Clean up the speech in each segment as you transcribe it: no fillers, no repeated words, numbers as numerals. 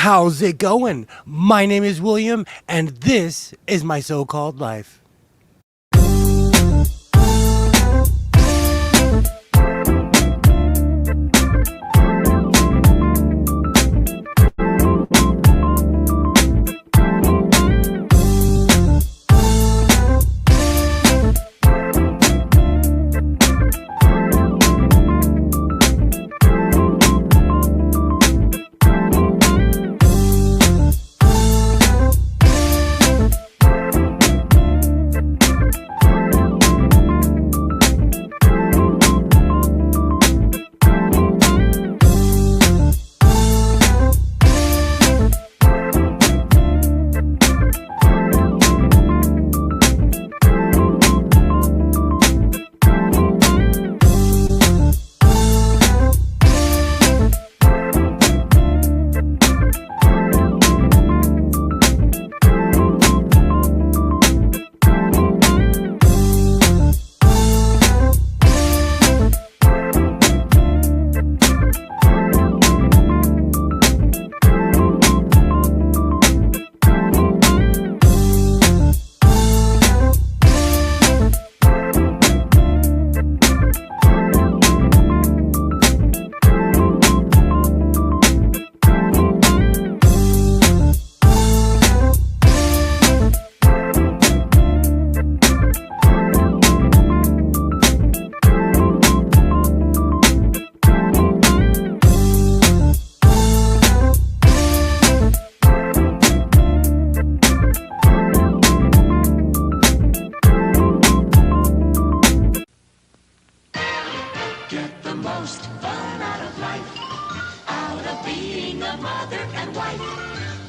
How's it going? My name is William, and this is my so-called life. Get the most fun out of life, out of being a mother and wife,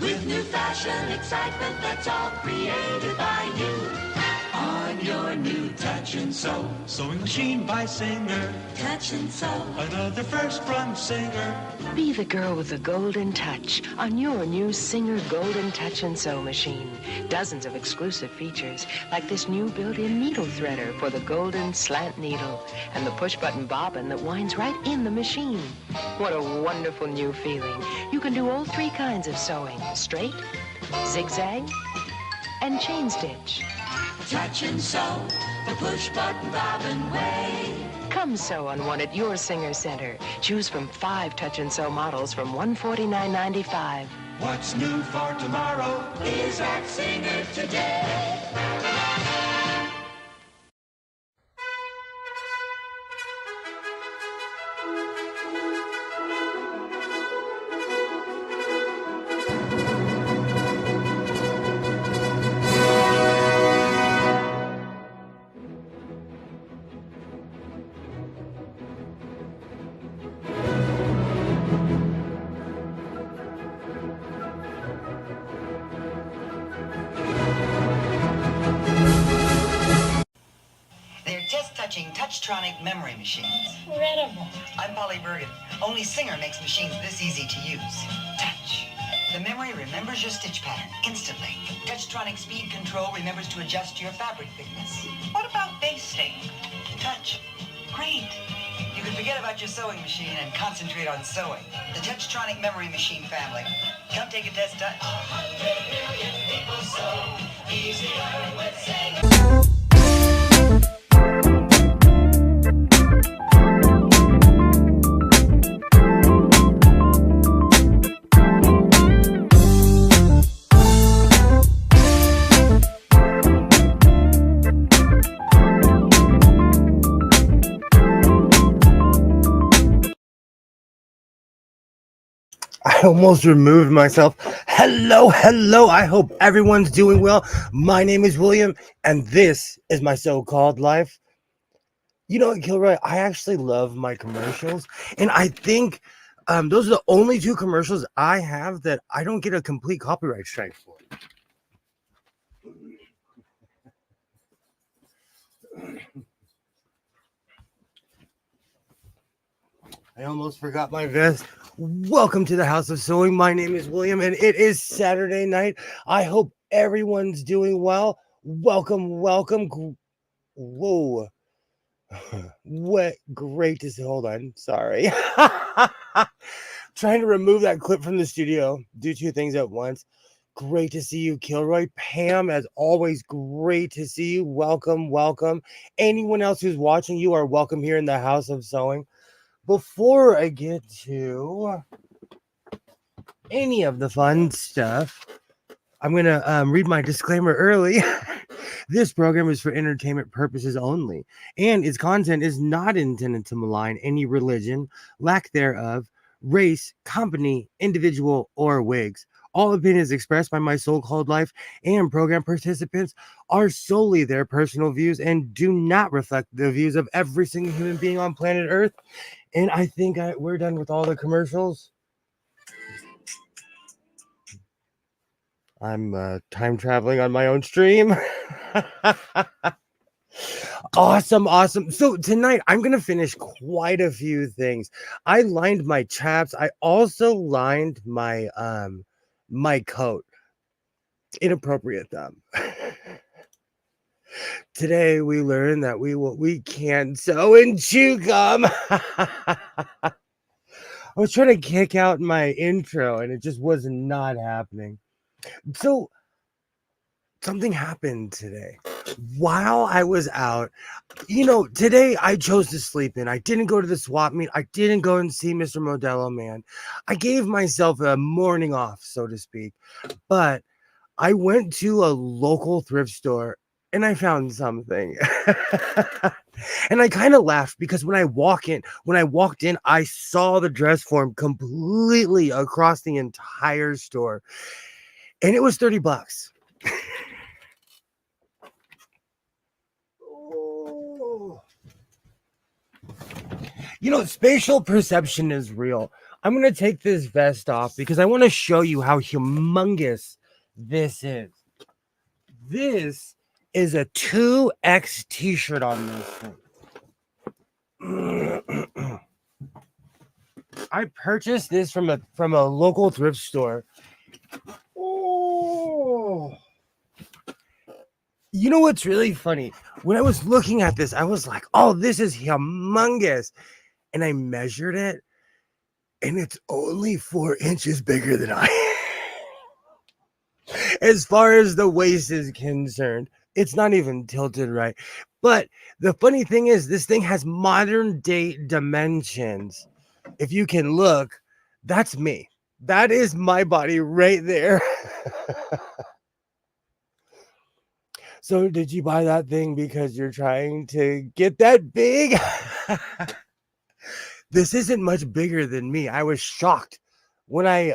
with new fashion excitement that's all created by you. On your new Touch and Sew Sewing machine by Singer. Touch and Sew. Another first from Singer. Be the girl with the golden touch on your new Singer Golden Touch and Sew machine. Dozens of exclusive features, like this new built-in needle threader for the golden slant needle, and the push-button bobbin that winds right in the machine. What a wonderful new feeling. You can do all three kinds of sewing: straight, zigzag, and chain stitch. Touch and Sew, the push-button bobbin way. Come sew on one at your Singer Center. Choose from 5 Touch and Sew models from $149.95. What's new for tomorrow Is at Singer today. They're test-touching Touchtronic memory machines. Incredible. I'm Polly Bergen. Only Singer makes machines this easy to use. Touch. The memory remembers your stitch pattern instantly. Touchtronic speed control remembers to adjust your fabric thickness. What about basting? Touch. Great. You can forget about your sewing machine and concentrate on sewing. The Touchtronic memory machine family. Come take a test touch. I almost removed myself. Hello. I hope everyone's doing well. My name is William, and this is my so-called life. You know what, Kilroy? I actually love my commercials, and I think those are the only 2 commercials I have that I don't get a complete copyright strike for. I almost forgot my vest. Welcome to the House of Sewing. My name is William, and it is Saturday night. I hope everyone's doing well. Welcome. Whoa. What great to see. Hold on. Sorry. trying to remove that clip from the studio. Do two things at once. Great to see you, Kilroy. Pam, as always, great to see you. Welcome, welcome. Anyone else who's watching, you are welcome here in the House of Sewing. Before I get to any of the fun stuff, I'm going to read my disclaimer early. This program is for entertainment purposes only, and its content is not intended to malign any religion, lack thereof, race, company, individual, or wigs. All opinions expressed by my so-called life and program participants are solely their personal views and do not reflect the views of every single human being on planet Earth. And I think we're done with all the commercials. I'm time traveling on my own stream. Awesome. So tonight I'm going to finish quite a few things. I lined my chaps. I also lined my my coat. Inappropriate thumb. Today we learned that we can't sew and chew gum. I was trying to kick out my intro and it just was not happening. So something happened today while I was out. Today I chose to sleep in. I didn't go to the swap meet. I didn't go and see Mr. Modelo Man. I gave myself a morning off, so to speak. But I went to a local thrift store and I found something. And I kind of laughed because when I walked in, I saw the dress form completely across the entire store. And it was $30. Spatial perception is real. I'm going to take this vest off because I want to show you how humongous this is. This is a 2X t-shirt on this thing. I purchased this from a local thrift store. Oh. You know what's really funny? When I was looking at this, I was like, oh, this is humongous. And I measured it, and it's only 4 inches bigger than I am. As far as the waist is concerned, it's not even tilted right. But the funny thing is, this thing has modern day dimensions. If you can look, that's me. That is my body right there. So did you buy that thing because you're trying to get that big? This isn't much bigger than me. I was shocked when I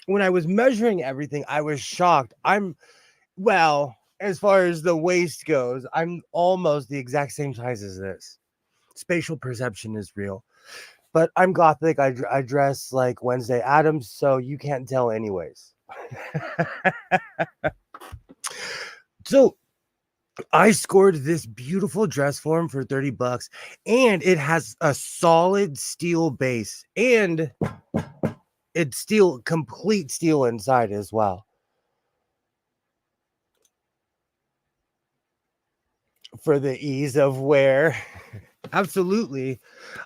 was measuring everything. I was shocked. As far as the waist goes, I'm almost the exact same size as this. Spatial perception is real. But I'm gothic. I dress like Wednesday Addams, so you can't tell anyways. So I scored this beautiful dress form for $30, and it has a solid steel base, and it's complete steel inside as well. For the ease of wear. Absolutely.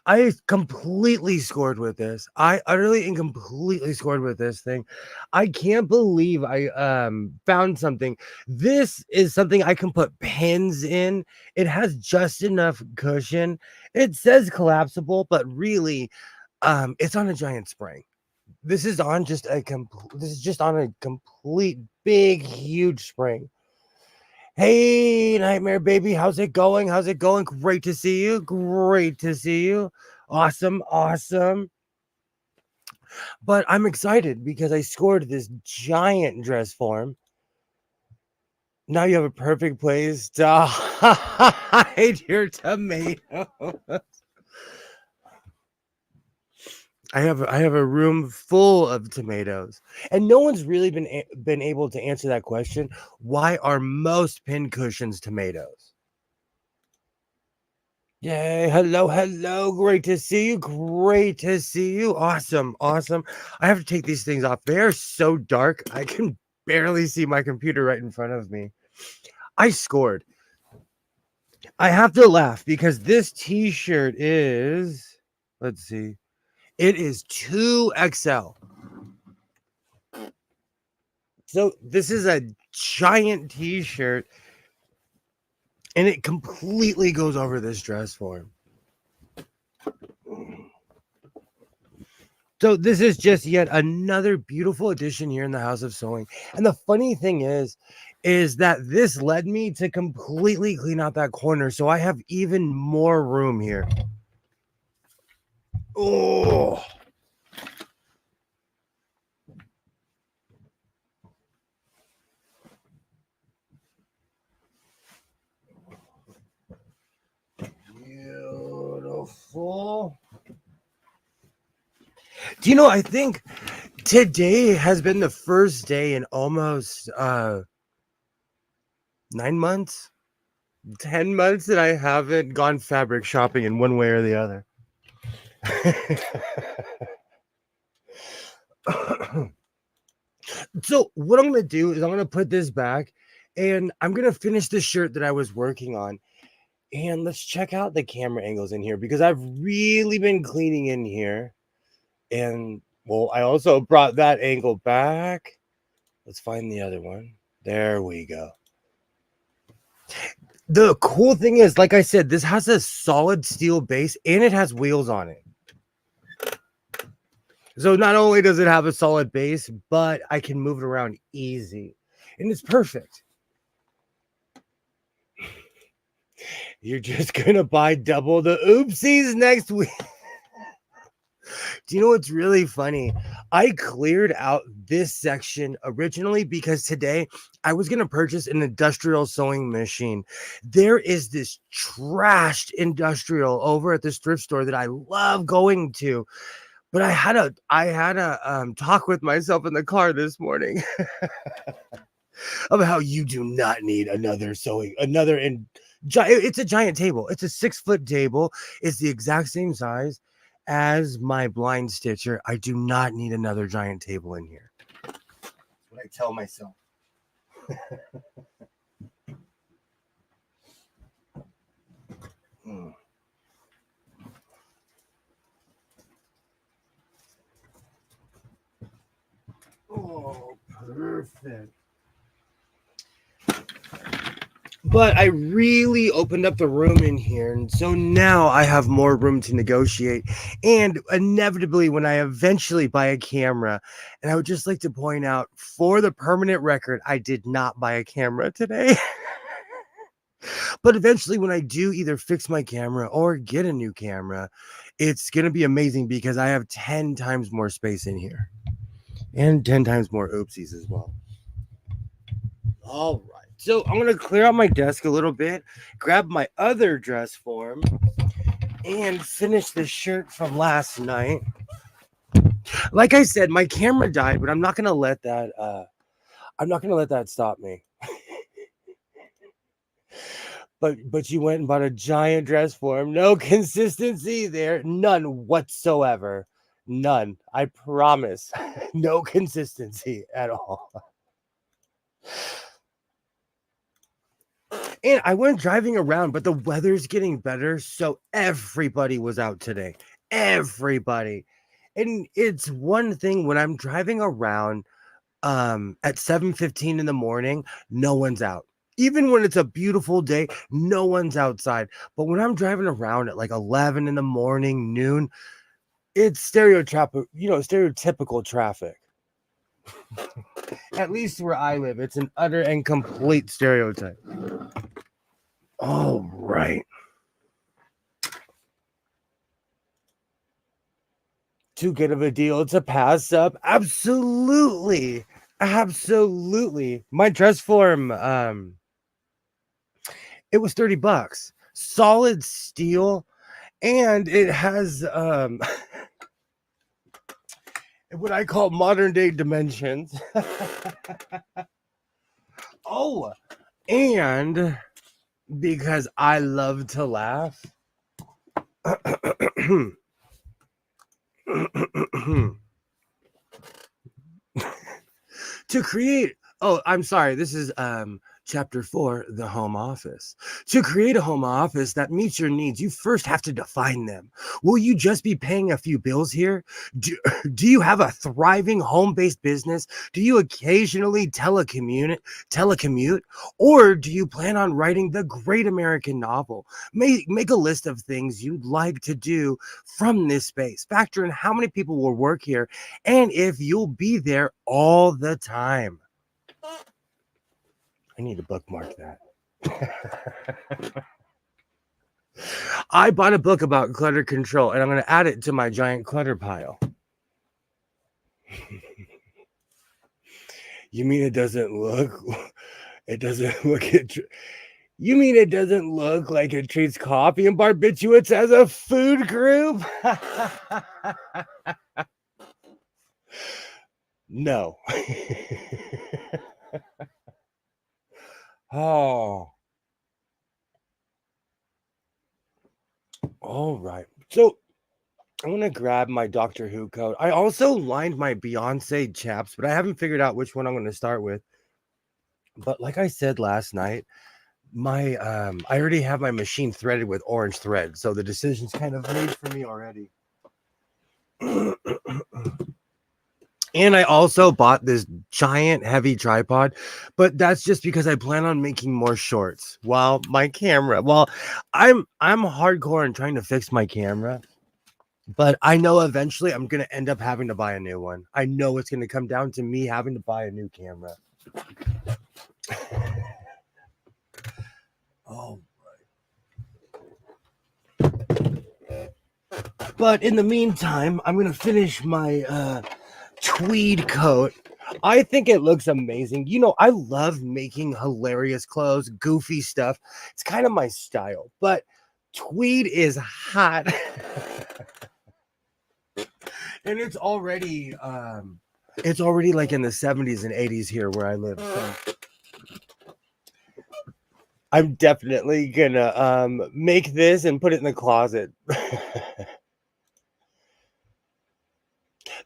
I completely scored with this. I utterly and completely scored with this thing. I can't believe I found something. This is something I can put pins in. It has just enough cushion. It says collapsible, but really it's on a giant spring. This is just on a complete big huge spring. Hey, Nightmare Baby, how's it going? Great to see you. Awesome. But I'm excited because I scored this giant dress form. Now you have a perfect place to hide your tomatoes. I have a room full of tomatoes, and no one's really been able to answer that question. Why are most pin cushions tomatoes? Yay! Hello! Great to see you. Awesome. I have to take these things off. They are so dark. I can barely see my computer right in front of me. I scored. I have to laugh because this t-shirt is. Let's see. It is 2XL. So this is a giant t-shirt, and it completely goes over this dress form. So this is just yet another beautiful addition here in the House of Sewing. And the funny thing is that this led me to completely clean out that corner, so I have even more room here. Oh, beautiful. Do you know, I think today has been the first day in almost 9 months, 10 months that I haven't gone fabric shopping in one way or the other. So what I'm going to do is I'm going to put this back, and I'm going to finish the shirt that I was working on. And let's check out the camera angles in here, because I've really been cleaning in here. And well, I also brought that angle back. Let's find the other one. There we go. The cool thing is, like I said, this has a solid steel base and it has wheels on it. So not only does it have a solid base, but I can move it around easy. And it's perfect. You're just going to buy double the oopsies next week. Do you know what's really funny? I cleared out this section originally because today I was going to purchase an industrial sewing machine. There is this trashed industrial over at this thrift store that I love going to. But I had a talk with myself in the car this morning about how you do not need it's a giant table. It's a 6-foot table. It's the exact same size as my blind stitcher. I do not need another giant table in here. That's what I tell myself. Oh, perfect. But I really opened up the room in here, and so now I have more room to negotiate. And inevitably, when I eventually buy a camera, and I would just like to point out, for the permanent record, I did not buy a camera today. But eventually, when I do either fix my camera or get a new camera, it's going to be amazing because I have 10 times more space in here and 10 times more oopsies as well. All right. So I'm going to clear out my desk a little bit, grab my other dress form, and finish this shirt from last night. Like I said, my camera died, but I'm not going to let that stop me. But you went and bought a giant dress form. No consistency there. None whatsoever. None. I promise. No consistency at all. And I went driving around, but the weather's getting better, so everybody was out today. Everybody. And it's one thing when I'm driving around at 7:15 in the morning, no one's out. Even when it's a beautiful day, no one's outside. But when I'm driving around at like 11 in the morning, noon, it's stereotypical traffic. At least where I live, it's an utter and complete stereotype. All right. Too good of a deal to pass up. Absolutely. Absolutely. My dress form, it was $30. Solid steel, and it has what I call modern day dimensions. Oh, and because I love to laugh, to create, oh, I'm sorry, this is Chapter 4, the home office. To create a home office that meets your needs, you first have to define them. Will you just be paying a few bills here? Do you have a thriving home-based business? Do you occasionally telecommute? Or do you plan on writing the great American novel? Make a list of things you'd like to do from this space. Factor in how many people will work here and if you'll be there all the time. I need to bookmark that. I bought a book about clutter control and I'm going to add it to my giant clutter pile. You mean it doesn't look you mean it doesn't look like it treats coffee and barbiturates as a food group? No. Oh. All right. So I'm going to grab my Doctor Who coat. I also lined my Beyonce chaps, but I haven't figured out which one I'm going to start with. But like I said last night, my I already have my machine threaded with orange thread, so the decision's kind of made for me already. And I also bought this giant heavy tripod, but that's just because I plan on making more shorts. I'm hardcore and trying to fix my camera, but I know eventually I'm going to end up having to buy a new one. I know it's going to come down to me having to buy a new camera. Oh, right. But in the meantime, I'm going to finish my tweed coat. I think it looks amazing. You know, I love making hilarious clothes, goofy stuff. It's kind of my style, but tweed is hot. And it's already like in the 70s and 80s here where I live. So I'm definitely gonna make this and put it in the closet.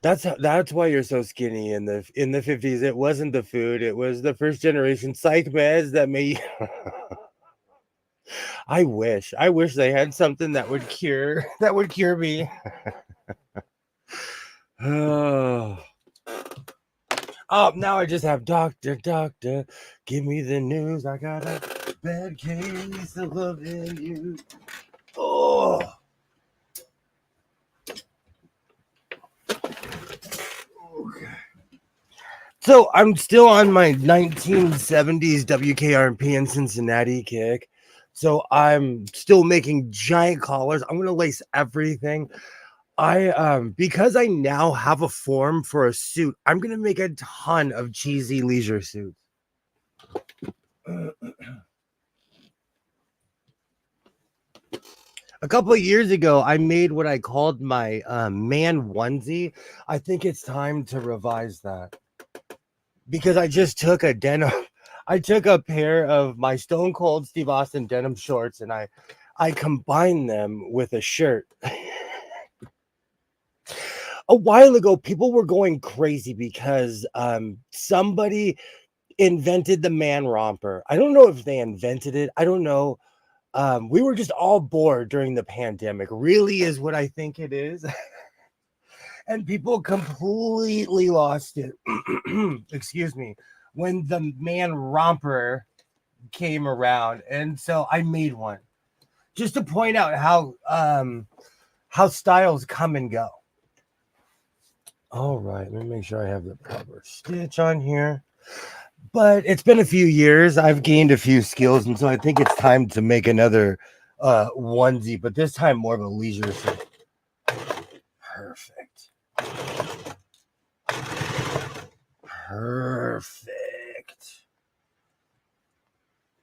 That's why you're so skinny in the 50s. It wasn't the food, it was the first generation psych meds that made I wish they had something that would cure me. Oh, now I just have doctor, give me the news. I got a bad case of loving you. Oh. Okay. So I'm still on my 1970s WKRP in Cincinnati kick. So I'm still making giant collars. I'm gonna lace everything. Because I now have a form for a suit, I'm gonna make a ton of cheesy leisure suits. A couple of years ago, I made what I called my man onesie. I think it's time to revise that because I just took a pair of my Stone Cold Steve Austin denim shorts and I combined them with a shirt. A while ago, people were going crazy because somebody invented the man romper. I don't know if they invented it. I don't know. We were just all bored during the pandemic, really is what I think it is. And people completely lost it. Excuse me. When the man romper came around. And so I made one just to point out how styles come and go. All right, let me make sure I have the proper stitch on here. But it's been a few years. I've gained a few skills, and so I think it's time to make another onesie, but this time more of a leisure suit. Perfect.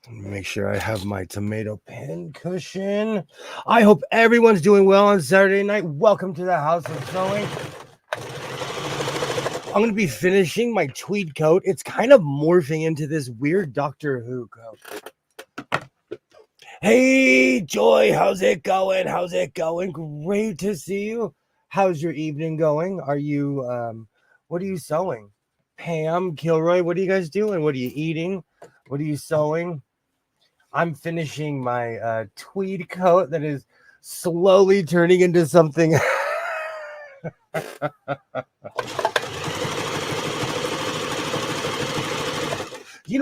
Make sure I have my tomato pin cushion. I hope everyone's doing well on Saturday night. Welcome to the House of Sewing. I'm going to be finishing my tweed coat. It's kind of morphing into this weird Doctor Who coat. Hey, Joy, how's it going? Great to see you. How's your evening going? Are you, what are you sewing? Pam, Kilroy, what are you guys doing? What are you eating? What are you sewing? I'm finishing my tweed coat that is slowly turning into something.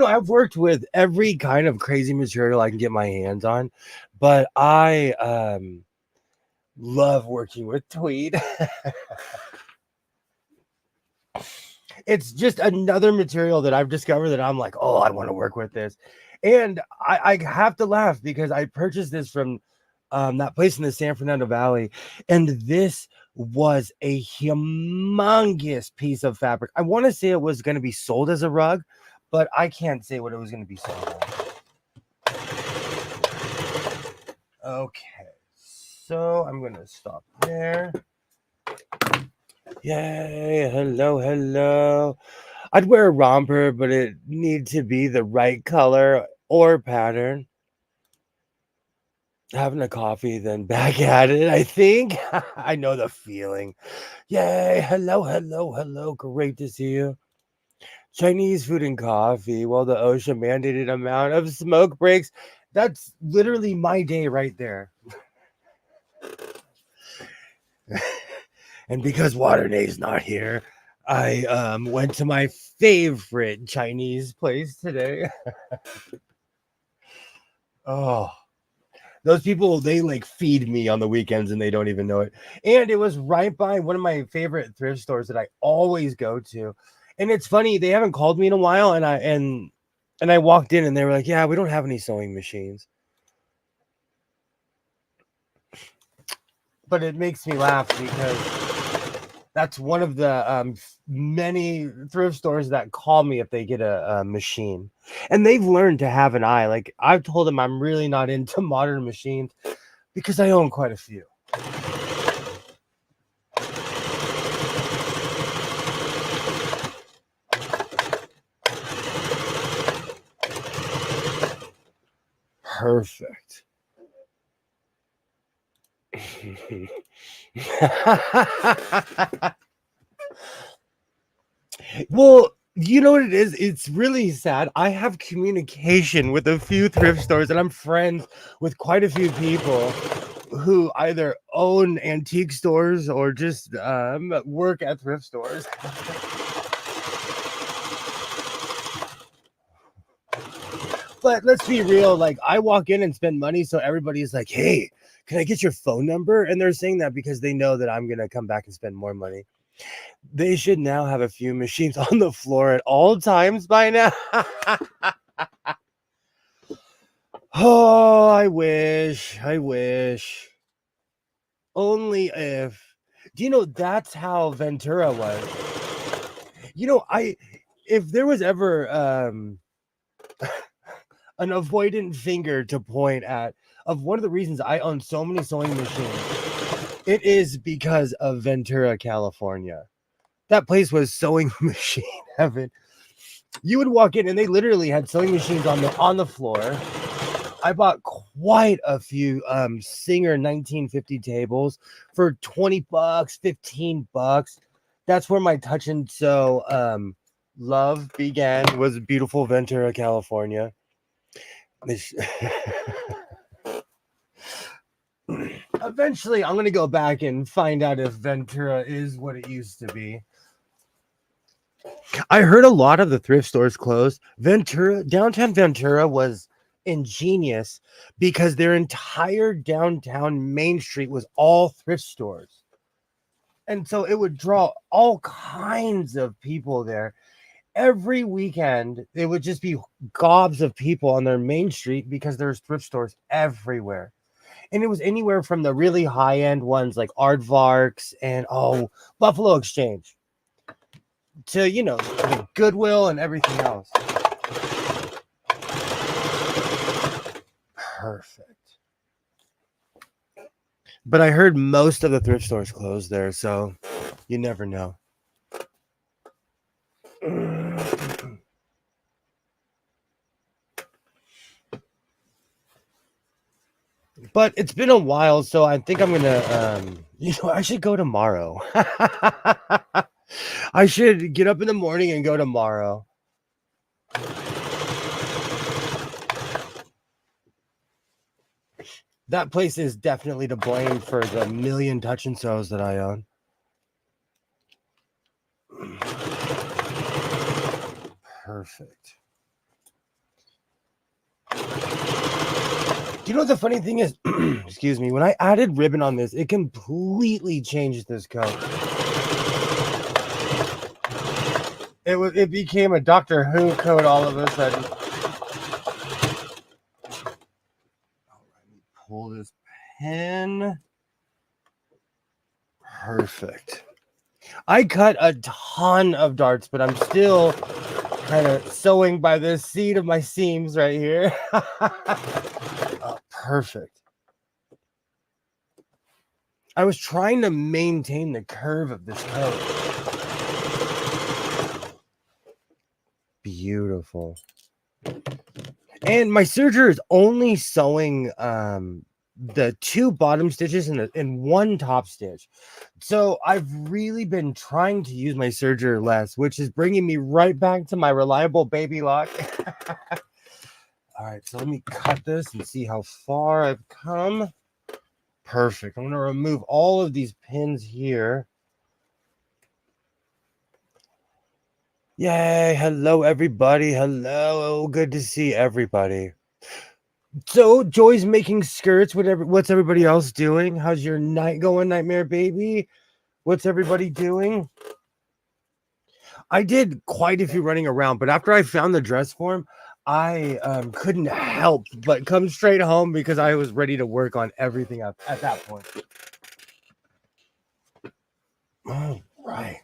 I've worked with every kind of crazy material I can get my hands on, but I love working with tweed. It's just another material that I've discovered that I'm like, oh, I want to work with this. And I have to laugh because I purchased this from that place in the San Fernando Valley. And this was a humongous piece of fabric. I want to say it was going to be sold as a rug, but I can't say what it was going to be sold as. Okay, so I'm going to stop there. Yay, hello. I'd wear a romper, but it needs to be the right color or pattern. Having a coffee, then back at it, I think. I know the feeling. Yay, hello. Great to see you. Chinese food and coffee while the OSHA mandated amount of smoke breaks. That's literally my day right there. And because Waternay's not here, I went to my favorite Chinese place today. Oh, those people, they like feed me on the weekends and they don't even know it. And it was right by one of my favorite thrift stores that I always go to. And it's funny, they haven't called me in a while, and I walked in and they were like, "Yeah, we don't have any sewing machines." But it makes me laugh because that's one of the many thrift stores that call me if they get a machine. And they've learned to have an eye. Like, I've told them I'm really not into modern machines because I own quite a few. Perfect. Well, you know what it is? It's really sad. I have communication with a few thrift stores, and I'm friends with quite a few people who either own antique stores or just work at thrift stores. But let's be real, like, I walk in and spend money, so everybody's like, "Hey, can I get your phone number?" And they're saying that because they know that I'm gonna come back and spend more money. They should now have a few machines on the floor at all times by now. Oh, I wish. Only if. Do you know that's how Ventura was? If there was ever an avoidant finger to point at of one of the reasons I own so many sewing machines, it is because of Ventura, California. That place was sewing machine heaven. You would walk in and they literally had sewing machines on the floor. I bought quite a few Singer 1950 tables for $20, $15. That's where my touch and sew love began, was beautiful Ventura, California. Eventually, I'm going to go back and find out if Ventura is what it used to be. I heard a lot of the thrift stores closed. Downtown Ventura was ingenious because their entire downtown Main Street was all thrift stores. And so it would draw all kinds of people there. Every weekend, it would just be gobs of people on their Main Street because there's thrift stores everywhere. And it was anywhere from the really high-end ones like Aardvarks and Buffalo Exchange to, the Goodwill and everything else. Perfect. But I heard most of the thrift stores closed there, so you never know. But it's been a while, so I think I'm gonna I should go tomorrow. I should get up in the morning and go tomorrow. That place is definitely to blame for the million touch and sews that I own. Perfect. You know what the funny thing is? Excuse me. When I added ribbon on this, it completely changed this coat. It became a Doctor Who coat all of a sudden. Pull this pen. Perfect. I cut a ton of darts, but I'm still kind of sewing by the seat of my seams right here. Oh, perfect. I was trying to maintain the curve of this coat. Beautiful. And my serger is only sewing the 2 bottom stitches and 1 top stitch. So I've really been trying to use my serger less, which is bringing me right back to my reliable baby lock. All right, so let me cut this and see how far I've come. Perfect. I'm going to remove all of these pins here. Yay. Hello, everybody. Hello. Good to see everybody. So Joy's making skirts. What's everybody else doing? How's your night going, Nightmare Baby? What's everybody doing? I did quite a few running around, but after I found the dress form, I couldn't help but come straight home because I was ready to work on everything up at that point. All right.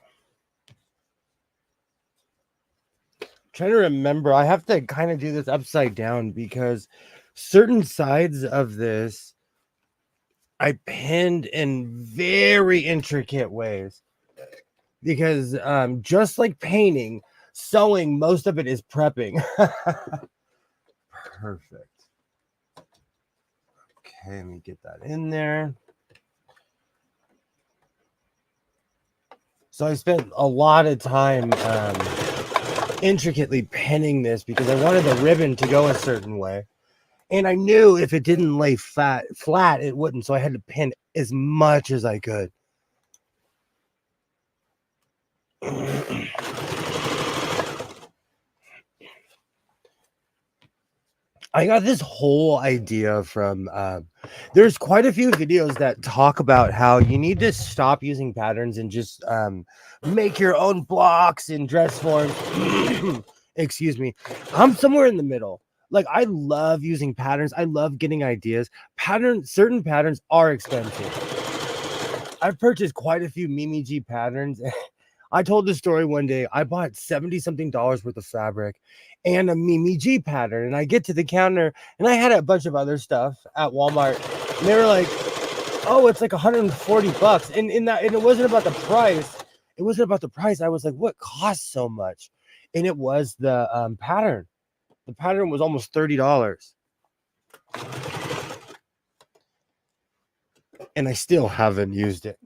Trying to remember, I have to kind of do this upside down because certain sides of this I pinned in very intricate ways. Because just like painting, sewing, most of it is prepping. Perfect. Okay, let me get that in there. So I spent a lot of time intricately pinning this because I wanted the ribbon to go a certain way. And I knew if it didn't lay flat, it wouldn't. So I had to pin as much as I could. I got this whole idea from there's quite a few videos that talk about how you need to stop using patterns and just make your own blocks and dress forms. Excuse me. I'm somewhere in the middle. Like, I love using patterns. I love getting ideas. Certain patterns are expensive. I've purchased quite a few Mimi G patterns. I told the story one day. I bought $70-something worth of fabric and a Mimi G pattern. And I get to the counter and I had a bunch of other stuff at Walmart. And they were like, oh, it's like $140. And it wasn't about the price. It wasn't about the price. I was like, what costs so much? And it was the pattern. The pattern was almost $30. And I still haven't used it.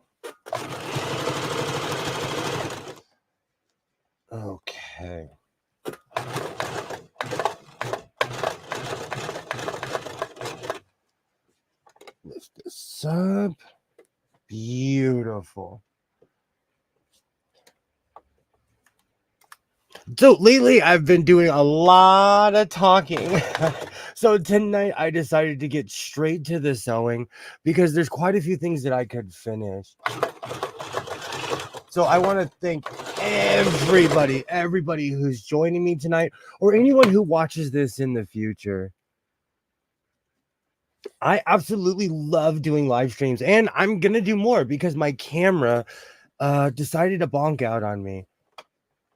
Okay. Lift this up. Beautiful. So lately I've been doing a lot of talking. So tonight I decided to get straight to the sewing because there's quite a few things that I could finish. So I want to thank everybody who's joining me tonight or anyone who watches this in the future. I absolutely love doing live streams and I'm going to do more because my camera decided to bonk out on me.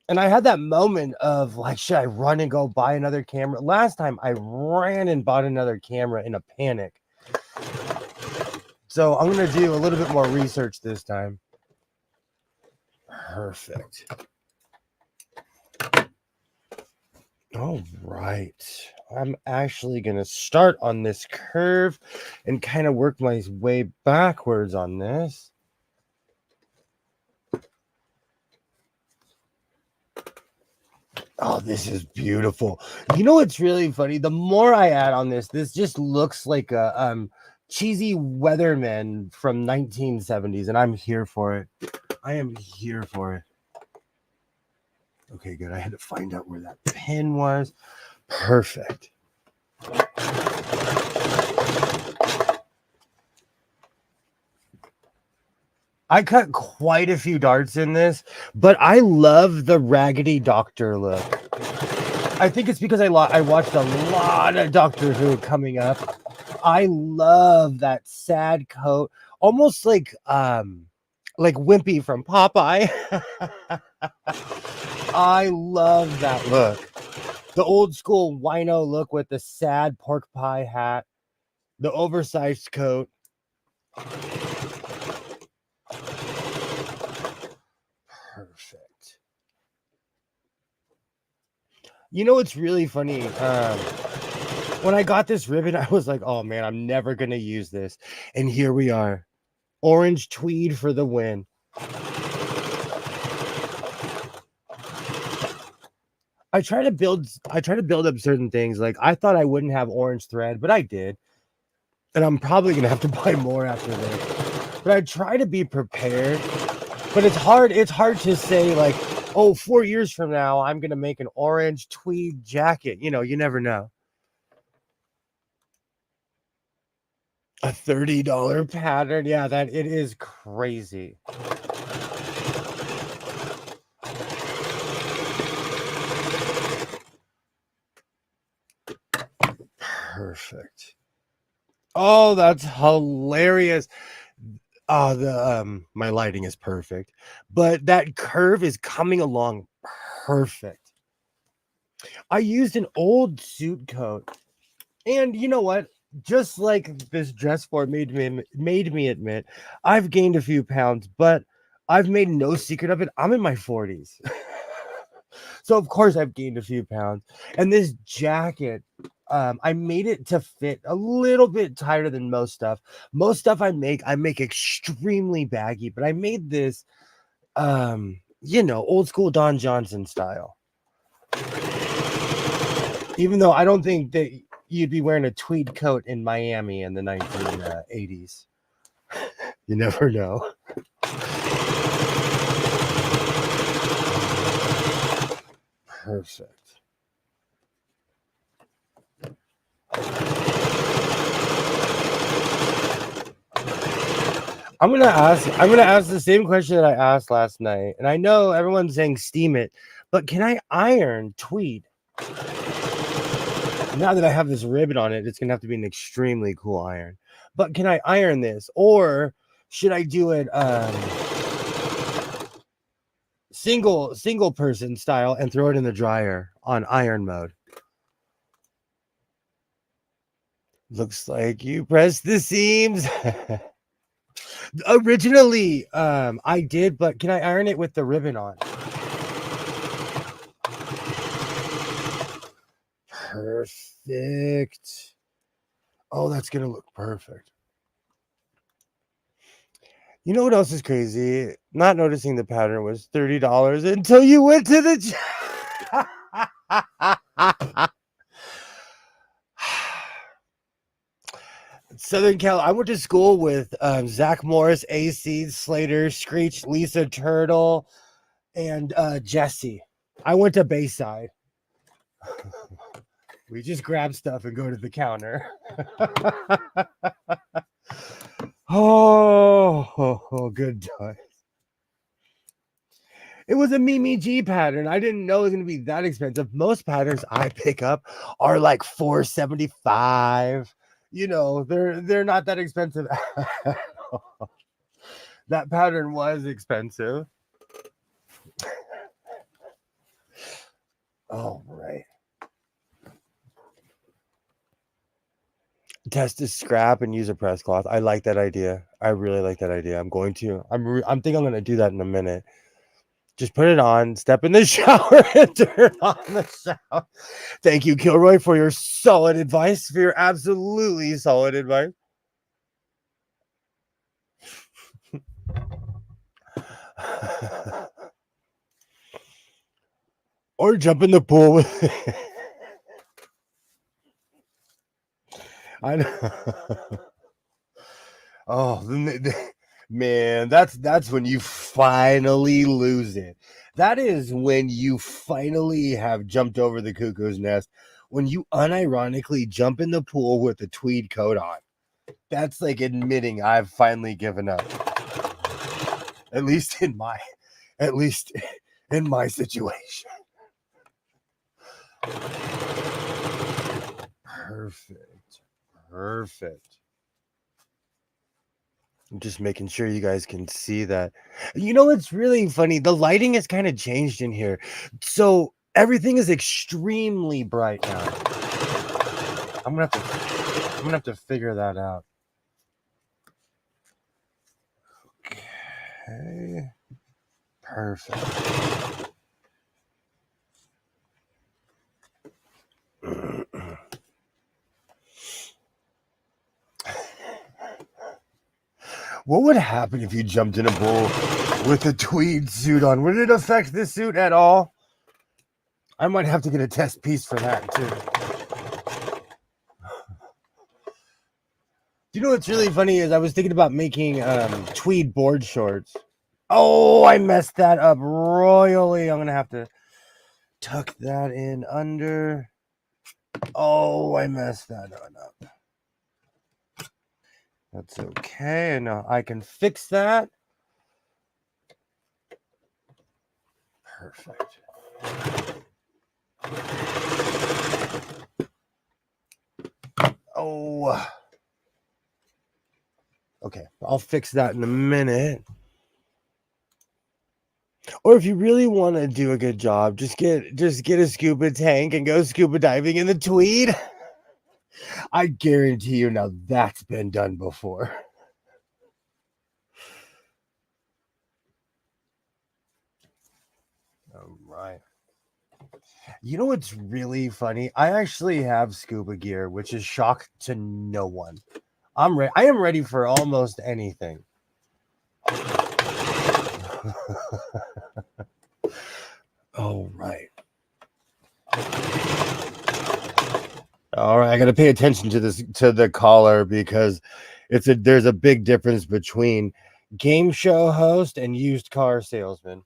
And I had that moment of like, should I run and go buy another camera? Last time I ran and bought another camera in a panic. So I'm going to do a little bit more research this time. Perfect. All right. I'm actually going to start on this curve and kind of work my way backwards on this. Oh, this is beautiful. You know what's really funny? The more I add on this just looks like a cheesy weatherman from 1970s, and I'm here for it. I am here for it. Okay, good. I had to find out where that pin was. Perfect. I cut quite a few darts in this, but I love the Raggedy Doctor look. I think it's because I watched a lot of Doctor Who coming up. I love that sad coat, almost like Wimpy from Popeye. I love that look. The old school wino look with the sad pork pie hat, the oversized coat. Perfect. You know what's really funny? When I got this ribbon, I was like, oh man, I'm never going to use this. And here we are. Orange tweed for the win. I try to build up certain things. Like I thought I wouldn't have orange thread, but I did. And I'm probably going to have to buy more after this. But I try to be prepared. But it's hard to say like, oh, 4 years from now, I'm going to make an orange tweed jacket. You know, you never know. A $30 pattern. Yeah, that it is crazy. Perfect. Oh, that's hilarious. My lighting is perfect, but that curve is coming along perfect. I used an old suit coat, and you know what? Just like this dress form made me admit, I've gained a few pounds, but I've made no secret of it. I'm in my 40s. So of course I've gained a few pounds. And this jacket, I made it to fit a little bit tighter than most stuff. Most stuff I make extremely baggy, but I made this, old school Don Johnson style. Even though I don't think that you'd be wearing a tweed coat in Miami in the 1980s. You never know. Perfect. I'm gonna ask the same question that I asked last night. And I know everyone's saying steam it, but can I iron tweed? Now that I have this ribbon on it, it's gonna have to be an extremely cool iron. But can I iron this? Or should I do it single person style and throw it in the dryer on iron mode? Looks like you pressed the seams. Originally, I did, but can I iron it with the ribbon on? Perfect. Oh, that's gonna look perfect. You know what else is crazy? Not noticing the pattern was $30 until you went to the Southern Cal. I went to school with Zach Morris, AC, Slater, Screech, Lisa Turtle, and Jesse. I went to Bayside. We just grab stuff and go to the counter. Oh, good times. It was a Mimi G pattern. I didn't know it was going to be that expensive. Most patterns I pick up are like $4.75. You know, they're not that expensive. That pattern was expensive. All right. Test a scrap and use a press cloth. I like that idea. I really like that idea. I'm thinking I'm going to do that in a minute. Just put it on, step in the shower, and turn on the shower. Thank you, Kilroy, for your solid advice. For your absolutely solid advice. Or jump in the pool with I know. Oh, man, that's when you finally lose it. That is when you finally have jumped over the cuckoo's nest. When you unironically jump in the pool with a tweed coat on. That's like admitting I've finally given up. At least in my situation. Perfect. I'm just making sure you guys can see that. You know, it's really funny. The lighting has kind of changed in here. So everything is extremely bright now. I'm gonna have to figure that out. Okay. Perfect. What would happen if you jumped in a pool with a tweed suit on? Would it affect the suit at all? I might have to get a test piece for that too. Do you know what's really funny is I was thinking about making tweed board shorts. Oh, I messed that up royally. I'm gonna have to tuck that in under. Oh, I messed that one up. That's okay. Now I can fix that. Perfect. Oh. Okay, I'll fix that in a minute. Or if you really want to do a good job, just get a scuba tank and go scuba diving in the tweed. I guarantee you now that's been done before. All right. You know what's really funny? I actually have scuba gear, which is shock to no one. I am ready for almost anything. All right. All right, I got to pay attention to the caller because there's a big difference between game show host and used car salesman.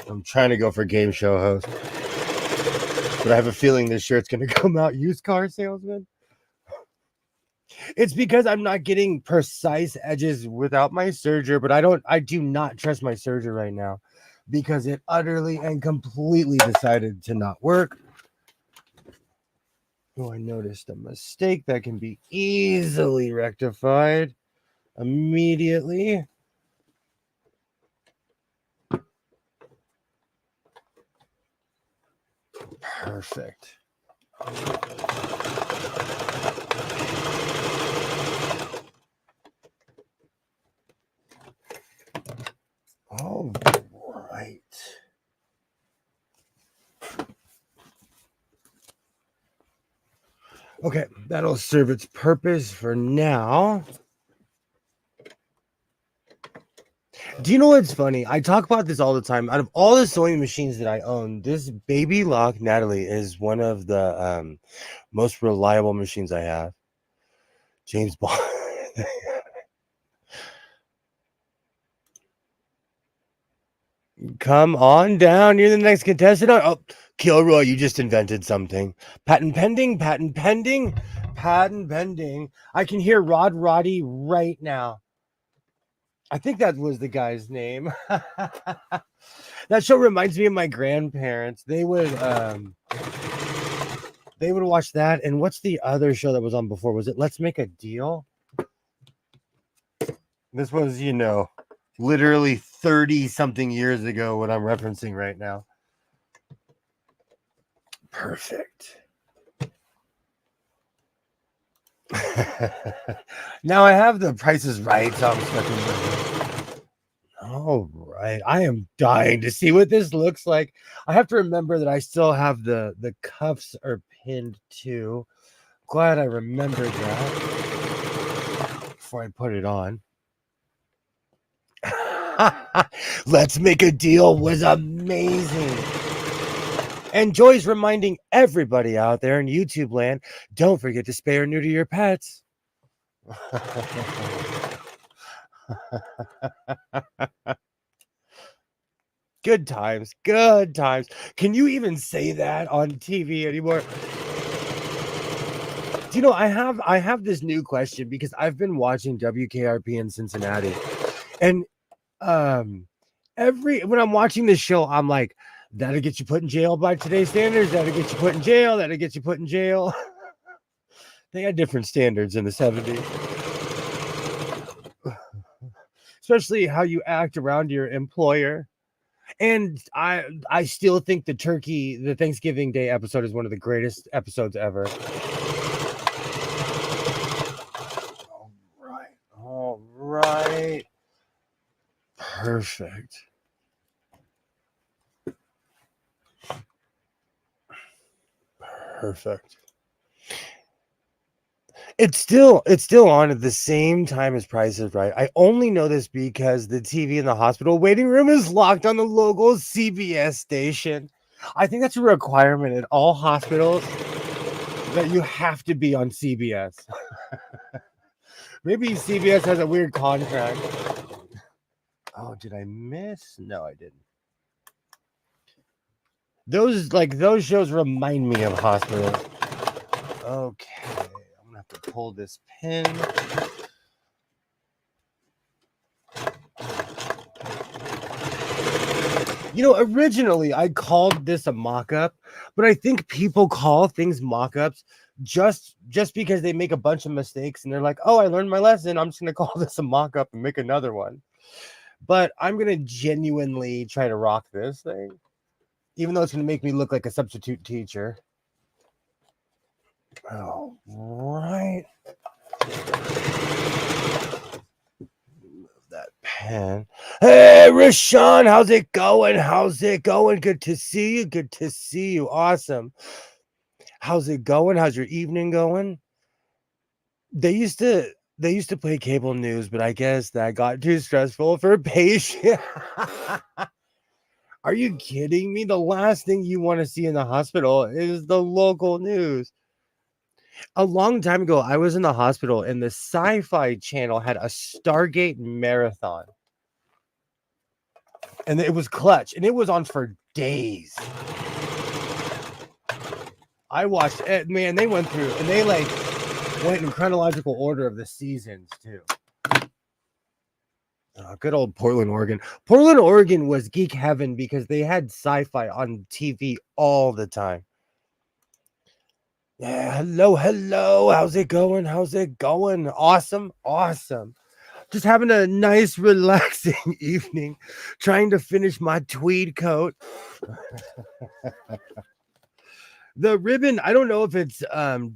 I'm trying to go for game show host, but I have a feeling this shirt's going to come out used car salesman. It's because I'm not getting precise edges without my serger, but I do not trust my serger right now because it utterly and completely decided to not work. Oh, I noticed a mistake that can be easily rectified immediately. Perfect. All right. Okay, that'll serve its purpose for now. Do you know what's funny? I talk about this all the time. Out of all the sewing machines that I own, this Baby Lock Natalie is one of the most reliable machines I have. James Bond. Come on down. You're the next contestant. Oh, Kilroy, you just invented something. Patent pending. I can hear Rod Roddy right now. I think that was the guy's name. That show reminds me of my grandparents. They would watch that. And what's the other show that was on before? Was it Let's Make a Deal? This was, literally 30 something years ago what I'm referencing right now. Perfect. Now I have the prices right, so I'm stuck in. All right. I am dying to see what this looks like. I have to remember that I still have the cuffs are pinned too. Glad I remembered that before I put it on. Let's Make a Deal was amazing. And Joy's reminding everybody out there in YouTube land, don't forget to spay or neuter your pets. Good times, good times. Can you even say that on TV anymore? Do you know, I have this new question because I've been watching WKRP in Cincinnati, and when I'm watching this show, I'm like, that'll get you put in jail by today's standards. That'll get you put in jail. That'll get you put in jail. They had different standards in the 70s, especially how you act around your employer. And I still think the Thanksgiving Day episode is one of the greatest episodes ever. All right. Perfect. It's still on at the same time as Price is Right. I only know this because the TV in the hospital waiting room is locked on the local CBS station. I think that's a requirement at all hospitals that you have to be on CBS. Maybe CBS has a weird contract. Oh, did I miss? No, I didn't. Those shows remind me of hospitals. Okay, I'm gonna have to pull this pin. You know, originally I called this a mock-up, but I think people call things mock-ups just because they make a bunch of mistakes and they're like, oh, I learned my lesson. I'm just gonna call this a mock-up and make another one. But I'm gonna genuinely try to rock this thing, even though it's gonna make me look like a substitute teacher. All right. Move that pen. Hey, Rashawn, how's it going? Good to see you. Awesome. How's it going? How's your evening going? They used to play cable news, but I guess that got too stressful for patients. Are you kidding me? The last thing you want to see in the hospital is the local news. A long time ago, I was in the hospital and the Sci-Fi Channel had a Stargate marathon. And it was clutch. And it was on for days. I watched it. Man, they went through and they went in chronological order of the seasons too. Oh, good old Portland, Oregon. Portland, Oregon was geek heaven because they had sci-fi on TV all the time. Yeah, hello. How's it going? Awesome. Just having a nice, relaxing evening, trying to finish my tweed coat. The ribbon, I don't know if it's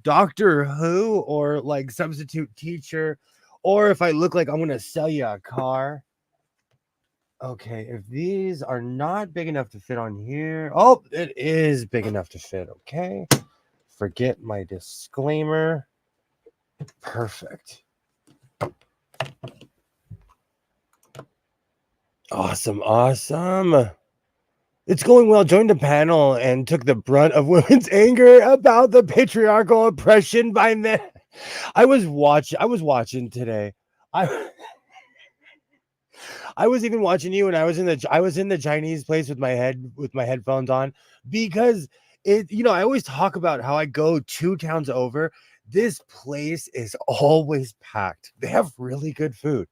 Doctor Who or like substitute teacher, or if I look like I'm gonna sell you a car. Okay, if these are not big enough to fit on here. Oh, it is big enough to fit. Okay. Forget my disclaimer. Perfect. Awesome. It's going well. Joined the panel and took the brunt of women's anger about the patriarchal oppression by men. I was watching today. I was even watching you, and I was in the Chinese place with my headphones on because I always talk about how I go 2 towns over. This place is always packed. They have really good food.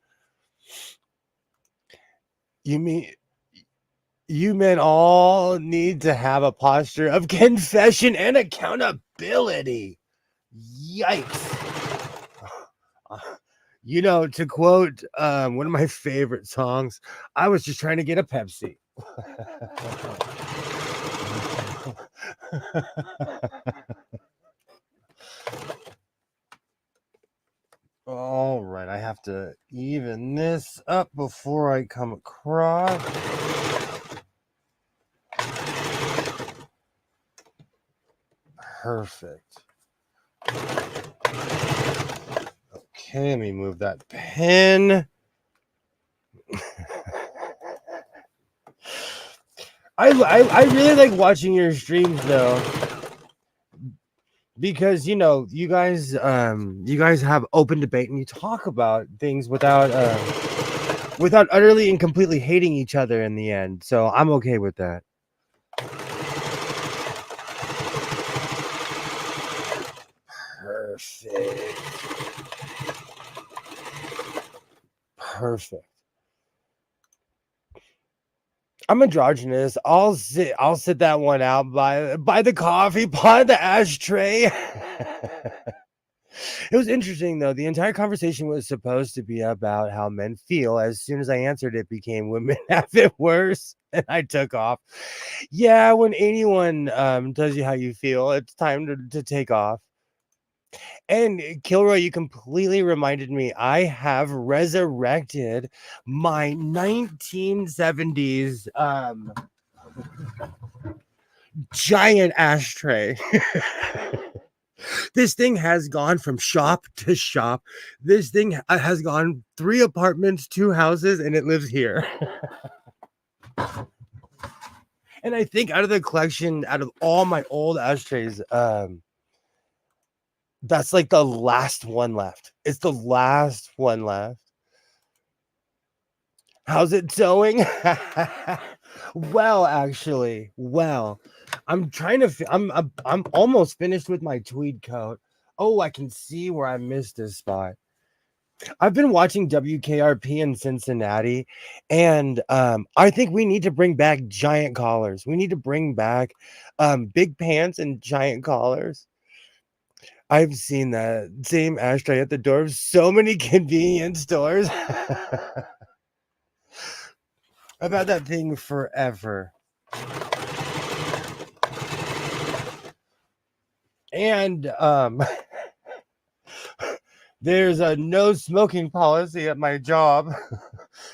You men all need to have a posture of confession and accountability. Yikes. To quote one of my favorite songs, I was just trying to get a Pepsi. All right, I have to even this up before I come across. Perfect. Okay, let me move that pen. I really like watching your streams though, because you guys have open debate and you talk about things without utterly and completely hating each other in the end. So I'm okay with that. Perfect. Perfect. I'm androgynous. I'll sit that one out by the coffee pot, the ashtray. It was interesting though. The entire conversation was supposed to be about how men feel. As soon as I answered, it became women have it worse, and I took off. Yeah, when anyone tells you how you feel, it's time to take off. And Kilroy, you completely reminded me. I have resurrected my 1970s giant ashtray. This thing has gone from shop to shop. This thing has gone 3 apartments, 2 houses, and it lives here. And I think out of the collection, out of all my old ashtrays, that's like the last one left. It's the last one left. How's it sewing? Well, actually, I'm trying to. I'm almost finished with my tweed coat. Oh, I can see where I missed this spot. I've been watching WKRP in Cincinnati, and I think we need to bring back giant collars. We need to bring back big pants and giant collars. I've seen that same ashtray at the door of so many convenience stores. I've had that thing forever. And there's a no smoking policy at my job.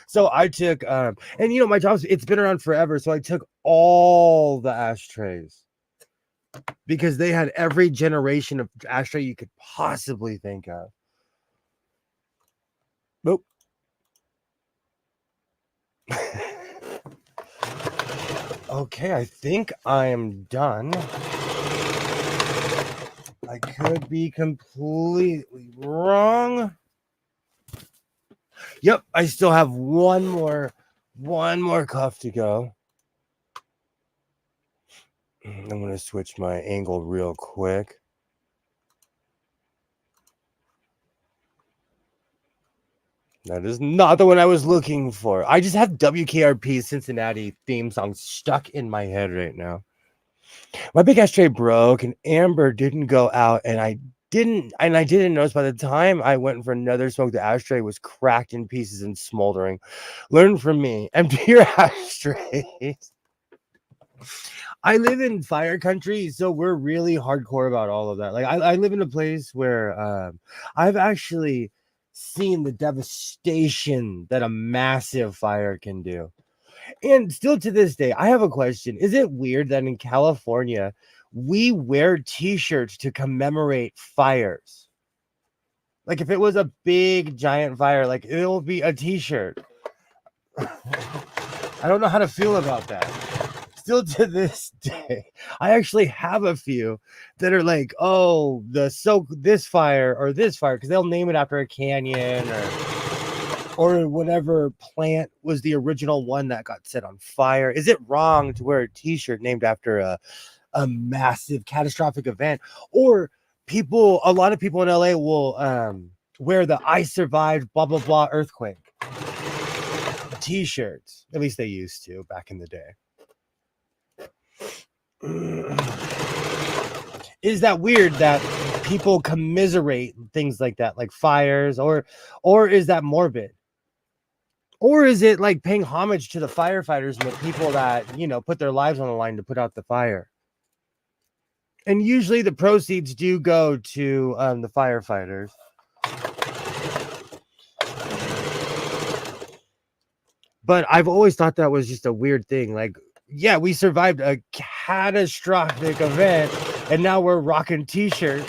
So I took and my job's it's been around forever. So I took all the ashtrays because they had every generation of ashtray you could possibly think of. Nope. Okay, I think I am done. I could be completely wrong. Yep, I still have one more cuff to go. I'm going to switch my angle real quick. That is not the one I was looking for. I just have WKRP Cincinnati theme song stuck in my head right now. My big ashtray broke and Amber didn't go out, and I didn't notice by the time I went for another smoke, the ashtray was cracked in pieces and smoldering. Learn from me. Empty your ashtrays. I live in fire country, so we're really hardcore about all of that. Like I live in a place where I've actually seen the devastation that a massive fire can do. And still to this day, I have a question. Is it weird that in California, we wear t-shirts to commemorate fires? Like if it was a big giant fire, like it'll be a t-shirt. I don't know how to feel about that. Still to this day, I actually have a few that are like, oh, this fire or this fire, because they'll name it after a canyon or whatever plant was the original one that got set on fire. Is it wrong to wear a t-shirt named after a massive catastrophic event? Or a lot of people in LA will wear the I survived blah blah blah earthquake t-shirts. At least they used to back in the day. Is that weird that people commiserate things like that, like fires, or is that morbid? Or is it like paying homage to the firefighters and the people that, put their lives on the line to put out the fire? And usually the proceeds do go to the firefighters. But I've always thought that was just a weird thing. Like, yeah, we survived a catastrophic event, and now we're rocking t-shirts.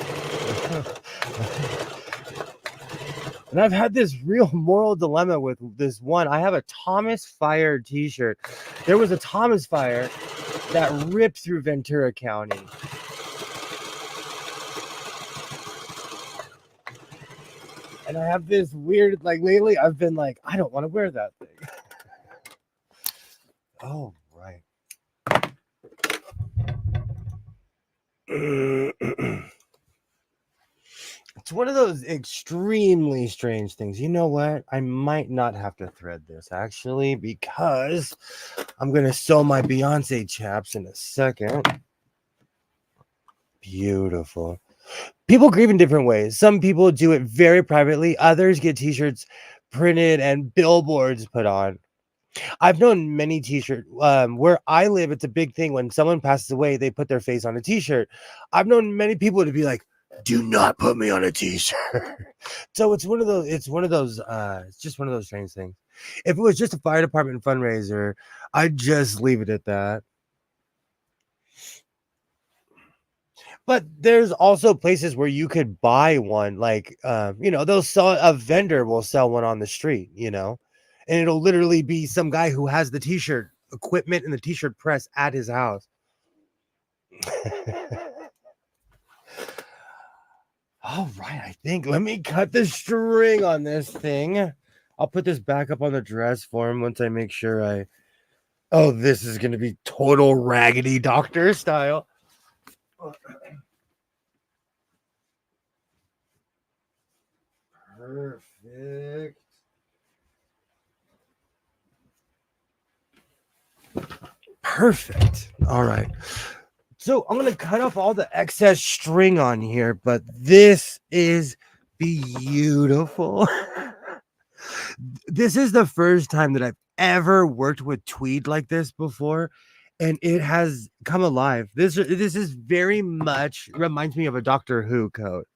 And I've had this real moral dilemma with this one. I have a Thomas Fire t-shirt. There was a Thomas Fire that ripped through Ventura County. And I have this weird, like lately, I've been like, I don't want to wear that thing. Oh, right. It's one of those extremely strange things. You know what? I might not have to thread this actually, because I'm going to sew my Beyonce chaps in a second. Beautiful. People grieve in different ways. Some people do it very privately. Others get t-shirts printed and billboards put on. I've known many t-shirt where I live. It's a big thing. When someone passes away, they put their face on a t-shirt. I've known many people to be like, do not put me on a t-shirt. So it's just one of those strange things. If it was just a fire department fundraiser, I'd just leave it at that. But there's also places where you could buy one, like they'll sell, a vendor will sell one on the street, and it'll literally be some guy who has the t-shirt equipment and the t-shirt press at his house. All right, I think let me cut the string on this thing. I'll put this back up on the dress form once I make sure this is going to be total raggedy doctor style. Perfect. Perfect. All right. So I'm going to cut off all the excess string on here, but this is beautiful. This is the first time that I've ever worked with tweed like this before, and it has come alive. This is very much reminds me of a Doctor Who coat,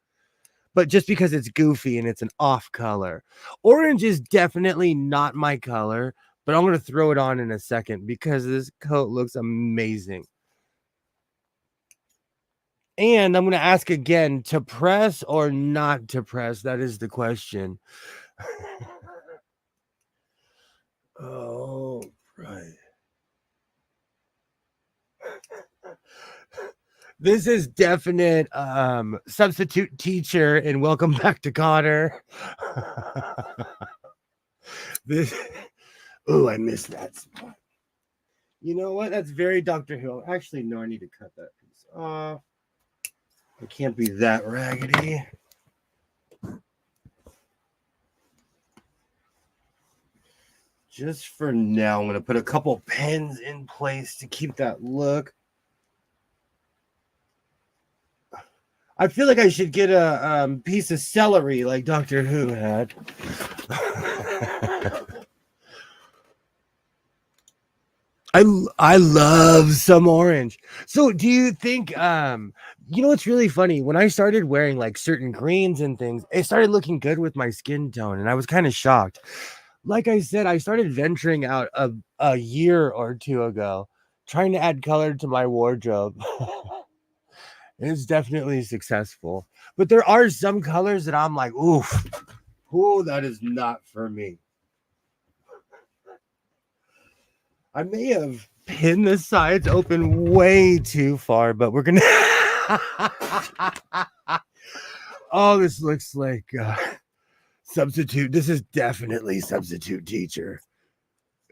but just because it's goofy and it's an off color. Orange is definitely not my color, but I'm going to throw it on in a second because this coat looks amazing. And I'm going to ask again, to press or not to press? That is the question. Oh, right. This is definite substitute teacher and welcome back to Connor. I missed that spot. You know what? That's very Dr. Who. Actually, no, I need to cut that piece off. It can't be that raggedy. Just for now, I'm going to put a couple pins in place to keep that look. I feel like I should get a piece of celery like Doctor Who had. I love some orange. So do you think it's really funny, when I started wearing like certain greens and things, it started looking good with my skin tone, and I was kind of shocked. Like I said, I started venturing out a year or two ago, trying to add color to my wardrobe. It's definitely successful, but there are some colors that I'm like, ooh, that is not for me. I may have pinned the sides open way too far, but we're gonna. Oh, this looks like substitute. This is definitely substitute teacher.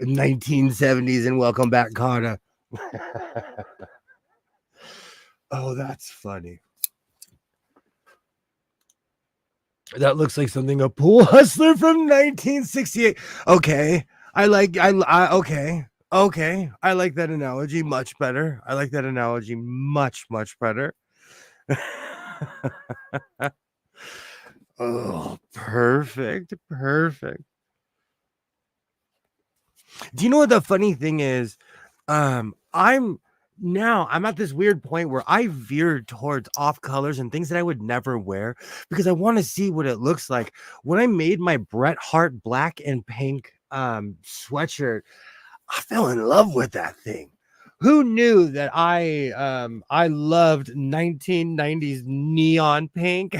1970s and welcome back, Connor. Oh, that's funny. That looks like something a pool hustler from 1968. Okay. Okay. I like that analogy much better. I like that analogy much, much better. Oh, perfect. Perfect. Do you know what the funny thing is? I'm at this weird point where I veered towards off colors and things that I would never wear because I want to see what it looks like. When I made my Bret Hart black and pink sweatshirt, I fell in love with that thing. Who knew that I loved 1990s neon pink?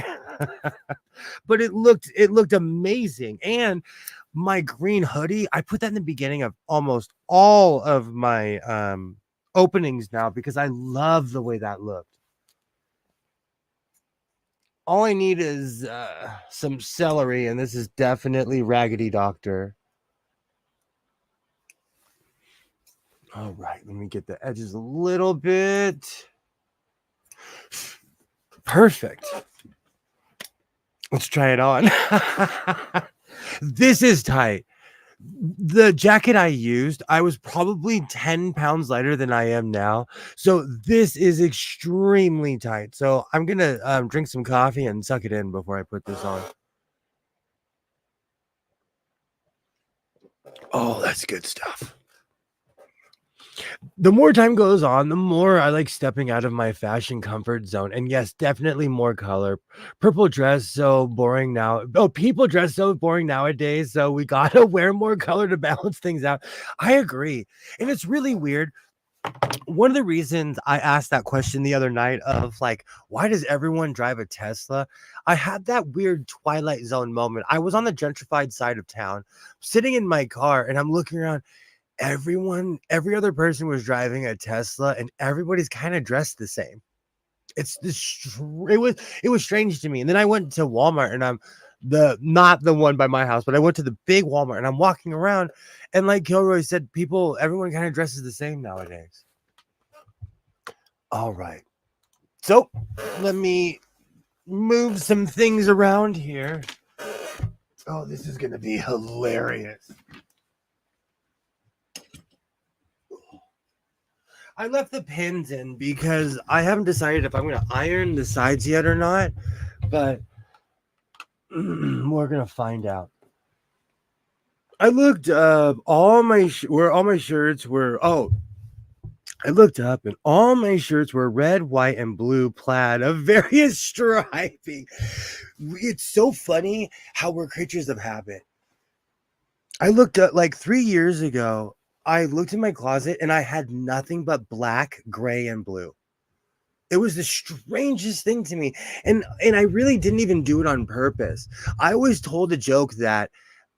But it looked amazing. And my green hoodie, I put that in the beginning of almost all of my openings now because I love the way that looked. All I need is some celery, and this is definitely Raggedy Doctor. All right, let me get the edges a little bit. Perfect. Let's try it on. This is tight. The jacket I used, I was probably 10 pounds lighter than I am now. So this is extremely tight. So I'm going to drink some coffee and suck it in before I put this on. Oh, that's good stuff. The more time goes on, the more I like stepping out of my fashion comfort zone. And yes, definitely more color. Purple dress, so boring now. Oh, people dress so boring nowadays. So we got to wear more color to balance things out. I agree. And it's really weird. One of the reasons I asked that question the other night of like, why does everyone drive a Tesla? I had that weird Twilight Zone moment. I was on the gentrified side of town, sitting in my car, and I'm looking around. Every other person was driving a Tesla, and everybody's kind of dressed the same. It was strange to me. And then I went to Walmart, and I'm not the one by my house, but I went to the big Walmart, and I'm walking around, and like Kilroy said, everyone kind of dresses the same nowadays. All right, so let me move some things around here. Oh, this is gonna be hilarious. I left the pins in because I haven't decided if I'm going to iron the sides yet or not, but we're going to find out. I looked up where all my shirts were. Oh, I looked up and all my shirts were red, white, and blue plaid of various striping. It's so funny how we're creatures of habit. I looked up like 3 years ago. I looked in my closet and I had nothing but black, gray, and blue. It was the strangest thing to me. And I really didn't even do it on purpose. I always told a joke that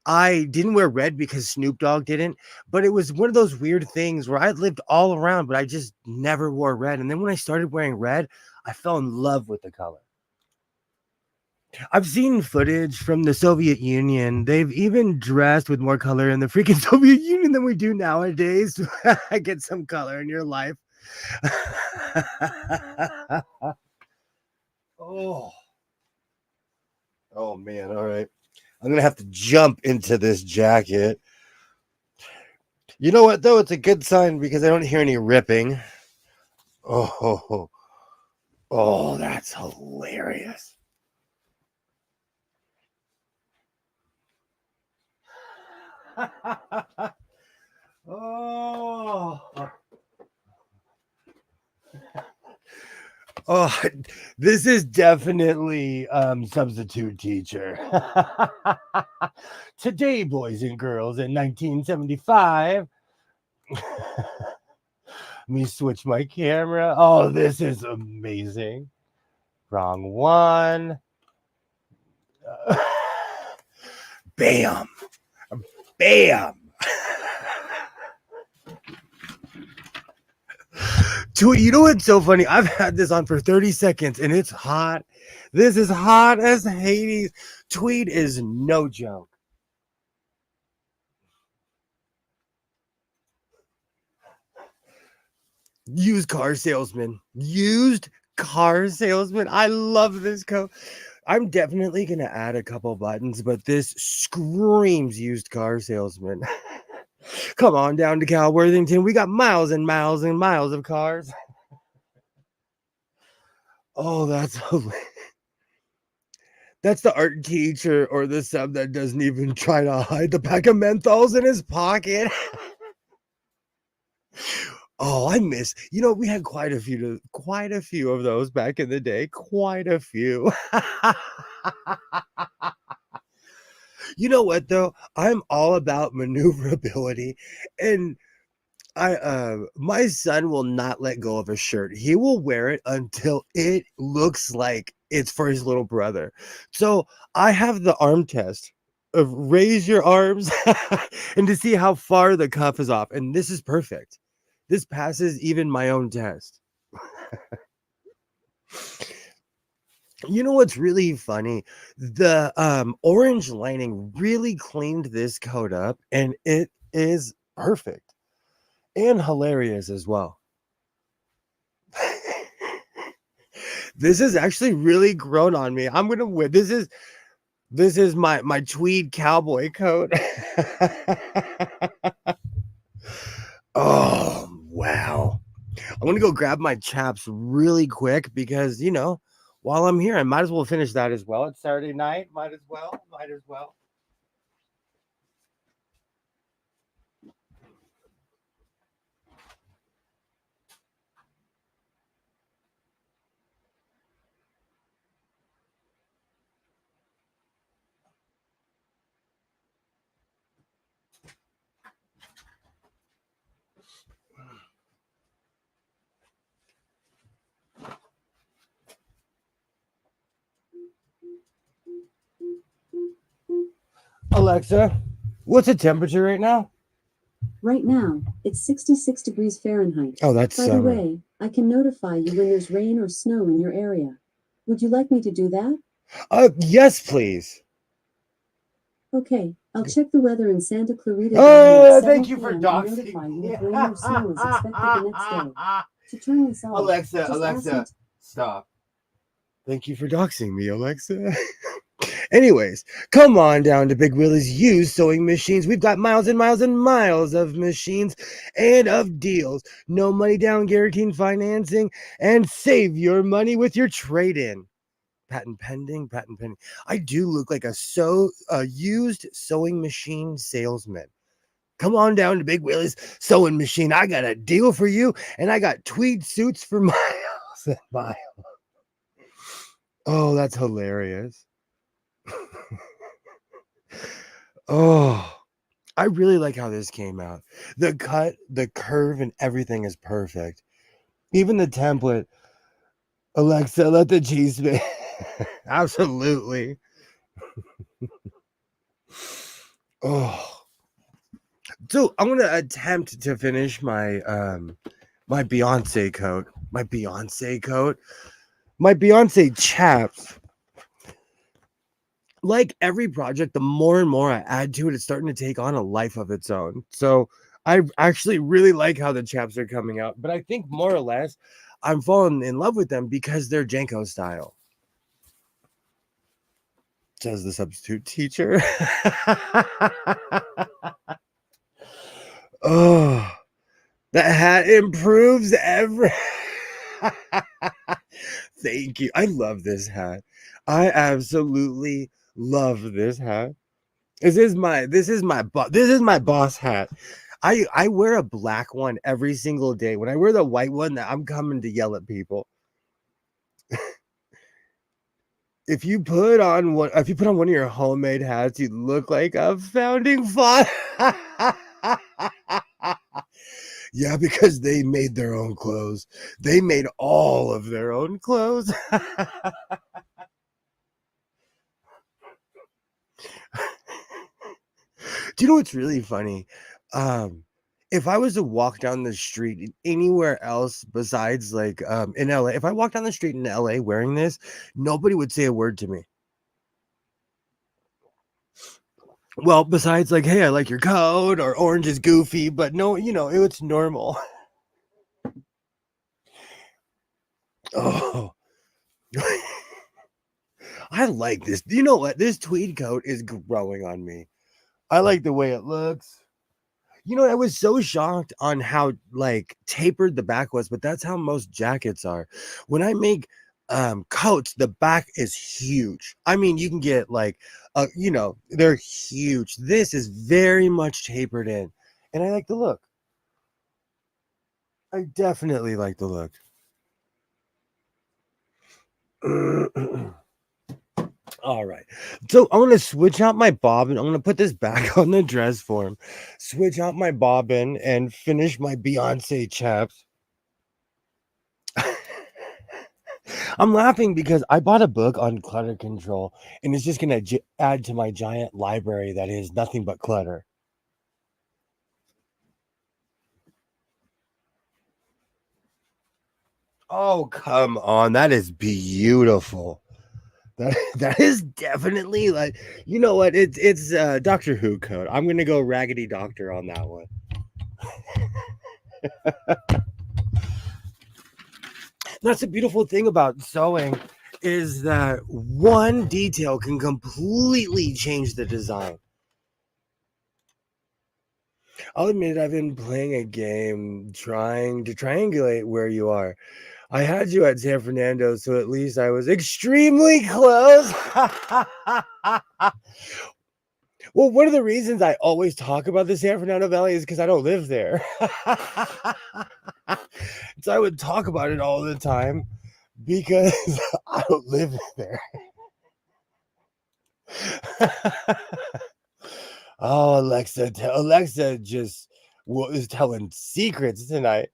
I didn't wear red because Snoop Dogg didn't, but it was one of those weird things where I lived all around, but I just never wore red. And then when I started wearing red, I fell in love with the color. I've seen footage from the Soviet Union. They've even dressed with more color in the freaking Soviet Union than we do nowadays. Get some color in your life. Oh man. All right. I'm going to have to jump into this jacket. You know what, though? It's a good sign because I don't hear any ripping. Oh, that's hilarious. Oh, this is definitely substitute teacher. Today, boys and girls, in 1975. Let me switch my camera. Oh, this is amazing. Wrong one. Bam. Bam. You know what's so funny? I've had this on for 30 seconds and it's hot. This is hot as Hades. Tweed is no joke. Used car salesman. I love this coat. I'm definitely going to add a couple buttons, but this screams used car salesman. Come on down to Cal Worthington. We got miles and miles and miles of cars. Oh, that's the art teacher or the sub that doesn't even try to hide the pack of menthols in his pocket. Oh, I miss. We had quite a few of those back in the day. Quite a few. You know what, though? I'm all about maneuverability, and my son will not let go of a shirt. He will wear it until it looks like it's for his little brother. So I have the arm test of raise your arms and to see how far the cuff is off. And this is perfect. This passes even my own test. You know what's really funny? The orange lining really cleaned this coat up, and it is perfect and hilarious as well. This is actually really grown on me. I'm gonna win. This is my tweed cowboy coat. Oh wow. I'm gonna go grab my chaps really quick because while I'm here, I might as well finish that as well. It's Saturday night. Might as well. Alexa, what's the temperature right now? Right now, it's 66 degrees Fahrenheit. Oh, that's By the summer. way, I can notify you when there's rain or snow in your area. Would you like me to do that? Yes, please. Okay, I'll check the weather in Santa Clarita Valley Oh, at 7 thank you for p.m. and doxing notify you me. if rain or snow is expected the next day. To turn this off, Alexa, just Alexa, ask stop. Thank you for doxing me, Alexa. Anyways, come on down to Big Willie's used sewing machines. We've got miles and miles and miles of machines and of deals. No money down, guaranteed financing, and save your money with your trade-in. Patent pending, patent pending. I do look like a used sewing machine salesman. Come on down to Big Willie's sewing machine. I got a deal for you, and I got tweed suits for miles and miles. Oh, that's hilarious. Oh, I really like how this came out. The cut, the curve, and everything is perfect. Even the template. Alexa, let the cheese spin. Absolutely. Oh. So I'm gonna attempt to finish my my Beyonce coat. My Beyonce chaps. Like every project, the more and more I add to it, it's starting to take on a life of its own. So I actually really like how the chaps are coming out, but I think more or less I'm falling in love with them because they're Janko style. Says the substitute teacher. Oh, the hat improves every. Thank you. I love this hat. I absolutely love this hat. This is my boss hat. I wear a black one every single day. When I wear the white one, I'm coming to yell at people. If you put on one of your homemade hats, you look like a founding father. Yeah, because they made their own clothes. They made all of their own clothes. Do you know what's really funny? If I was to walk down the street anywhere else besides like in LA, if I walked down the street in LA wearing this, nobody would say a word to me. Well, besides like, hey, I like your coat, or orange is goofy, but no, it's normal. Oh, I like this. You know what? This tweed coat is growing on me. I like the way it looks. I was so shocked on how like tapered the back was, but that's how most jackets are. When I make coats, the back is huge. I mean, you can get like they're huge. This is very much tapered in, and I like the look. I definitely like the look. All right. So I'm going to switch out my bobbin. I'm going to put this back on the dress form, switch out my bobbin, and finish my Beyonce chaps. I'm laughing because I bought a book on clutter control, and it's just going to add to my giant library that is nothing but clutter. Oh, come on. That is beautiful. That is definitely like, you know what? It's Doctor Who code. I'm going to go Raggedy Doctor on that one. That's the beautiful thing about sewing, is that one detail can completely change the design. I'll admit I've been playing a game trying to triangulate where you are. I had you at San Fernando, so at least I was extremely close. Well, one of the reasons I always talk about the San Fernando Valley is because I don't live there. So I would talk about it all the time because I don't live there. Oh, Alexa just is telling secrets tonight.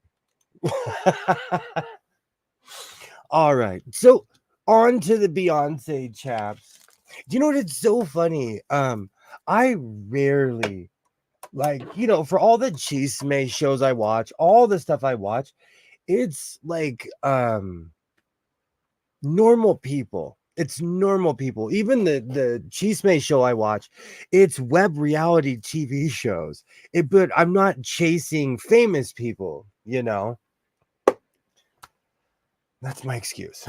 All right, so on to the Beyonce chaps. Do you know what? It's so funny. I rarely, like, for all the chisme shows I watch, all the stuff I watch, it's like normal people. It's normal people. Even the chisme show I watch, it's web reality TV shows. But I'm not chasing famous people, That's my excuse.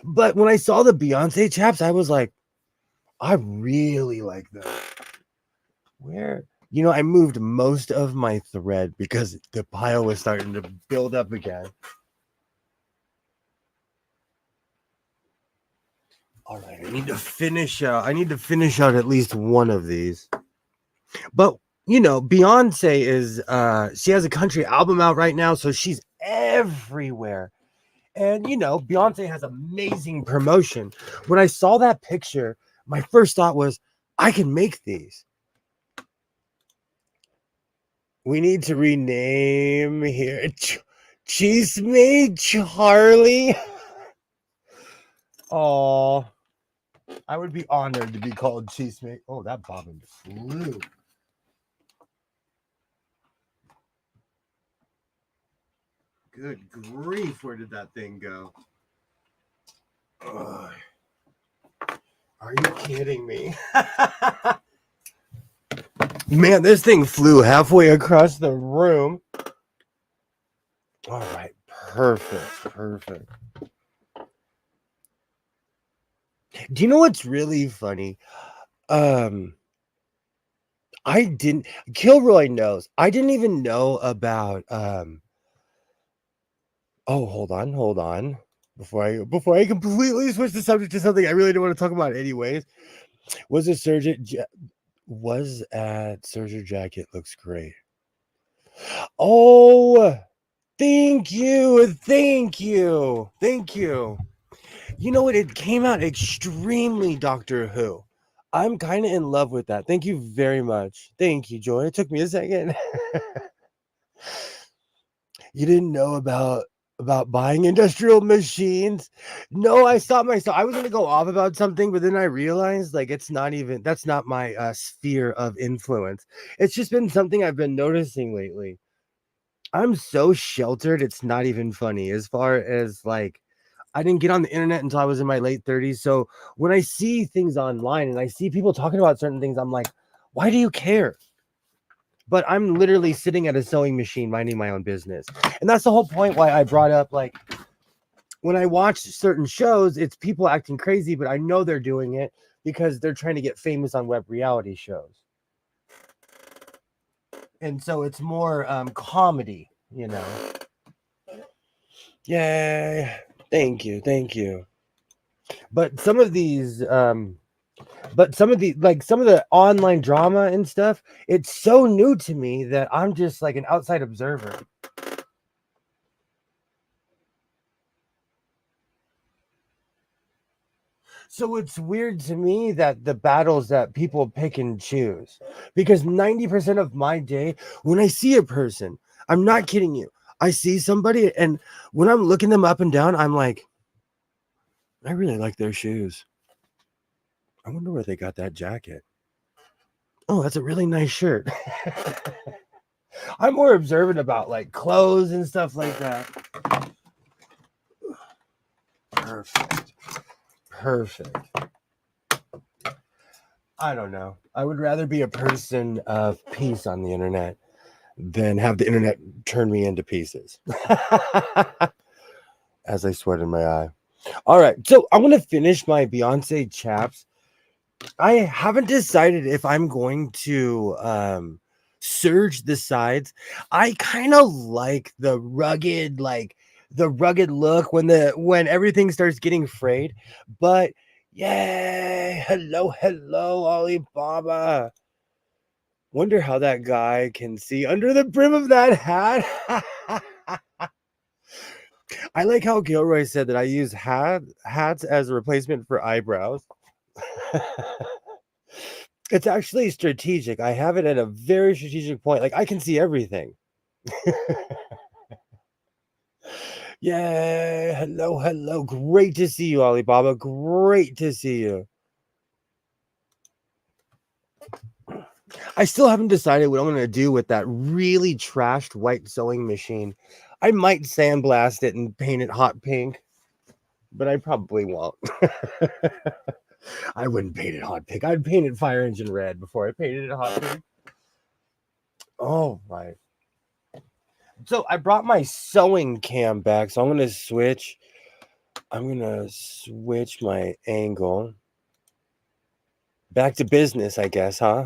But when I saw the Beyonce chaps, I was like, I really like them. Where? I moved most of my thread because the pile was starting to build up again. All right, I need to finish out at least one of these. But Beyonce is she has a country album out right now, so she's everywhere. And Beyonce has amazing promotion. When I saw that picture, my first thought was, I can make these. We need to rename here. Cheese Made Charlie. Oh, I would be honored to be called Cheese Made. Oh, that bobbin flew. Good grief, where did that thing go? Ugh. Are you kidding me? Man, this thing flew halfway across the room. All right, perfect. Do you know what's really funny? Kilroy knows. I didn't even know about oh, hold on. Before I completely switch the subject to something I really don't want to talk about anyways. Was at Serger Jacket looks great. Oh, thank you. You know what? It came out extremely Doctor Who. I'm kind of in love with that. Thank you very much. Thank you, Joy. It took me a second. You didn't know about buying industrial machines? No, I stopped myself. I was going to go off about something, but then I realized that's not my sphere of influence. It's just been something I've been noticing lately. I'm so sheltered, it's not even funny. As far as I didn't get on the internet until I was in my late 30s. So when I see things online and I see people talking about certain things, I'm like, why do you care? But I'm literally sitting at a sewing machine minding my own business. And that's the whole point why I brought up, when I watch certain shows, it's people acting crazy, but I know they're doing it because they're trying to get famous on web reality shows. And so it's more comedy, Yay. Thank you. But some of these some of the online drama and stuff, it's so new to me that I'm just like an outside observer. So it's weird to me that the battles that people pick and choose, because 90% of my day, when I see a person, I'm not kidding you, I see somebody, and when I'm looking them up and down, I'm like, I really like their shoes. I wonder where they got that jacket. Oh, that's a really nice shirt. I'm more observant about like clothes and stuff like that. Perfect. Perfect. I don't know. I would rather be a person of peace on the internet than have the internet turn me into pieces. As I sweat in my eye. All right. So I'm going to finish my Beyonce chaps. I haven't decided if I'm going to serge the sides. I kind of like the rugged look when everything starts getting frayed. But yay, hello Alibaba. Wonder how that guy can see under the brim of that hat. I like how Gilroy said that I use hats as a replacement for eyebrows. It's actually strategic. I have it at a very strategic point. Like I can see everything. Yay! Hello. Great to see you, Alibaba. Great to see you. I still haven't decided what I'm going to do with that really trashed white sewing machine. I might sandblast it and paint it hot pink, but I probably won't. I wouldn't paint it hot pink. I'd paint it fire engine red before I painted it hot pink. Oh, right. So I brought my sewing cam back, so I'm going to switch. I'm going to switch my angle. Back to business, I guess, huh?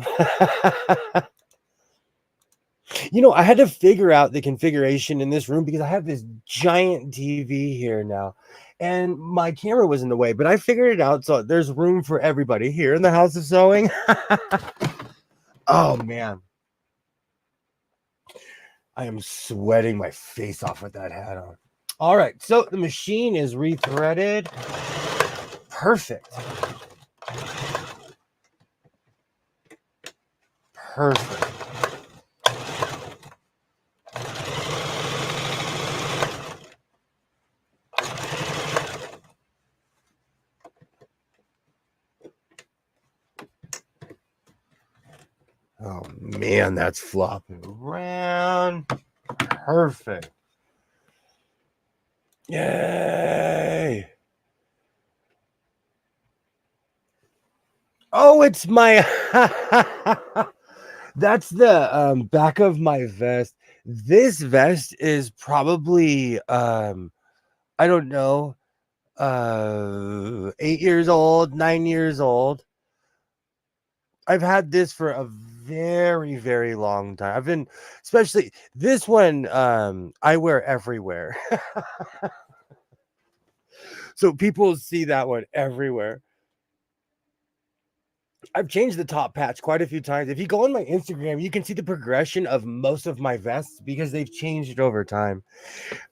You know, I had to figure out the configuration in this room because I have this giant TV here now. And my camera was in the way, but I figured it out. So there's room for everybody here in the House of Sewing. Oh, man. I am sweating my face off with that hat on. All right. So the machine is rethreaded. Perfect. Perfect. Oh man, that's flopping around. Perfect. Yay. Oh, it's my that's the back of my vest. This vest is probably I don't know, 8 years old, 9 years old. I've had this for a very, very long time. I've been, especially this one, I wear everywhere. So people see that one everywhere. I've changed the top patch quite a few times. If you go on my Instagram, you can see the progression of most of my vests because they've changed over time.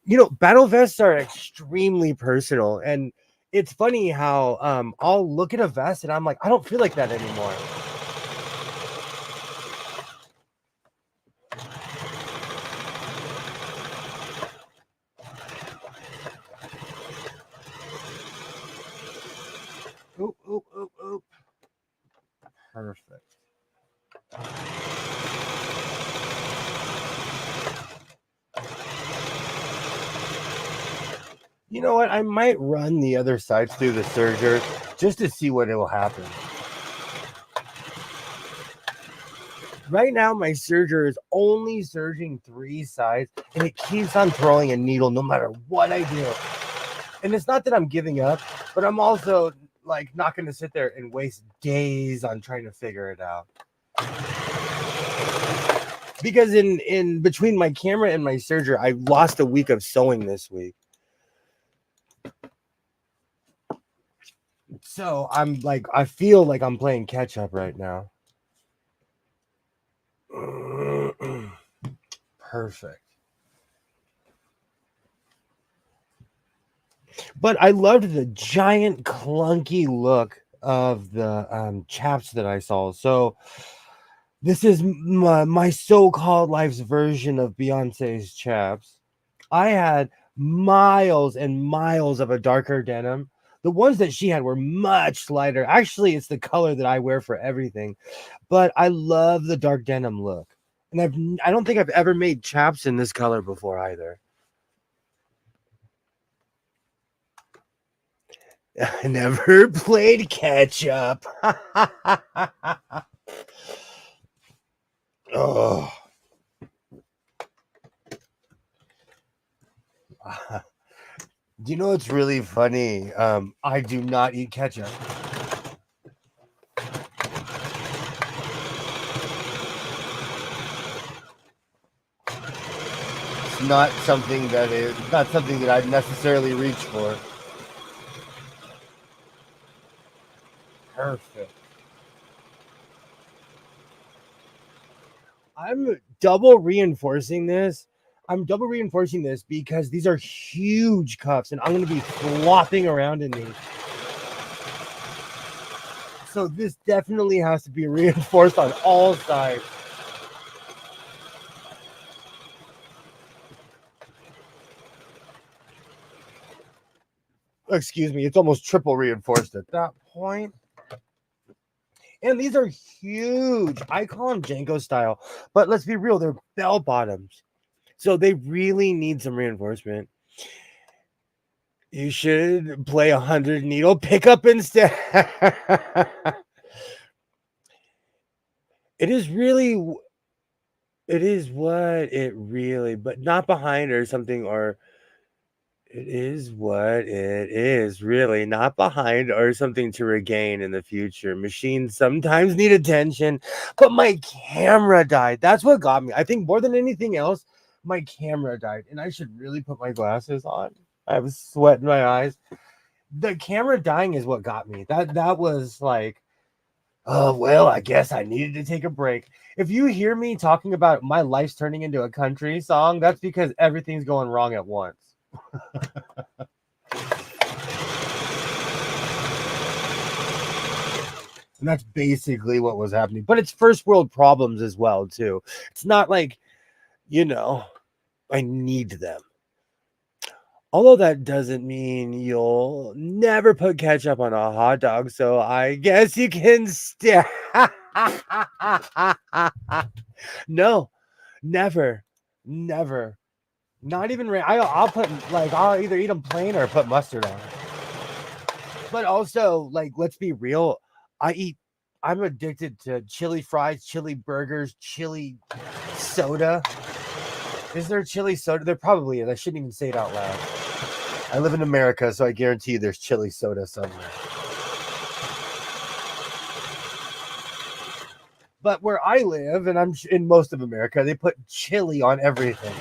You know, battle vests are extremely personal, and it's funny how I'll look at a vest and I'm like, I don't feel like that anymore. Oop, oop, oop, oop. Perfect. You know what? I might run the other sides through the serger just to see what will happen. Right now, my serger is only serging 3 sides, and it keeps on throwing a needle no matter what I do. And it's not that I'm giving up, but I'm also like not going to sit there and waste days on trying to figure it out. Because in between my camera and my serger, I lost a week of sewing this week. So I'm like, I feel like I'm playing catch up right now. Perfect. But I loved the giant clunky look of the chaps that I saw. So this is my so-called life's version of Beyonce's chaps. I had miles and miles of a darker denim. The ones that she had were much lighter. Actually, it's the color that I wear for everything. But I love the dark denim look. And I don't think I've ever made chaps in this color before either. I never played catch up. Oh. Do you know what's really funny? I do not eat ketchup. It's not something that I'd necessarily reach for. Perfect. I'm double reinforcing this. Because these are huge cuffs and I'm going to be flopping around in these. So this definitely has to be reinforced on all sides. Excuse me, it's almost triple reinforced at that point. And these are huge. I call them Django style, but let's be real, they're bell bottoms. So they really need some reinforcement. You should play 100 needle pickup instead. It is what it really, but not behind or something, or it is what it is, really, not behind or something to regain in the future. Machines sometimes need attention, but my camera died. That's what got me. I think more than anything else, my camera died, and I should really put my glasses on. I have sweat in my eyes. The camera dying is what got me. That was like, oh, well, I guess I needed to take a break. If you hear me talking about my life's turning into a country song, that's because everything's going wrong at once. And that's basically what was happening. But it's first world problems as well, too. It's not like, I need them. Although that doesn't mean you'll never put ketchup on a hot dog, so I guess you can still. No, never. Not even. I'll put I'll either eat them plain or put mustard on. But also, let's be real. I'm addicted to chili fries, chili burgers, chili soda. Is there chili soda? There probably is. I shouldn't even say it out loud. I live in America, so I guarantee you there's chili soda somewhere. But where I live, and I'm in most of America, they put chili on everything.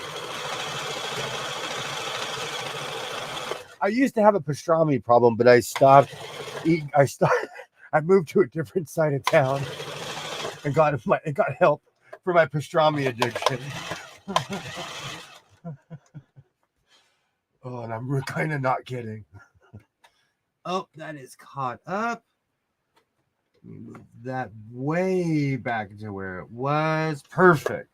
I used to have a pastrami problem, but I stopped eating. I moved to a different side of town and got help for my pastrami addiction. Oh, and I'm kind of not kidding. Oh, that is caught up. Move that way back to where it was. Perfect.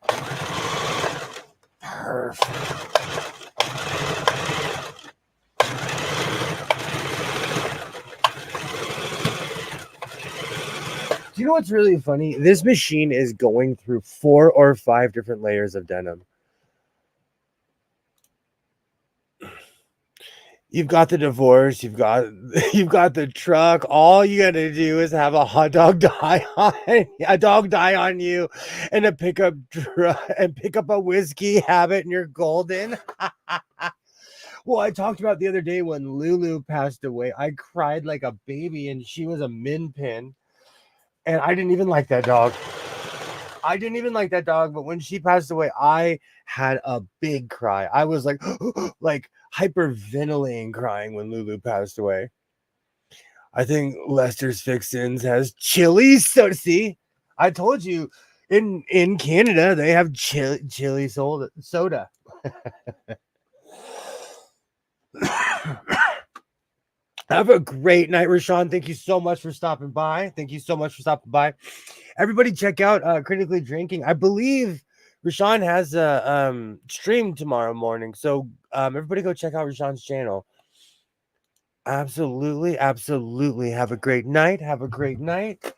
Do you know what's really funny? This machine is going through 4 or 5 different layers of denim. You've got the divorce, you've got the truck. All you gotta do is have a hot dog die on you, and pick up a whiskey habit, and you're golden. Well, I talked about the other day when Lulu passed away. I cried like a baby, and she was a min pin. And I didn't even like that dog. But when she passed away, I had a big cry. I was like hyperventilating crying when Lulu passed away. I think Lester's Fixins has chili soda. See, I told you in Canada they have chili soda. Have a great night, Rashawn. Thank you so much for stopping by. Everybody check out Critically Drinking. I believe Rashawn has a stream tomorrow morning. So everybody go check out Rashawn's channel. Absolutely, absolutely. Have a great night. Have a great night.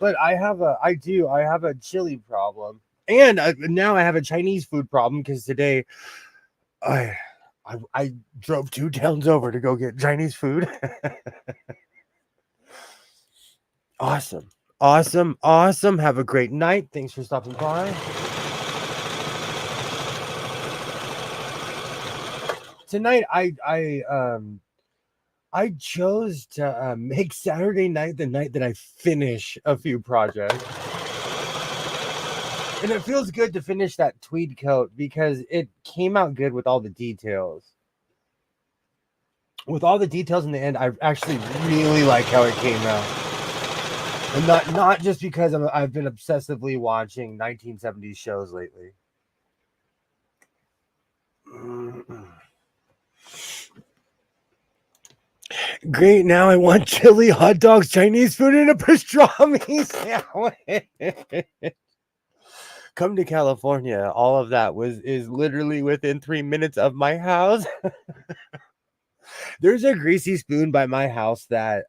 But I have a chili problem, and now I have a Chinese food problem because today I, I drove 2 towns over to go get Chinese food. Awesome, awesome, awesome. Have a great night. Thanks for stopping by. Tonight, I chose to make Saturday night the night that I finish a few projects. And it feels good to finish that tweed coat because it came out good with all the details. With all the details in the end, I actually really like how it came out. And not just because I've been obsessively watching 1970s shows lately. Great, now I want chili, hot dogs, Chinese food, and a pastrami sandwich. Come to California. All of that is literally within 3 minutes of my house. There's a greasy spoon by my house that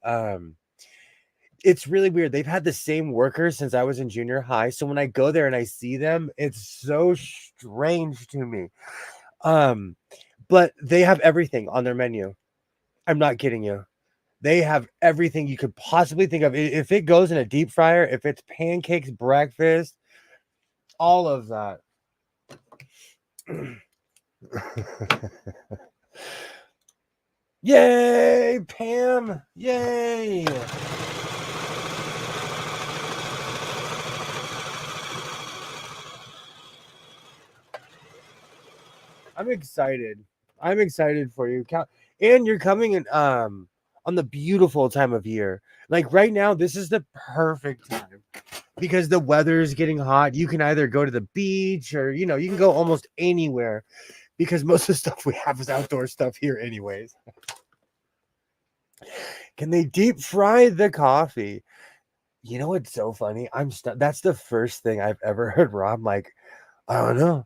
it's really weird. They've had the same workers since I was in junior high. So when I go there and I see them, it's so strange to me. But they have everything on their menu. I'm not kidding you. They have everything you could possibly think of. If it goes in a deep fryer, if it's pancakes, breakfast, all of that. Yay, Pam! Yay! I'm excited. I'm excited for you. And you're coming in on the beautiful time of year. Like right now, this is the perfect time because the weather is getting hot. You can either go to the beach or you can go almost anywhere because most of the stuff we have is outdoor stuff here anyways. Can they deep fry the coffee? You know what's so funny? That's the first thing I've ever heard Rob like, I don't know.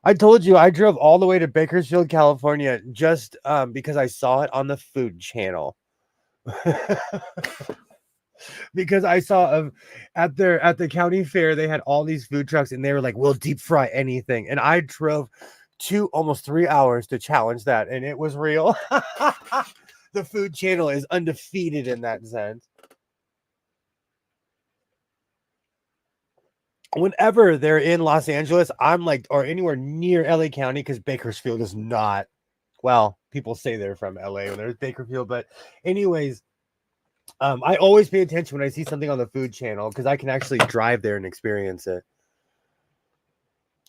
I told you I drove all the way to Bakersfield, California, just because I saw it on the Food Channel. Because I saw at the county fair, they had all these food trucks, and they were like, "We'll deep fry anything." And I drove almost 3 hours to challenge that, and it was real. The Food Channel is undefeated in that sense. Whenever they're in Los Angeles, I'm like, or anywhere near LA County, because Bakersfield is not, well, people say they're from LA when there's Bakersfield, but anyways, I always pay attention when I see something on the Food Channel because I can actually drive there and experience it.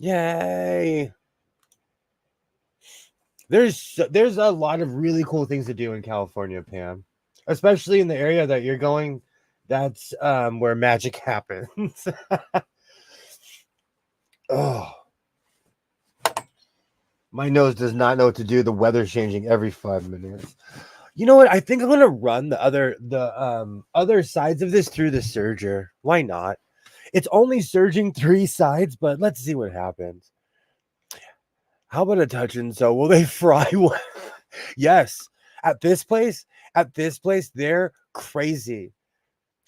Yay! There's a lot of really cool things to do in California, Pam, especially in the area that you're going. That's where magic happens. Oh, my nose does not know what to do. The weather's changing every 5 minutes. You know what? I think I'm gonna run the other sides of this through the serger. Why not? It's only surging 3 sides, but let's see what happens. How about a touch and so? Will they fry one? Yes. At this place, they're crazy.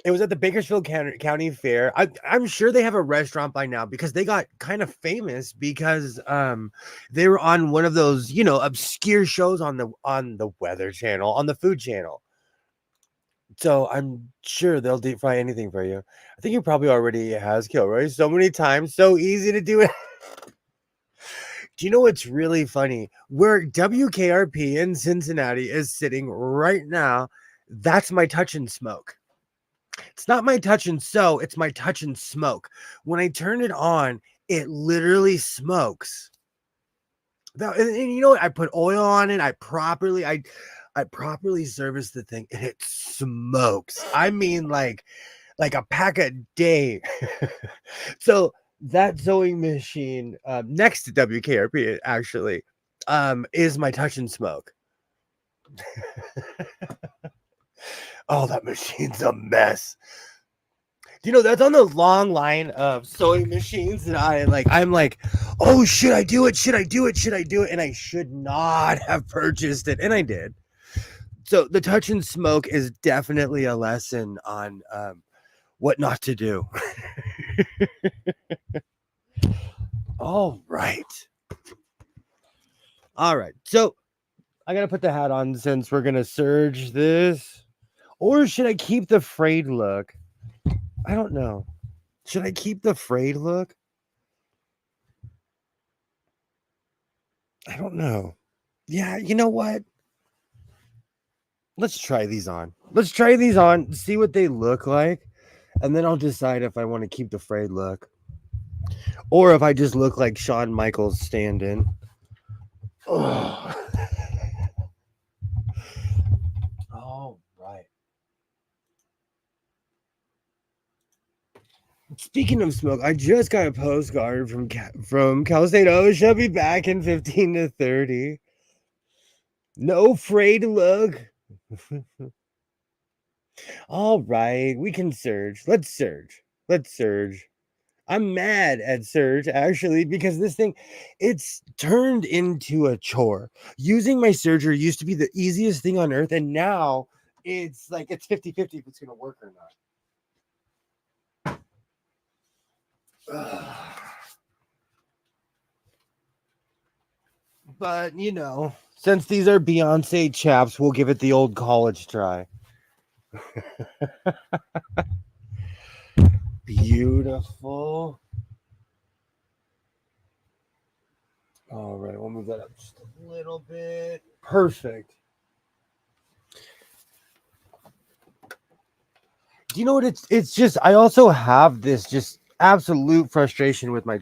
It was at the Bakersfield County Fair. I'm sure they have a restaurant by now because they got kind of famous because they were on one of those obscure shows on the Weather Channel, on the Food Channel. So I'm sure they'll deep fry anything for you. I think you probably already has, Kilroy, so many times, so easy to do it. Do you know what's really funny? Where WKRP in Cincinnati is sitting right now, that's my touch and smoke. It's not my touch and sew, it's my touch and smoke. When I turn it on, it literally smokes. And you know what? I put oil on it. I properly service the thing, and it smokes. I mean, like a pack a day. So that sewing machine next to WKRP actually is my touch and smoke. Oh, that machine's a mess. That's on the long line of sewing machines that I'm like, oh, should I do it? Should I do it? Should I do it? And I should not have purchased it. And I did. So the touch and smoke is definitely a lesson on what not to do. All right. All right. So I got to put the hat on since we're going to surge this. Or should I keep the frayed look? I don't know. Should I keep the frayed look? I don't know. Yeah, you know what? Let's try these on. Let's try these on, see what they look like, and then I'll decide if I want to keep the frayed look or if I just look like Shawn Michaels stand-in. Oh. All right. Speaking of smoke, I just got a postcard from Cal State. Oh, she'll be back in 15 to 30. No frayed look. All right, we can surge. Let's surge. Let's surge. I'm mad at Surge actually because this thing, it's turned into a chore. Using my Surger used to be the easiest thing on earth, and now it's like it's 50-50 if it's gonna work or not. But since these are Beyonce chaps, we'll give it the old college try. Beautiful. All right, we'll move that up just a little bit. Perfect. Do you know what it's just I also have this just absolute frustration with my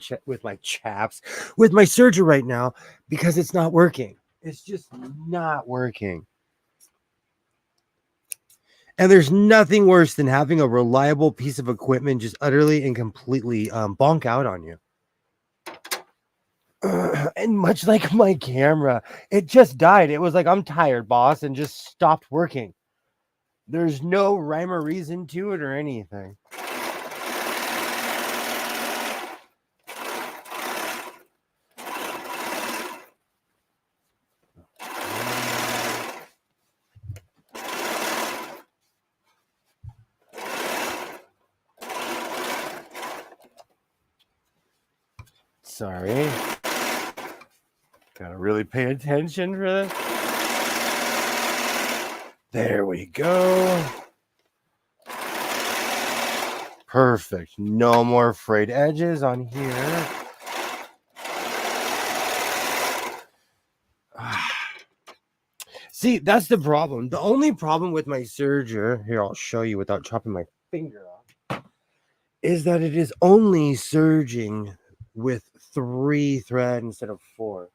chaps, with my Surger right now because it's not working. It's just not working. And there's nothing worse than having a reliable piece of equipment just utterly and completely bonk out on you. And much like my camera, it just died. It was like, I'm tired, boss, and just stopped working. There's no rhyme or reason to it or anything. Sorry. Gotta really pay attention for this. There we go. Perfect. No more frayed edges on here. See, that's the problem. The only problem with my Surger, here, I'll show you without chopping my finger off, is that it is only surging with 3 thread instead of 4.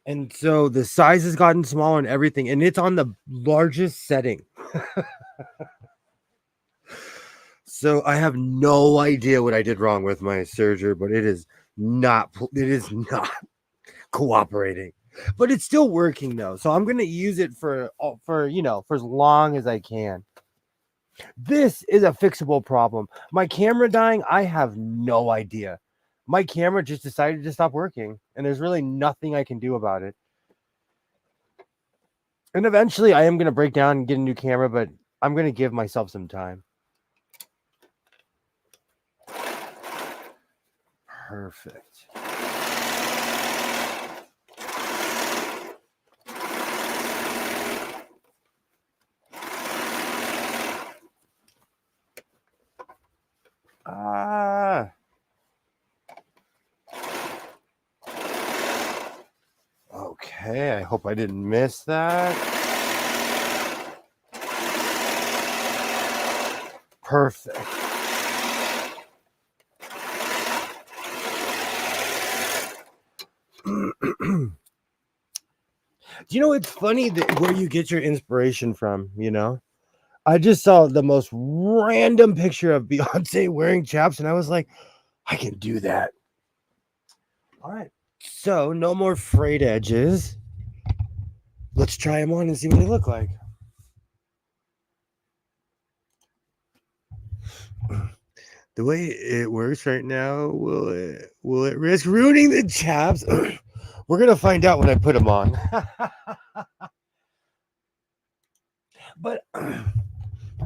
And so the size has gotten smaller and everything, and it's on the largest setting. So I have no idea what I did wrong with my Surger, but it is not cooperating. But it's still working though. So I'm going to use it for as long as I can. This is a fixable problem. My camera dying, I have no idea. My camera just decided to stop working, and there's really nothing I can do about it. And eventually I am going to break down and get a new camera, but I'm going to give myself some time. Perfect. Okay, I hope I didn't miss that. Perfect. Do you know it's funny that where you get your inspiration from, I just saw the most random picture of Beyonce wearing chaps, and I was like, I can do that. All right. So, no more frayed edges. Let's try them on and see what they look like. The way it works right now, will it risk ruining the chaps? We're gonna find out when I put them on. But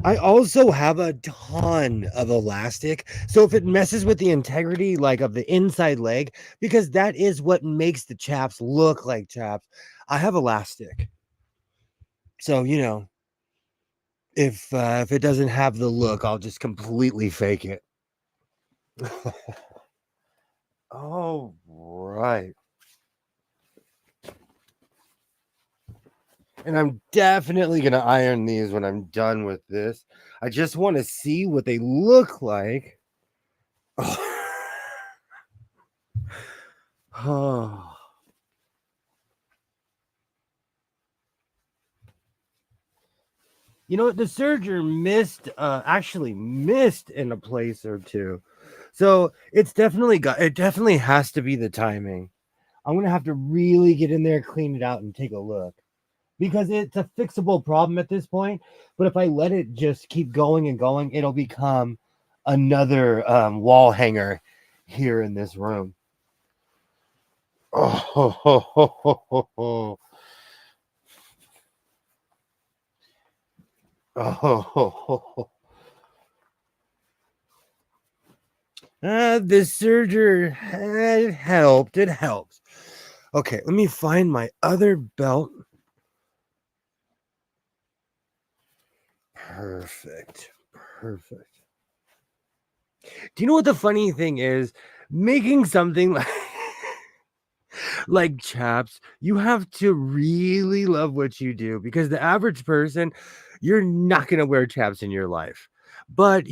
I also have a ton of elastic, so if it messes with the integrity like of the inside leg, because that is what makes the chaps look like chaps, I have elastic. So if it doesn't have the look, I'll just completely fake it. All right. And I'm definitely going to iron these when I'm done with this. I just want to see what they look like. Oh. You know what? The serger actually missed in a place or two. So it definitely has to be the timing. I'm going to have to really get in there, clean it out, and take a look. Because it's a fixable problem at this point. But if I let it just keep going and going, it'll become another wall hanger here in this room. Oh, the serger it helped. It helps. Okay, let me find my other belt. Perfect. Do you know what the funny thing is? Making something like chaps, you have to really love what you do, because the average person, you're not going to wear chaps in your life. But,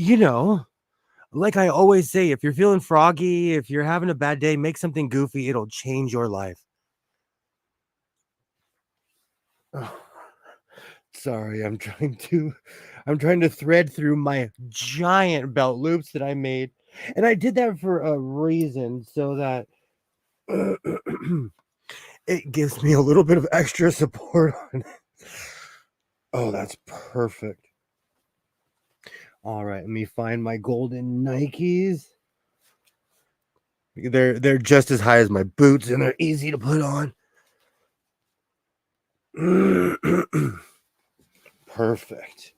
like I always say, if you're feeling froggy, if you're having a bad day, make something goofy. It'll change your life. Oh, sorry, I'm trying to thread through my giant belt loops that I made. And I did that for a reason, so that it gives me a little bit of extra support on it. Oh, that's perfect. All right, let me find my golden Nikes. They're just as high as my boots, and they're easy to put on. Perfect.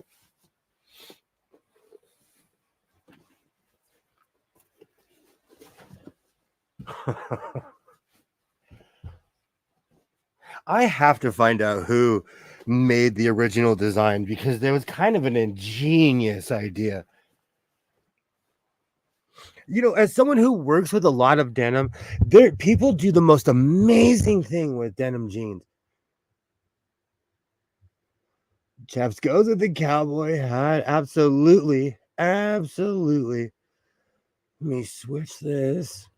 I have to find out who made the original design, because there was kind of an ingenious idea. As someone who works with a lot of denim, people do the most amazing thing with denim jeans. Chaps goes with the cowboy hat. Absolutely. Absolutely. Let me switch this.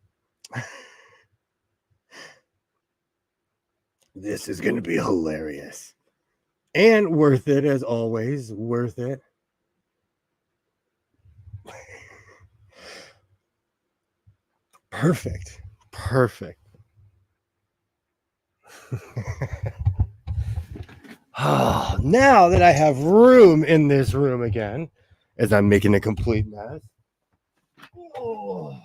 This is going to be hilarious. And worth it, as always. Worth it. Perfect. Now that I have room in this room again, as I'm making a complete mess. Oh.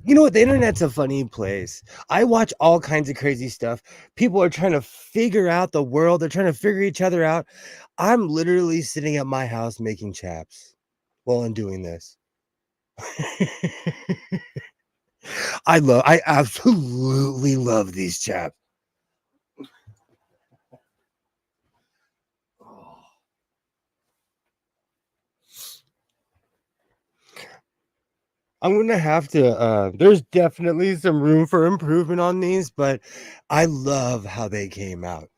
You know what? The internet's a funny place. I watch all kinds of crazy stuff. People are trying to figure out the world. They're trying to figure each other out. I'm literally sitting at my house making chaps while I'm doing this. I absolutely love these chaps. I'm gonna have to there's definitely some room for improvement on these, but I love how they came out.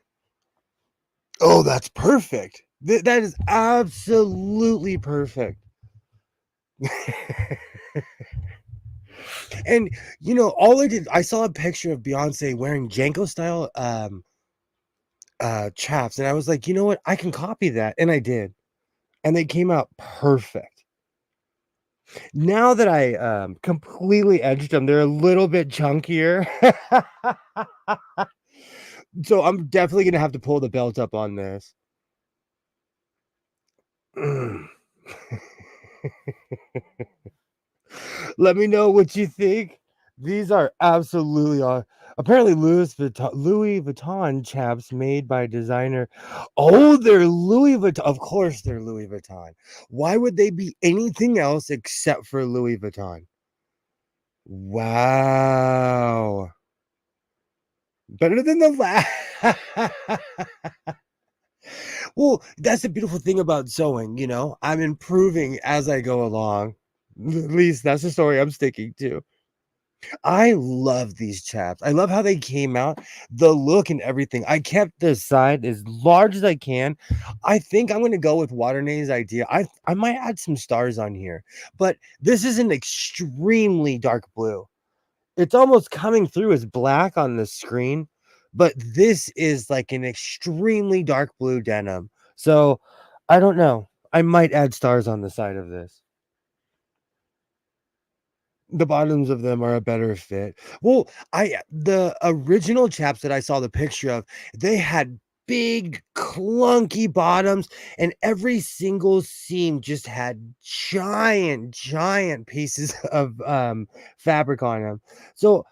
Oh, that's perfect. That is absolutely perfect. And all I saw a picture of Beyonce wearing Janko style chaps, and I was like, you know what? I can copy that, and I did. And they came out perfect. Now that I completely edged them, they're a little bit chunkier. So I'm definitely gonna have to pull the belt up on this. Let me know what you think. These are absolutely apparently Louis Vuitton chaps made by designer. Oh, they're Louis Vuitton. Of course, they're Louis Vuitton. Why would they be anything else except for Louis Vuitton? Wow. Better than the last. Well, that's the beautiful thing about sewing, you know. I'm improving as I go along. At least that's the story I'm sticking to. I love these chaps. I love how they came out, the look and everything. I kept the side as large as I can. I think I'm gonna go with Waternay's idea. I might add some stars on here, but this is an extremely dark blue. It's almost coming through as black on the screen, but this is like an extremely dark blue denim. So I don't know. I might add stars on the side of this. The bottoms of them are a better fit. Well, the original chaps that I saw the picture of, they had big clunky bottoms, and every single seam just had giant pieces of fabric on them. So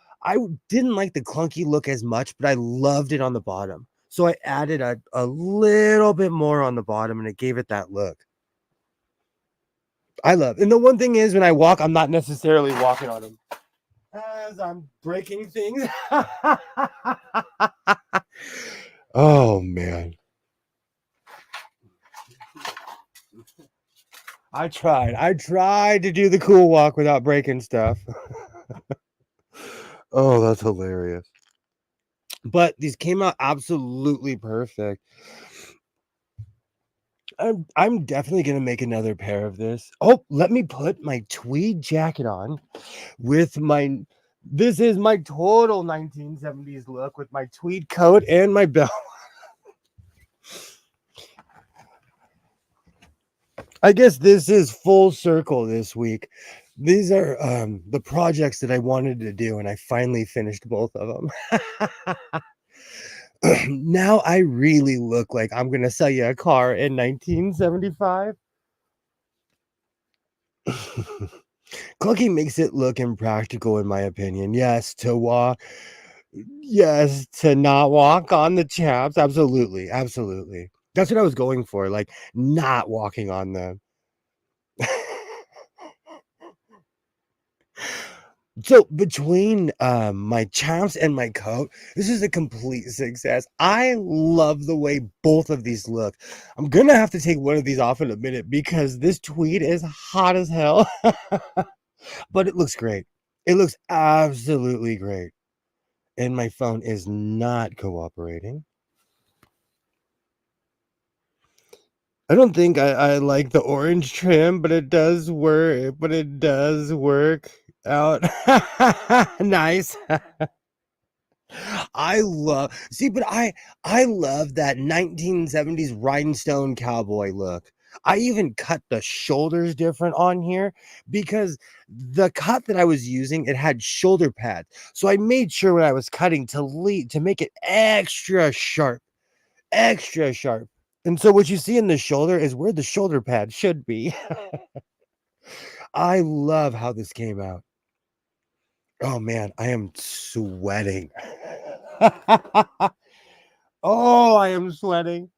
didn't like the clunky look as much, but I loved it on the bottom. So I added a little bit more on the bottom, and it gave it that look. I love. And the one thing is, when I walk, I'm not necessarily walking on them as I'm breaking things. Oh man. I tried to do the cool walk without breaking stuff. Oh, that's hilarious. But these came out absolutely perfect. I'm definitely gonna make another pair of this. Oh, let me put my tweed jacket on with my. This is my total 1970s look with my tweed coat and my belt. I guess this is full circle this week. These are the projects that I wanted to do, and I finally finished both of them. Now I really look like I'm gonna sell you a car in 1975. Clunky makes it look impractical, in my opinion. Yes, to walk. Yes, to not walk on the chaps. Absolutely, absolutely. That's what I was going for. Like not walking on them. So between my chaps and my coat, this is a complete success. I love the way both of these look. I'm gonna have to take one of these off in a minute because this tweed is hot as hell. But it looks great. It looks absolutely great. And my phone is not cooperating. I don't think I like the orange trim, but it does work. But it does work out. Nice. I love that 1970s rhinestone cowboy look. I even cut the shoulders different on here because the cut that I was using, it had shoulder pads. So I made sure when I was cutting to make it extra sharp, extra sharp. And so what you see in the shoulder is where the shoulder pad should be. I love how this came out. Oh man, I am sweating. Oh, I am sweating.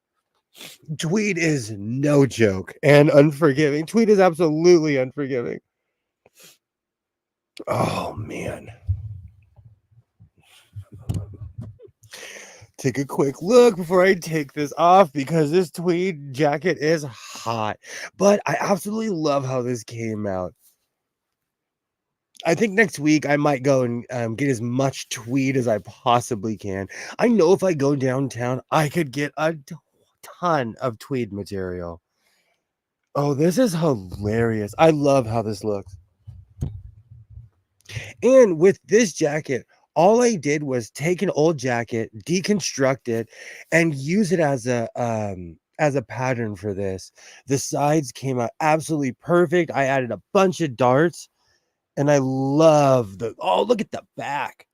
Tweed is no joke and unforgiving. Tweed is absolutely unforgiving. Oh man. Take a quick look before I take this off because this tweed jacket is hot. But I absolutely love how this came out. I think next week I might go and get as much tweed as I possibly can. I know if I go downtown, I could get a ton of tweed material. Oh, this is hilarious. I love how this looks. And with this jacket, all I did was take an old jacket, deconstruct it, and use it as a pattern for this. The sides came out absolutely perfect. I added a bunch of darts, and I love look at the back.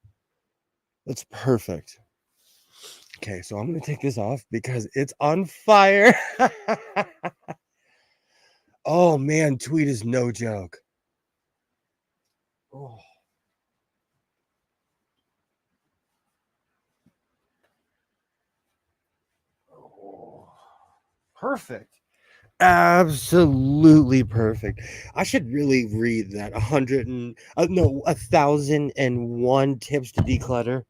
That's perfect. Okay, so I'm gonna take this off because it's on fire. Oh man, tweed is no joke. Oh. Oh. Perfect. Absolutely perfect. I should really read that 1,001 tips to declutter.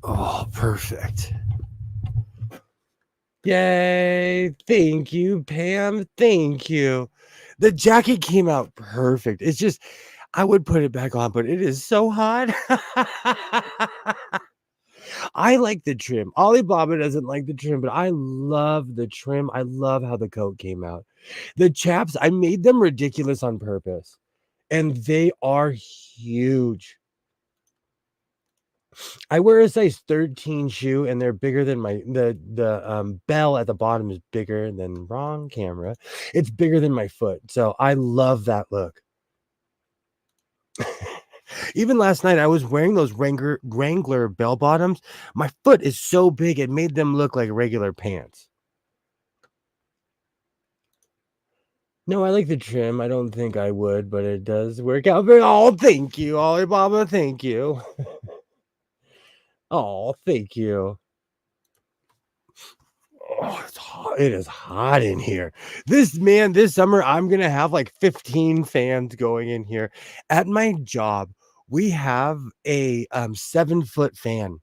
Oh, perfect. Yay. Thank you, Pam. Thank you. The jacket came out perfect. It's just, I would put it back on, but it is so hot. I like the trim. Alibaba doesn't like the trim, but I love the trim. I love how the coat came out. The chaps, I made them ridiculous on purpose, and they are huge. I wear a size 13 shoe, and they're bigger than the bell at the bottom is bigger than wrong camera. It's bigger than my foot, so I love that look. Even last night, I was wearing those Wrangler bell bottoms. My foot is so big, it made them look like regular pants. No, I like the trim. I don't think I would, but it does work out very. Oh, thank you, Alibaba. Thank you. Oh, thank you. Oh, it's hot. It is hot in here. This summer, I'm gonna have like 15 fans going in here. At my job, we have a 7-foot fan.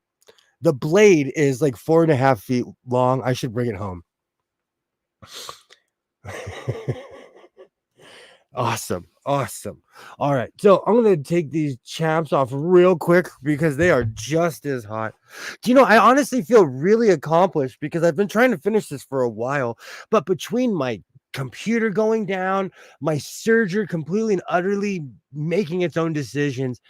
The blade is like 4.5 feet long. I should bring it home. Awesome. All right. So I'm going to take these chaps off real quick because they are just as hot. Do you know, I honestly feel really accomplished because I've been trying to finish this for a while. But between my computer going down, my serger completely and utterly making its own decisions,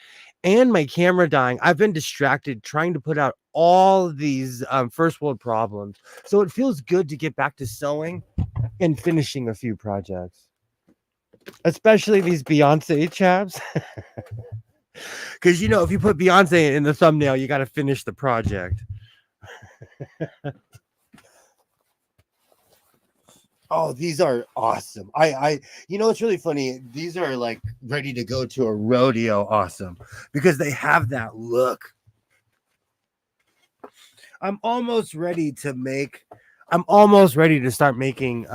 and my camera dying, I've been distracted trying to put out all these first world problems. So it feels good to get back to sewing and finishing a few projects. Especially these Beyonce chaps. Because, you know, if you put Beyonce in the thumbnail, you got to finish the project. Oh, these are awesome. You know, it's really funny. These are like ready to go to a rodeo. Awesome. Because they have that look. I'm almost ready to start making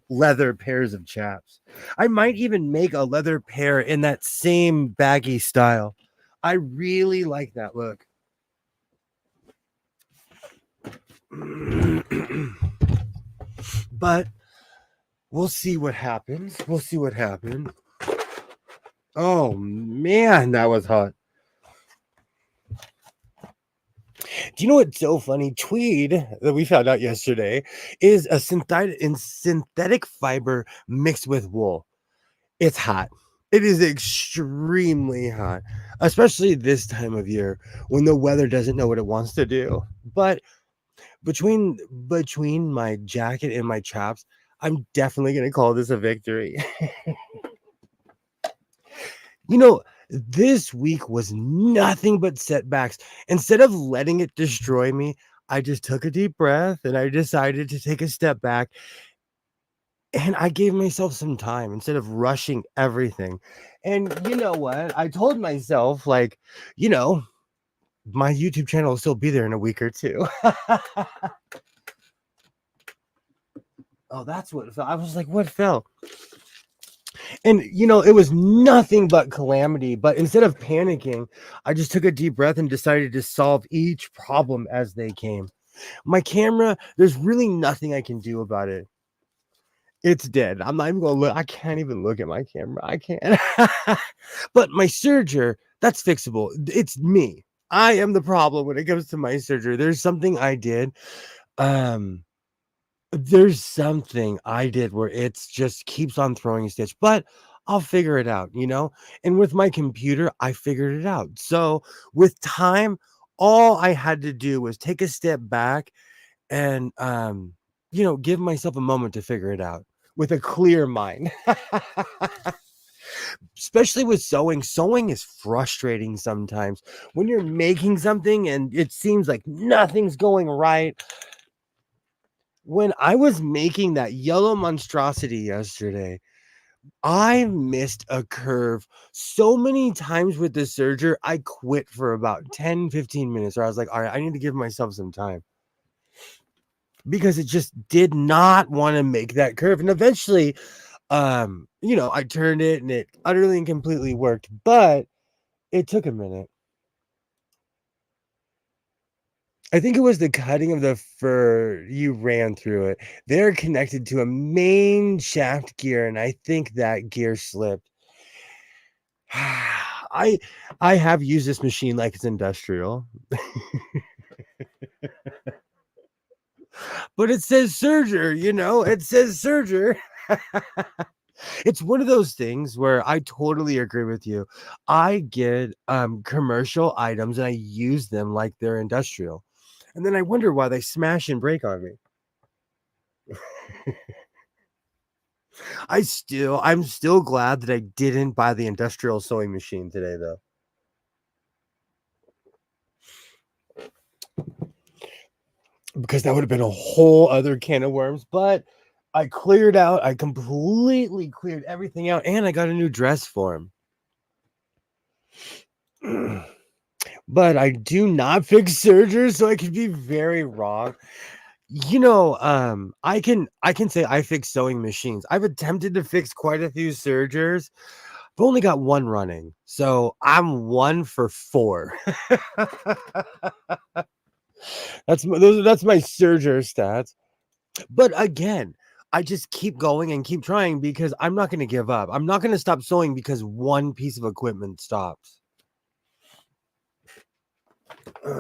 leather pairs of chaps. I might even make a leather pair in that same baggy style. I really like that look. But we'll see what happens. Oh man, that was hot. Do you know what's so funny? Tweed that we found out yesterday is a synthetic fiber mixed with wool. It's hot. It is extremely hot, especially this time of year when the weather doesn't know what it wants to do. But between my jacket and my chaps, I'm definitely going to call this a victory. You know, this week was nothing but setbacks. Instead of letting it destroy me, I just took a deep breath and I decided to take a step back. And I gave myself some time instead of rushing everything. And you know what? I told myself, like, you know, my YouTube channel will still be there in a week or two. Oh, that's what fell. I was like, what fell? And, you know, it was nothing but calamity. But instead of panicking, I just took a deep breath and decided to solve each problem as they came. My camera, there's really nothing I can do about it. It's dead. I'm not even going to look. I can't even look at my camera. I can't. But my serger, that's fixable. It's me. I am the problem when it comes to my serger. There's something I did. There's something I did where it's just keeps on throwing a stitch, but I'll figure it out, you know? And with my computer, I figured it out. So with time, all I had to do was take a step back and, you know, give myself a moment to figure it out. with a clear mind. Especially with sewing. Sewing is frustrating sometimes when you're making something and it seems like nothing's going right. When I was making that yellow monstrosity yesterday, I missed a curve so many times with the serger. I quit for about 10-15 minutes, or I was like, all right, I need to give myself some time because it just did not want to make that curve. And eventually, I turned it and it utterly and completely worked, but it took a minute. I think it was the cutting of the fur you ran through it. They're connected to a main shaft gear, and I think that gear slipped. I I have used this machine like it's industrial, but it says serger, it says serger. It's one of those things where I totally agree with you. I get commercial items and I use them like they're industrial. And then I wonder why they smash and break on me. I'm still glad that I didn't buy the industrial sewing machine today, though. Because that would have been a whole other can of worms. But I completely cleared everything out, and I got a new dress for him. But I do not fix sergers, so I could be very wrong. I can say I fix sewing machines. I've attempted to fix quite a few sergers. I've only got one running, so I'm 1 for 4. That's my serger stats. But again, I just keep going and keep trying because I'm not going to give up. I'm not going to stop sewing because one piece of equipment stops. All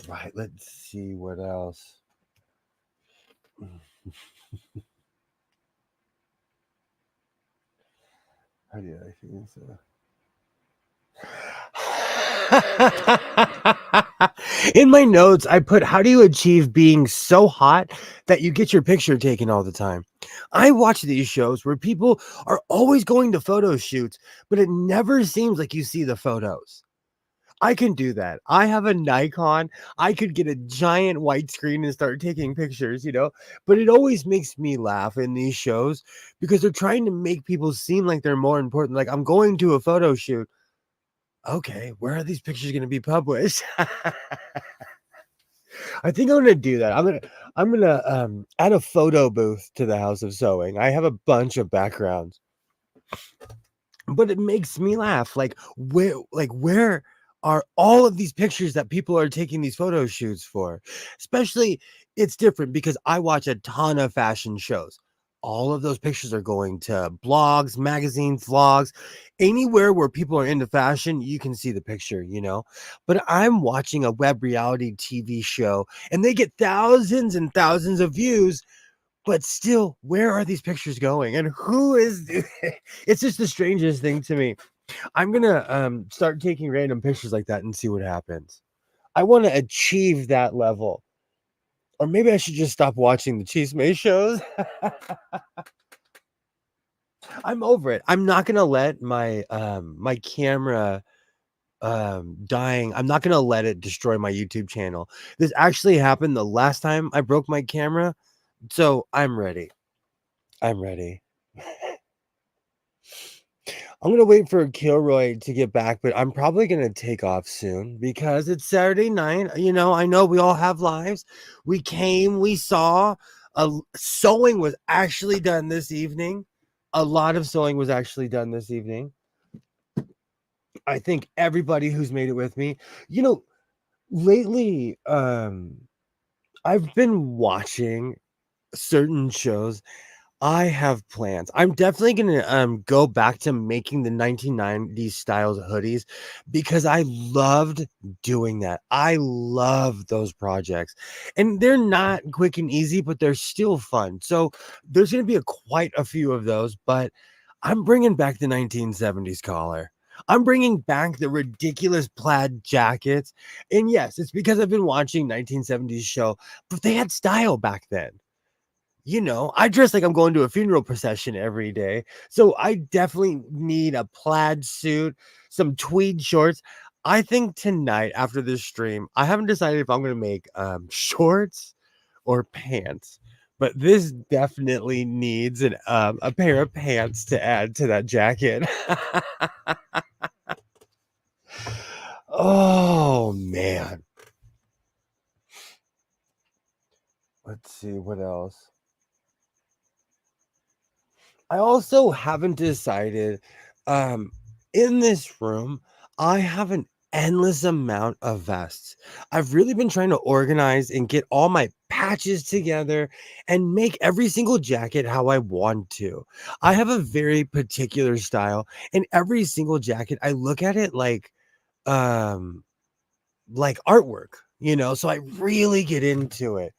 right, let's see what else. How do I think so? In my notes, I put, how do you achieve being so hot that you get your picture taken all the time? I watch these shows where people are always going to photo shoots, but it never seems like you see the photos. I can do that. I have a Nikon. I could get a giant white screen and start taking pictures, but it always makes me laugh in these shows because they're trying to make people seem like they're more important. Like, I'm going to a photo shoot. Okay, where are these pictures going to be published? I think I'm going to do that. I'm going to add a photo booth to the House of Sewing. I have a bunch of backgrounds. But it makes me laugh. Like where are all of these pictures that people are taking these photo shoots for? Especially, it's different because I watch a ton of fashion shows. All of those pictures are going to blogs, magazines, vlogs, anywhere where people are into fashion, you can see the picture, But I'm watching a web reality TV show and they get thousands and thousands of views. But still, where are these pictures going? And who is it's just the strangest thing to me. I'm gonna start taking random pictures like that and see what happens. I want to achieve that level. Or maybe I should just stop watching the Cheese May shows. I'm over it. I'm not gonna let my my camera dying. I'm not gonna let it destroy my YouTube channel. This actually happened the last time I broke my camera. So I'm ready. I'm ready. I'm gonna wait for Kilroy to get back, but I'm probably gonna take off soon because it's Saturday night. I know we all have lives. We came, we saw. Sewing was actually done this evening. A lot of sewing was actually done this evening. I think everybody who's made it with me, lately, I've been watching certain shows. I have plans. I'm definitely gonna go back to making the 1990s styles hoodies because I loved doing that. I love those projects, and they're not quick and easy, but they're still fun. So there's gonna be quite a few of those, but I'm bringing back the 1970s collar. I'm bringing back the ridiculous plaid jackets, and yes, it's because I've been watching 1970s show, but they had style back then. I dress like I'm going to a funeral procession every day. So I definitely need a plaid suit, some tweed shorts. I think tonight after this stream, I haven't decided if I'm going to make shorts or pants, but this definitely needs a pair of pants to add to that jacket. Oh man. Let's see what else. I also haven't decided. Um, in this room, I have an endless amount of vests. I've really been trying to organize and get all my patches together and make every single jacket how I want to. I have a very particular style, and every single jacket, I look at it um like artwork, so I really get into it.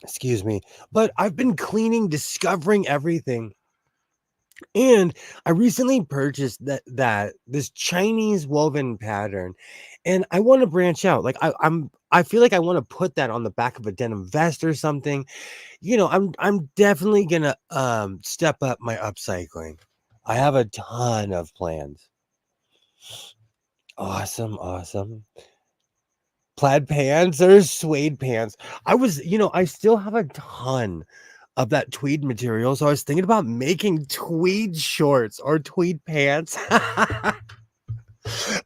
Excuse me. But I've been cleaning, discovering everything. And I recently purchased this Chinese woven pattern, and I want to branch out. Like I feel like I want to put that on the back of a denim vest or something. I'm definitely gonna step up my upcycling. I have a ton of plans. Awesome. Plaid pants or suede pants. I still have a ton of that tweed material. So I was thinking about making tweed shorts or tweed pants.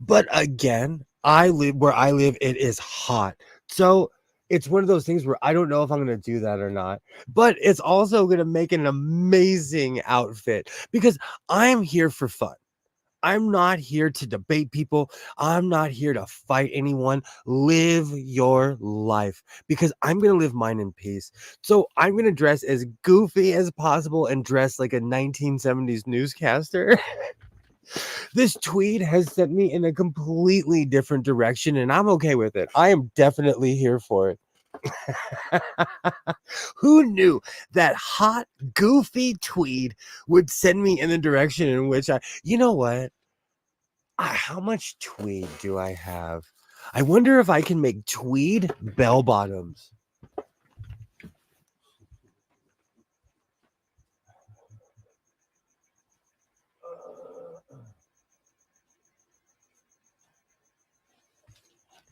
But again, where I live, it is hot. So it's one of those things where I don't know if I'm going to do that or not. But it's also going to make an amazing outfit because I'm here for fun. I'm not here to debate people. I'm not here to fight anyone. Live your life because I'm going to live mine in peace. So I'm going to dress as goofy as possible and dress like a 1970s newscaster. This tweed has sent me in a completely different direction, and I'm okay with it. I am definitely here for it. Who knew that hot, goofy tweed would send me in the direction in which you know what? How much tweed do I have? I wonder if I can make tweed bell bottoms.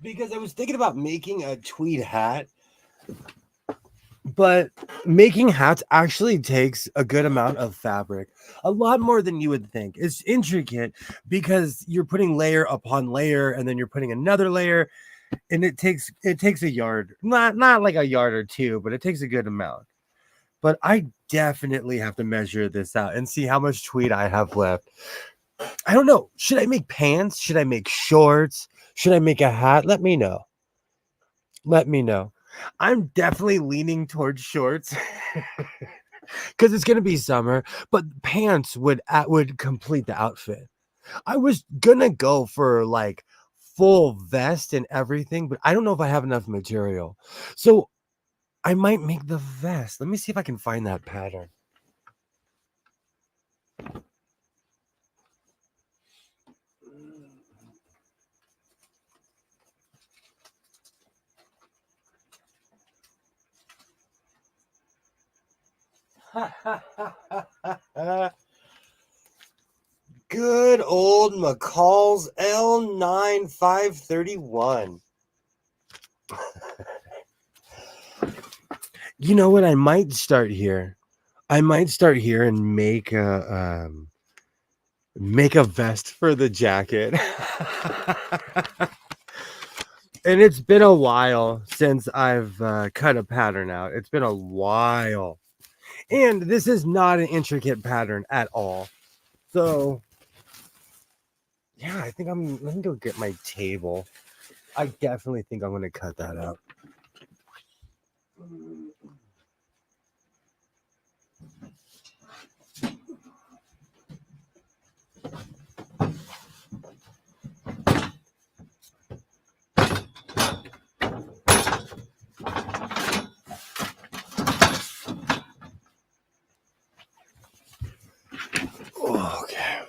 Because I was thinking about making a tweed hat, but making hats actually takes a good amount of fabric, a lot more than you would think. It's intricate because you're putting layer upon layer and then you're putting another layer, and it takes a yard, not like a yard or two, but it takes a good amount. But I definitely have to measure this out and see how much tweed I have left. I don't know. Should I make pants? Should I make shorts? Should I make a hat? Let me know. I'm definitely leaning towards shorts because it's gonna be summer, but pants would complete the outfit. I was gonna go for like full vest and everything, but I don't know if I have enough material. So I might make the vest. Let me see if I can find that pattern. Good old McCall's L9531. You know what? I might start here. And make a vest for the jacket. And it's been a while since I've cut a pattern out. It's been a while. And this is not an intricate pattern at all. So, yeah, I think let me go get my table. I definitely think I'm going to cut that out. Okay.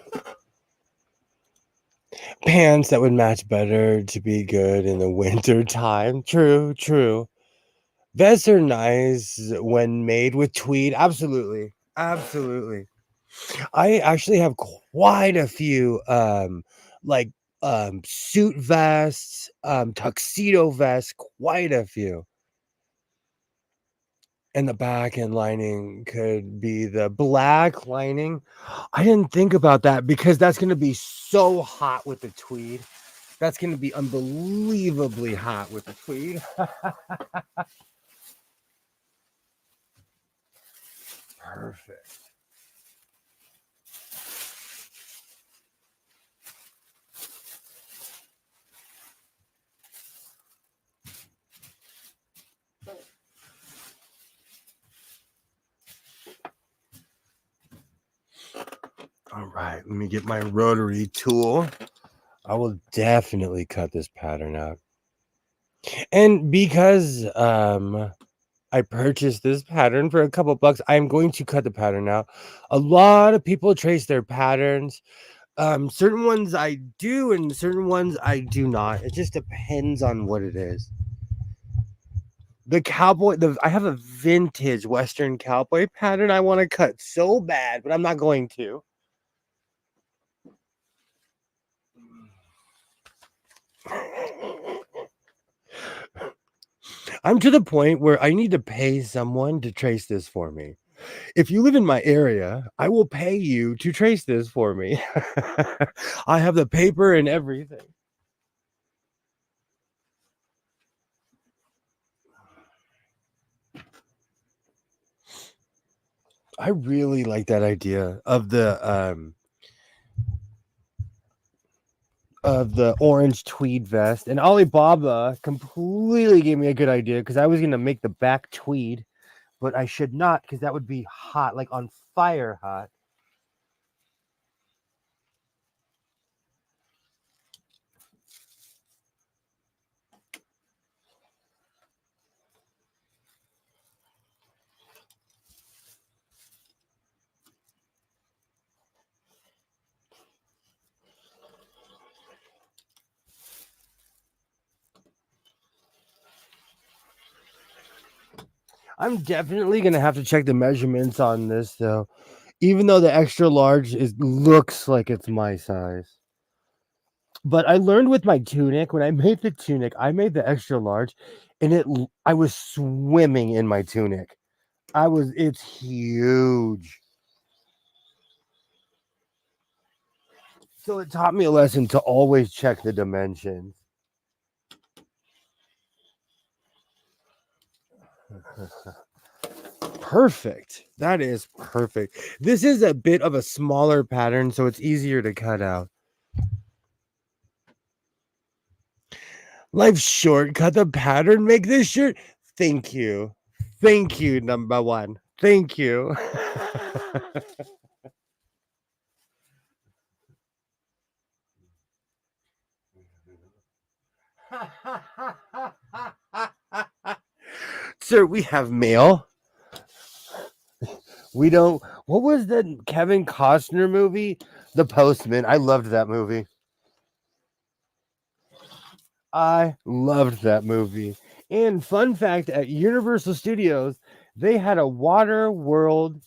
Pants that would match better to be good in the winter time. True. Vests are nice when made with tweed. Absolutely. Absolutely. I actually have quite a few like suit vests, tuxedo vests, quite a few. And the back end lining could be the black lining. I didn't think about that because that's going to be so hot with the tweed. That's going to be unbelievably hot with the tweed. Perfect. All right, let me get my rotary tool. I will definitely cut this pattern out. And because I purchased this pattern for a couple bucks, I'm going to cut the pattern out. A lot of people trace their patterns. Certain ones I do and certain ones I do not. It just depends on what it is. The cowboy, I have a vintage Western cowboy pattern I want to cut so bad, but I'm not going to. I'm to the point where I need to pay someone to trace this for me. If you live in my area, I will pay you to trace this for me. I have the paper and everything. I really like that idea of the orange tweed vest, and Alibaba completely gave me a good idea because I was gonna make the back tweed, but I should not because that would be hot, like on fire hot. I'm definitely gonna have to check the measurements on this though, even though the extra large looks like it's my size. But I learned with my tunic, when I made the tunic, I made the extra large, and I was swimming in my tunic. It's huge. So it taught me a lesson to always check the dimensions. Perfect. That is perfect. This is a bit of a smaller pattern, so it's easier to cut out. Life's short. Cut the pattern. Make this shirt. Thank you. Thank you, number one. Thank you. Sir, we have mail. We don't. What was the Kevin Costner movie? The Postman. I loved that movie. I loved that movie. And fun fact, at Universal Studios, they had a Water World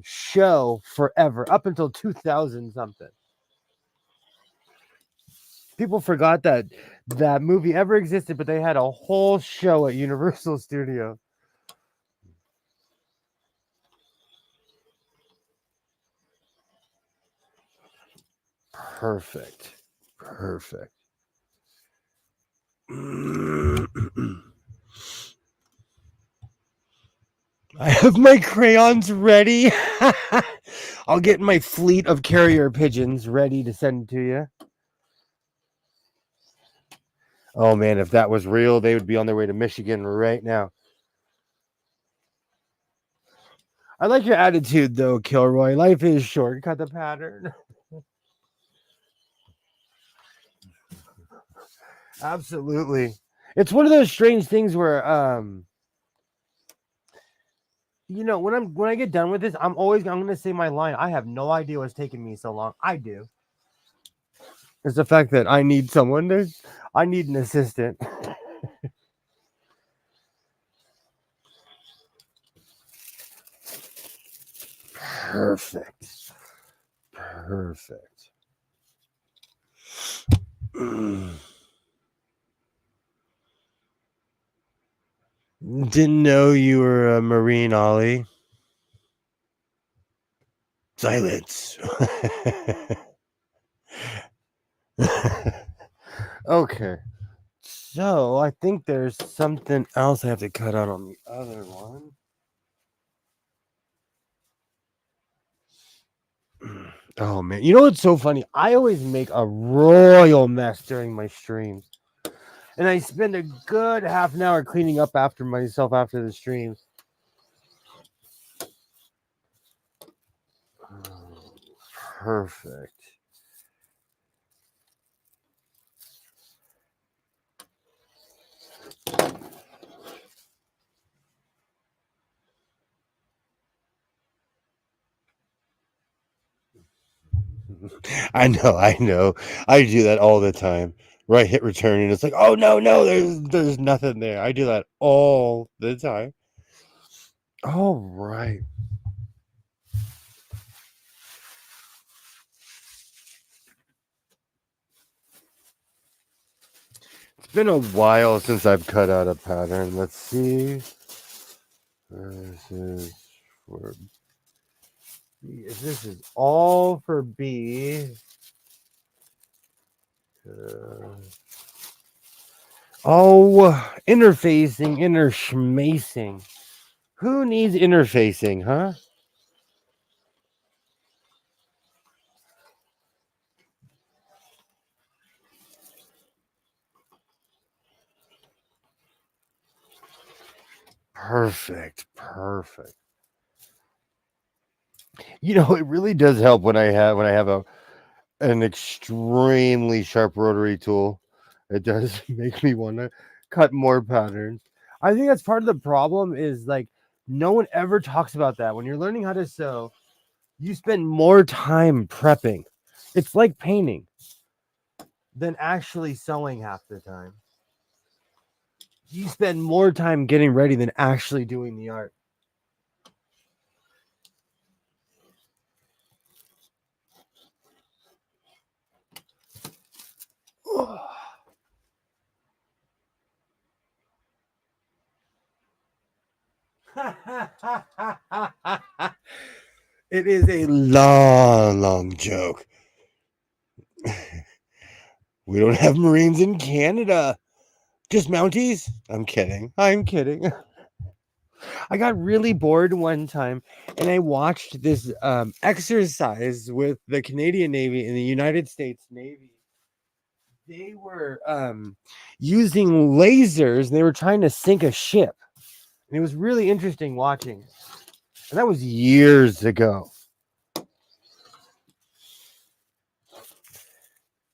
show forever, up until 2000 something. People forgot that that movie ever existed, but they had a whole show at Universal Studios. Perfect. Perfect. I have my crayons ready. I'll get my fleet of carrier pigeons ready to send to you. Oh man, if that was real, they would be on their way to Michigan right now. I like your attitude though, Kilroy. Life is short. Cut the pattern. Absolutely. It's one of those strange things where when I get done with this, I'm gonna say my line. I have no idea what's taking me so long. I do. It's the fact that I need an assistant. Perfect. Perfect. Didn't know you were a Marine, Ollie. Silence. Okay. So I think there's something else I have to cut out on the other one. Oh man, you know what's so funny? I always make a royal mess during my streams, and I spend a good half an hour cleaning up after myself after the streams. Perfect. I know. I do that all the time. Right, hit return, and it's like, oh no, there's nothing there. I do that all the time. All right. It's been a while since I've cut out a pattern. Let's see. This is for B. If this is all for B. Interfacing, interschmacing. Who needs interfacing, huh? Perfect. You know, it really does help when I have an extremely sharp rotary tool. It does make me want to cut more patterns. I think that's part of the problem is like no one ever talks about that. When you're learning how to sew, you spend more time prepping. It's like painting than actually sewing half the time. You spend more time getting ready than actually doing the art. It is a long joke. We don't have Marines in Canada. Just Mounties? I'm kidding. I got really bored one time and I watched this exercise with the Canadian Navy and the United States Navy. They were using lasers and they were trying to sink a ship. And it was really interesting watching. And that was years ago.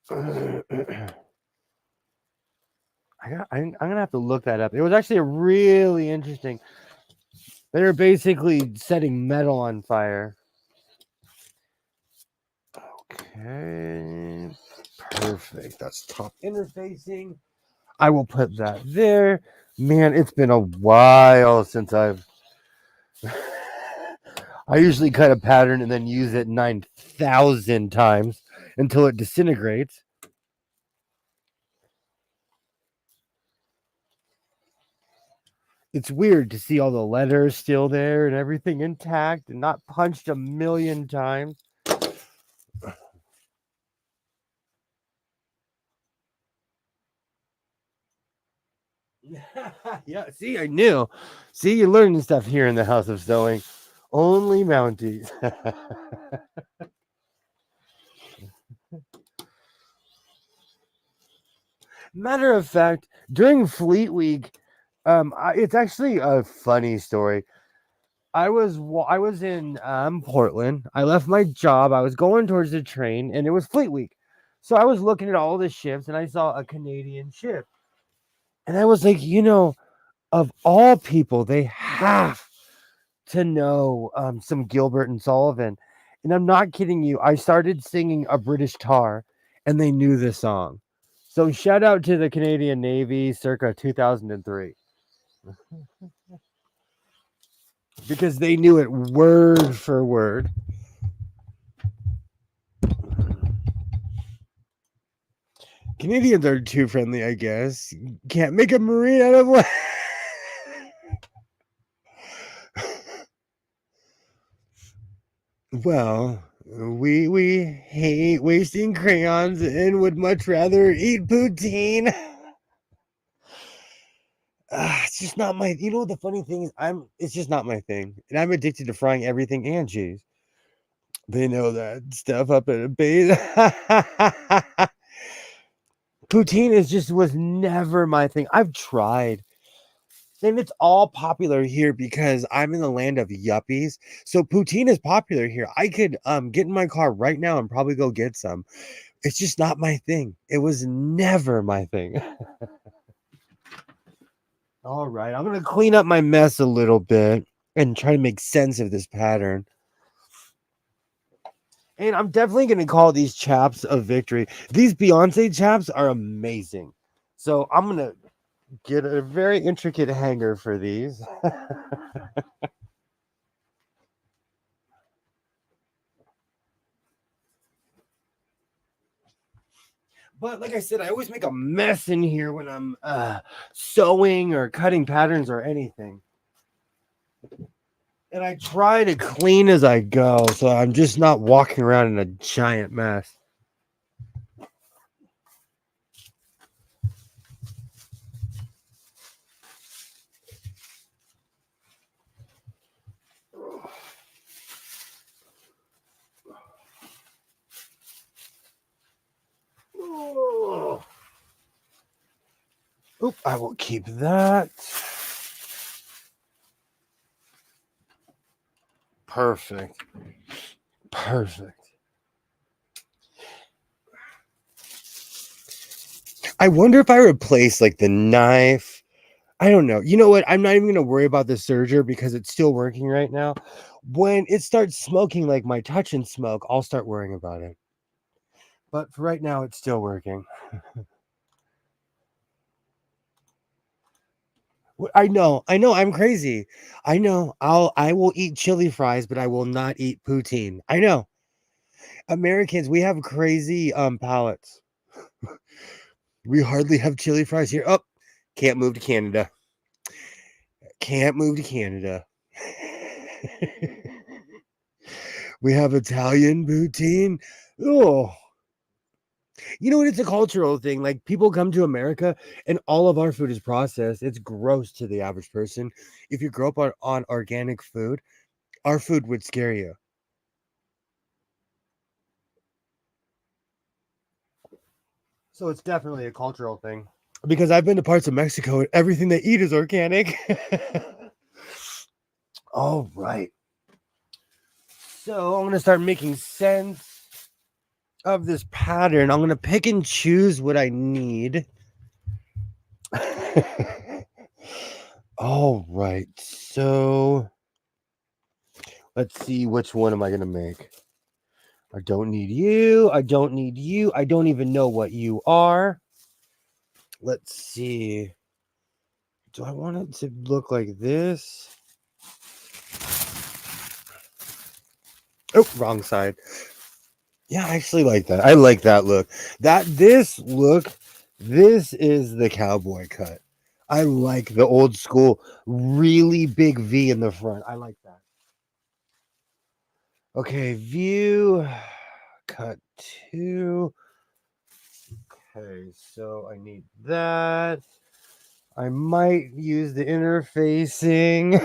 I'm gonna have to look that up. It was actually a really interesting. They were basically setting metal on fire. Okay, perfect. That's top interfacing. I will put that there. Man, it's been a while since I've. I usually cut a pattern and then use it 9,000 times until it disintegrates. It's weird to see all the letters still there and everything intact and not punched a million times. Yeah, see, I knew. See, you're learning stuff here in the House of Sewing. Only Mounties. Matter of fact, during Fleet Week, it's actually a funny story. I was in Portland. I left my job. I was going towards the train, and it was Fleet Week. So I was looking at all the ships, and I saw a Canadian ship. And I was like, of all people, they have to know some Gilbert and Sullivan. And I'm not kidding you. I started singing A British Tar, and they knew the song. So shout out to the Canadian Navy circa 2003. Because they knew it word for word. Canadians are too friendly, I guess. Can't make a marine out of one. Well, we hate wasting crayons and would much rather eat poutine. It's just not my. You know what the funny thing is? It's just not my thing, and I'm addicted to frying everything and cheese. They know that stuff up at a base. Poutine was never my thing. I've tried. And it's all popular here because I'm in the land of yuppies. So poutine is popular here. I could get in my car right now and probably go get some. It's just not my thing. It was never my thing. All right, I'm gonna clean up my mess a little bit and try to make sense of this pattern. And I'm definitely gonna call these chaps a victory. These Beyonce chaps are amazing. So I'm gonna get a very intricate hanger for these. But like I said, I always make a mess in here when I'm sewing or cutting patterns or anything. And I try to clean as I go, so I'm just not walking around in a giant mess. Oop, I will keep that. Perfect. Perfect. I wonder if I replace like the knife. I don't know. You know what? I'm not even going to worry about the serger because it's still working right now. When it starts smoking like my touch and smoke, I'll start worrying about it. But for right now, it's still working. I know, I'm crazy. I know. I will eat chili fries, but I will not eat poutine. I know. Americans, we have crazy palates. We hardly have chili fries here. Oh, can't move to Canada. Can't move to Canada. We have Italian poutine. Oh, you know what? It's a cultural thing. Like people come to America and all of our food is processed. It's gross to the average person. If you grow up on organic food, our food would scare you. So it's definitely a cultural thing. Because I've been to parts of Mexico and everything they eat is organic. All right. So I'm going to start making sense of this pattern. I'm going to pick and choose what I need. All right. So let's see, which one am I going to make? I don't need you. I don't need you. I don't even know what you are. Let's see. Do I want it to look like this? Oh, wrong side. Yeah, I actually like that. I like that look. This is the cowboy cut. I like the old school, really big V in the front. I like that. Okay, view, cut 2. Okay, so I need that. I might use the interfacing.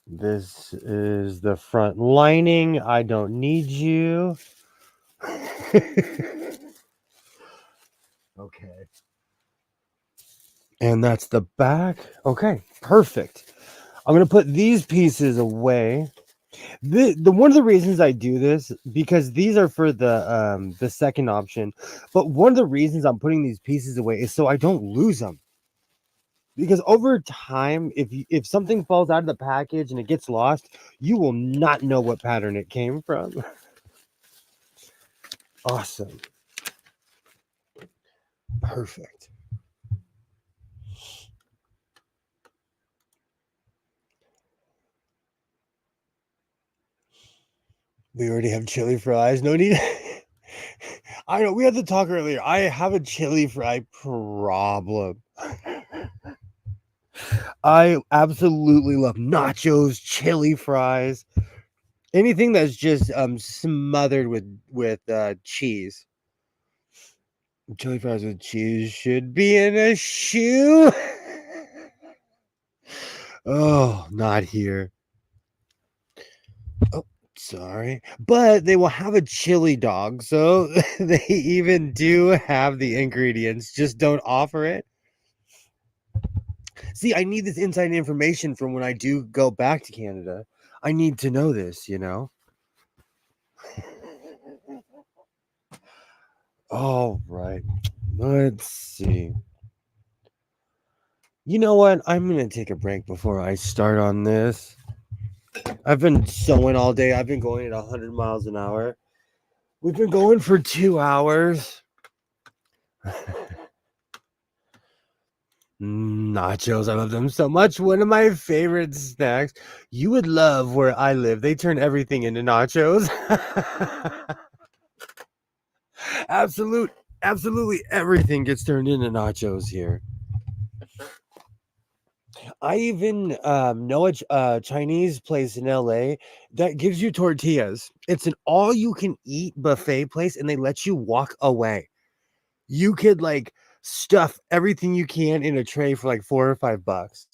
This is the front lining. I don't need you. Okay. And that's the back. Okay, perfect. I'm going to put these pieces away. The one of the reasons I do this, because these are for the second option, but one of the reasons I'm putting these pieces away is so I don't lose them. Because over time, if something falls out of the package and it gets lost, you will not know what pattern it came from. Awesome. Perfect. We already have chili fries. No need. I know we had to talk earlier. I have a chili fry problem. I absolutely love nachos, chili fries, anything that's just smothered with cheese. Chili fries with cheese should be in a shoe. Oh, not here. Oh, sorry. But they will have a chili dog, so they even do have the ingredients, just don't offer it. See, I need this inside information from when I do go back to Canada. I need to know this, you know? All right. Let's see. You know what? I'm going to take a break before I start on this. I've been sewing all day. I've been going at 100 miles an hour. We've been going for 2 hours. Nachos, I love them so much. One of my favorite snacks. You would love where I live. They turn everything into nachos. Absolutely everything gets turned into nachos here. I even know a Chinese place in LA that gives you tortillas. It's an all-you-can-eat buffet place, and they let you walk away. You could like stuff everything you can in a tray for like $4 or $5,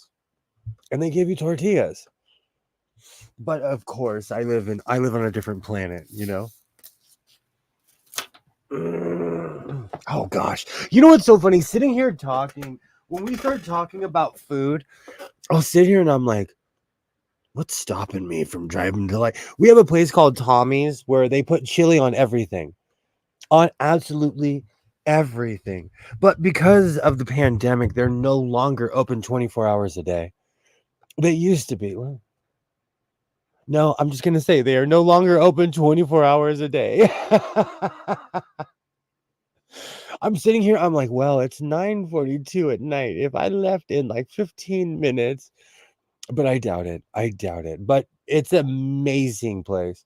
and they give you tortillas. But of course, I live on a different planet, you know. Oh gosh, you know what's so funny? Sitting here talking, when we start talking about food, I'll sit here and I'm like, what's stopping me from driving to like? We have a place called Tommy's where they put chili on everything, on absolutely everything. But because of the pandemic, they're no longer open 24 hours a day. They used to be. Well, no, I'm just gonna say they are no longer open 24 hours a day. I'm sitting here, I'm like, well, it's 9:42 at night. If I left in like 15 minutes, but I doubt it. I doubt it. But it's an amazing place.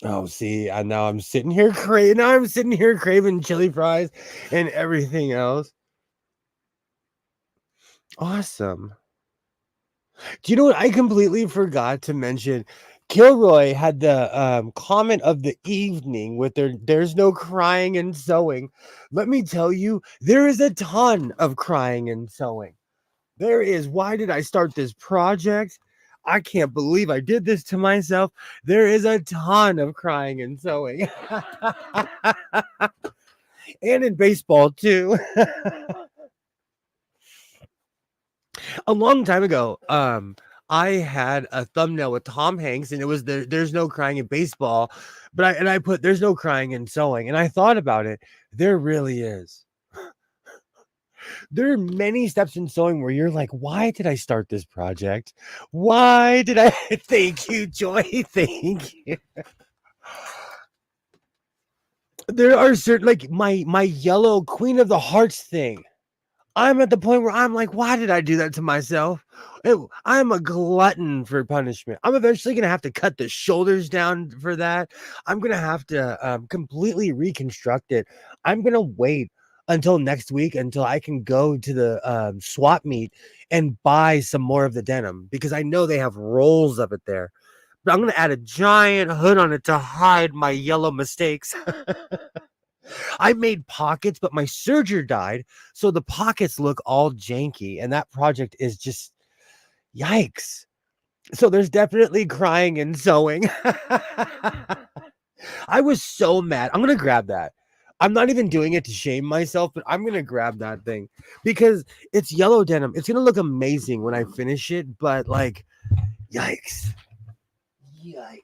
Oh, see, and now I'm sitting here craving chili fries and everything else. Awesome. Do you know what? I completely forgot to mention. Kilroy had the comment of the evening with there's no crying and sewing. Let me tell you, there is a ton of crying and sewing. There is. Why did I start this project? I can't believe I did this to myself. There is a ton of crying and sewing. And in baseball too. A long time ago, I had a thumbnail with Tom Hanks, and it was there's no crying in baseball, but I put there's no crying in sewing, and I thought about it. There really is. There are many steps in sewing where you're like, why did I start this project? Why did I? Thank you, Joy. Thank you. There are certain, like my yellow Queen of the Hearts thing. I'm at the point where I'm like, why did I do that to myself? I'm a glutton for punishment. I'm eventually going to have to cut the shoulders down for that. I'm going to have to completely reconstruct it. I'm going to wait until next week until I can go to the swap meet and buy some more of the denim because I know they have rolls of it there. But I'm going to add a giant hood on it to hide my yellow mistakes. I made pockets, but my serger died, so the pockets look all janky, and that project is just yikes. So there's definitely crying and sewing. I was so mad. I'm gonna grab that. I'm not even doing it to shame myself, but I'm gonna grab that thing because it's yellow denim. It's gonna look amazing when I finish it, but like, yikes. Yikes.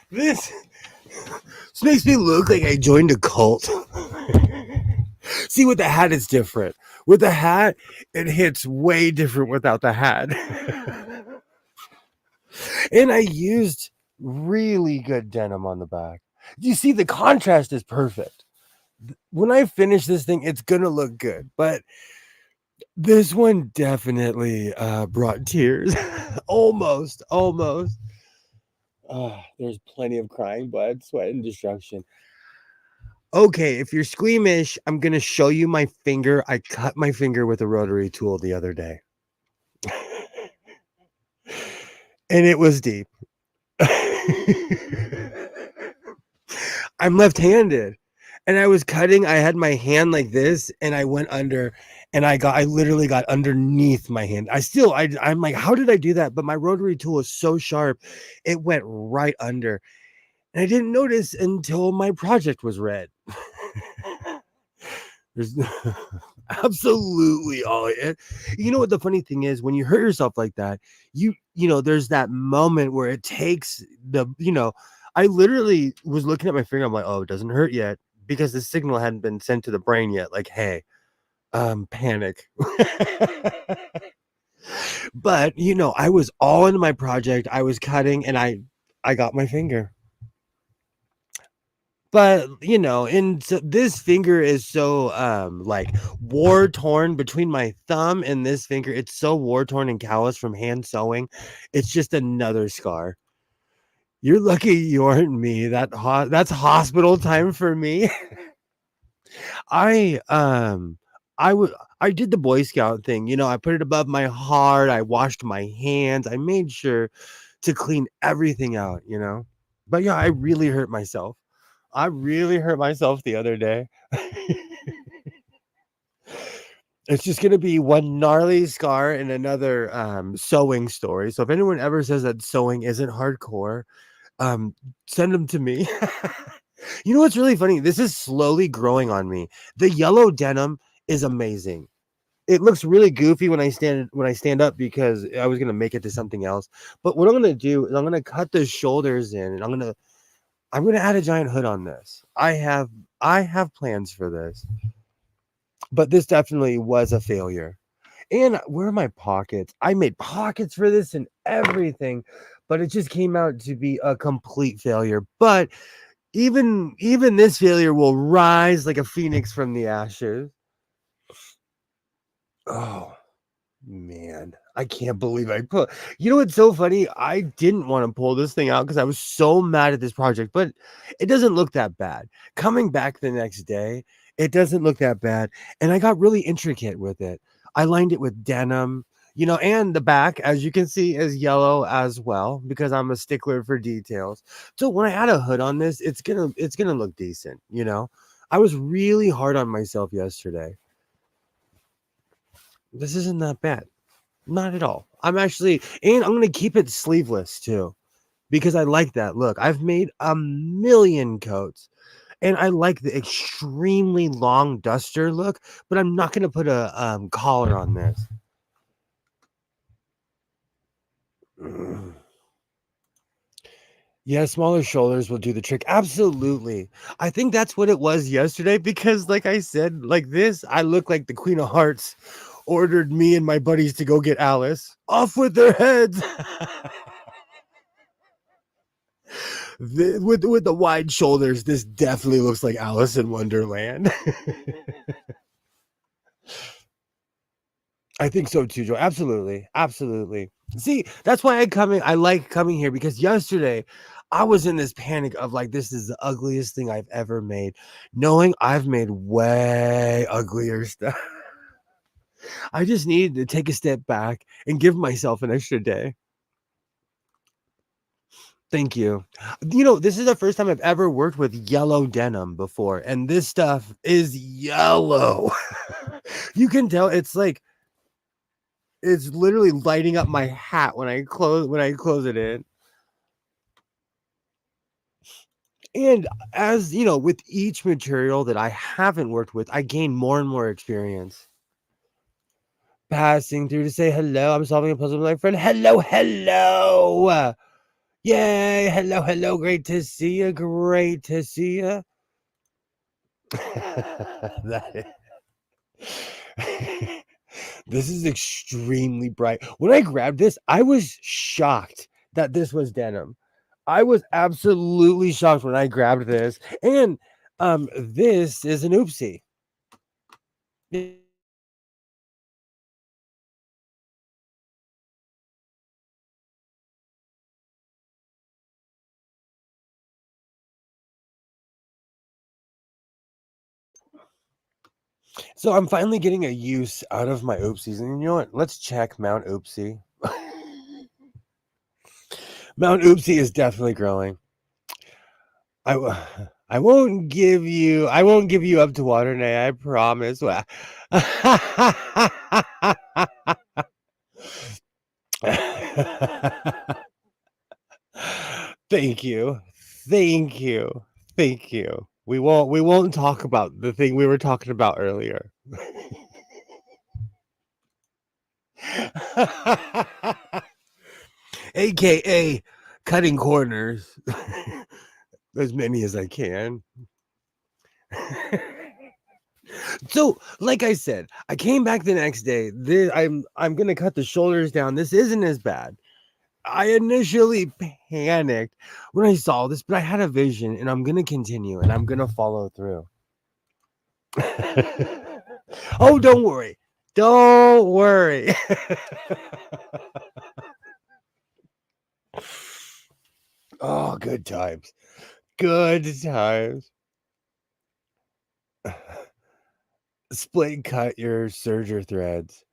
this makes me look like I joined a cult. See, See, with the hat, it's different. With the hat, it hits way different without the hat. And I used really good denim on the back. You see, the contrast is perfect. When I finish this thing, it's gonna look good. But this one definitely brought tears. Almost. There's plenty of crying, blood, sweat, and destruction. Okay, if you're squeamish, I'm gonna show you my finger. I cut my finger with a rotary tool the other day. And it was deep. I'm left-handed. And I was cutting, I had my hand like this, and I went under, and I literally got underneath my hand. I'm like, how did I do that? But my rotary tool is so sharp, it went right under. And I didn't notice until my project was red. There's absolutely all it. You know what the funny thing is, when you hurt yourself like that, you know, there's that moment where it takes I literally was looking at my finger. I'm like, oh, it doesn't hurt yet, because the signal hadn't been sent to the brain yet. Like, hey, panic. But I was all into my project. I was cutting, and I got my finger. But and so this finger is so like war torn between my thumb and this finger. It's so war torn and calloused from hand sewing. It's just another scar. You're lucky you aren't me. That's hospital time for me. I did the Boy Scout thing. I put it above my heart. I washed my hands. I made sure to clean everything out. But yeah, I really hurt myself. I really hurt myself the other day. It's just going to be one gnarly scar and another sewing story. So if anyone ever says that sewing isn't hardcore, send them to me. You know what's really funny? This is slowly growing on me. The yellow denim is amazing. It looks really goofy when I stand up, because I was going to make it to something else. But what I'm going to do is I'm going to cut the shoulders in, and I'm going to add a giant hood on this. I have plans for this. But this definitely was a failure. And where are my pockets? I made pockets for this and everything, but it just came out to be a complete failure. But even this failure will rise like a phoenix from the ashes. Oh, man, I can't believe I put. You know what's so funny? I didn't want to pull this thing out because I was so mad at this project, but it doesn't look that bad. Coming back the next day, it doesn't look that bad, and I got really intricate with it. I lined it with denim, and the back, as you can see, is yellow as well, because I'm a stickler for details. So when I add a hood on this, it's gonna look decent. I was really hard on myself yesterday. This isn't that bad. Not at all. I'm going to keep it sleeveless too, because I like that look. I've made a million coats, and I like the extremely long duster look, but I'm not going to put a collar on this. Yeah, smaller shoulders will do the trick. Absolutely. I think that's what it was yesterday, because like I said, like this, I look like the Queen of Hearts ordered me and my buddies to go get Alice. Off with their heads. With the wide shoulders, this definitely looks like Alice in Wonderland. I think so too, Joe. Absolutely. See, that's why I like coming here, because yesterday I was in this panic of like, this is the ugliest thing I've ever made, knowing I've made way uglier stuff. I just needed to take a step back and give myself an extra day. Thank you. This is the first time I've ever worked with yellow denim before, and this stuff is yellow. You can tell it's literally lighting up my hat when I close it in. And as with each material that I haven't worked with, I gain more and more experience. Passing through to say hello. I'm solving a puzzle with my friend. Hello. Yay. Hello. Great to see you. This is extremely bright. When I grabbed this, I was shocked that this was denim. I was absolutely shocked when I grabbed this. And this is an oopsie. So I'm finally getting a use out of my oopsies. And you know what? Let's check Mount Oopsie. Mount Oopsie is definitely growing. I won't give you up to water, Nay, I promise. Thank you. Thank you. Thank you. We won't talk about the thing we were talking about earlier. AKA cutting corners. As many as I can. So, like I said, I came back the next day. I'm gonna cut the shoulders down. This isn't as bad. I initially panicked when I saw this, but I had a vision, and I'm gonna continue, and I'm gonna follow through. Oh, don't worry. Don't worry. Oh, good times. Good times. Split cut your serger threads.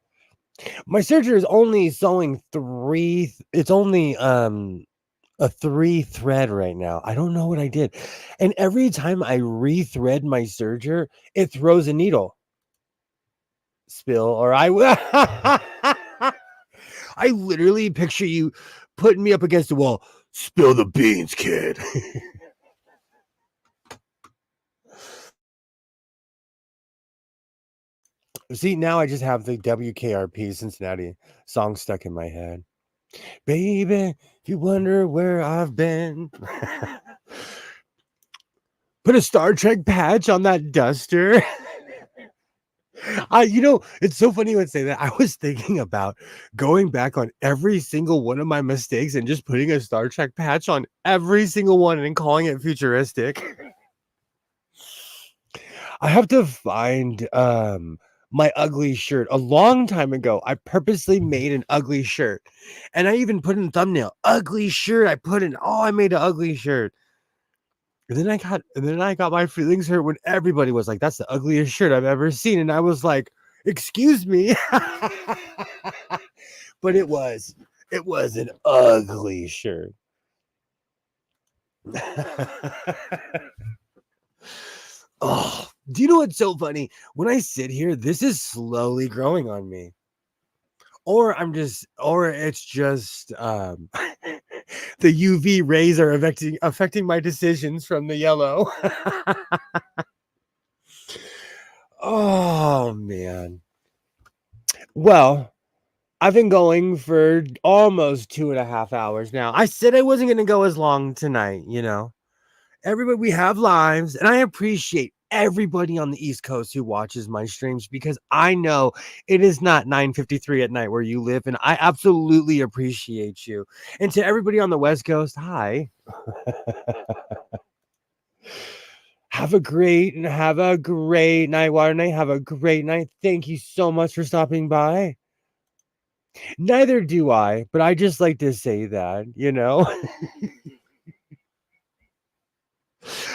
My serger is only sewing 3. It's only a 3 thread right now. I don't know what I did. And every time I rethread my serger, it throws a needle. Spill or I I literally picture you putting me up against the wall. Spill the beans, kid. See, now I just have the WKRP Cincinnati song stuck in my head. Baby, if you wonder where I've been, put a Star Trek patch on that duster. It's so funny you would say that. I was thinking about going back on every single one of my mistakes and just putting a Star Trek patch on every single one and calling it futuristic. I have to find my ugly shirt. A long time ago, I purposely made an ugly shirt. And I even put in thumbnail, ugly shirt. I made an ugly shirt. And then I got my feelings hurt when everybody was like, that's the ugliest shirt I've ever seen. And I was like, excuse me. But it was an ugly shirt. Oh, do you know what's so funny? When I sit here, this is slowly growing on me. Or it's just the UV rays are affecting my decisions from the yellow. Oh man. Well, I've been going for almost 2.5 hours now. I said I wasn't going to go as long tonight, Everybody, we have lives, and I appreciate everybody on the East Coast who watches my streams because I know it is not 9:53 at night where you live, and I absolutely appreciate you. And to everybody on the West Coast, hi. Have a great night, Water Night. Have a great night. Thank you so much for stopping by. Neither do I, but I just like to say that,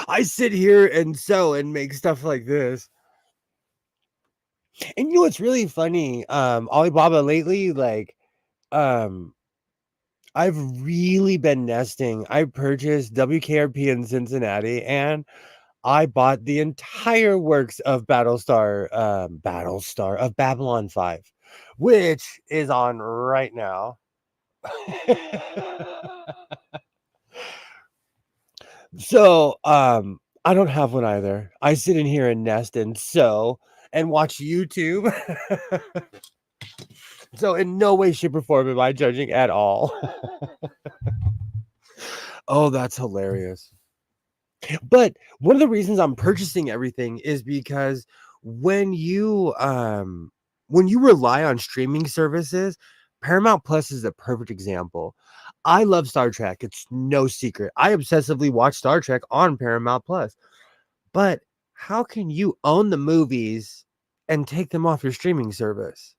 I sit here and sew and make stuff like this. And what's really funny, Alibaba lately, I've really been nesting. I purchased WKRP in Cincinnati and I bought the entire works of Battlestar of Babylon 5, which is on right now. So, I don't have one either. I sit in here and nest and sew and watch YouTube. So in no way, shape, or form am I judging at all. Oh, that's hilarious. But one of the reasons I'm purchasing everything is because when you rely on streaming services, Paramount Plus is a perfect example. I love Star Trek. It's no secret. I obsessively watch Star Trek on Paramount Plus. But how can you own the movies and take them off your streaming service?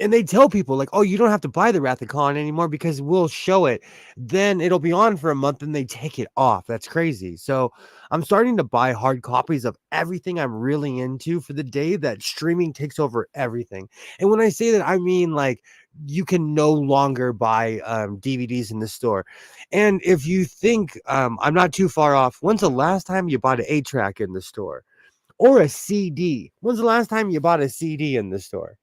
And they tell people like, "Oh, you don't have to buy the Wrath of Khan anymore because we'll show it. Then it'll be on for a month and they take it off." That's crazy. So I'm starting to buy hard copies of everything I'm really into for the day that streaming takes over everything. And when I say that, I mean like you can no longer buy DVDs in the store. And if you think I'm not too far off, when's the last time you bought an 8-track in the store or a CD? When's the last time you bought a CD in the store?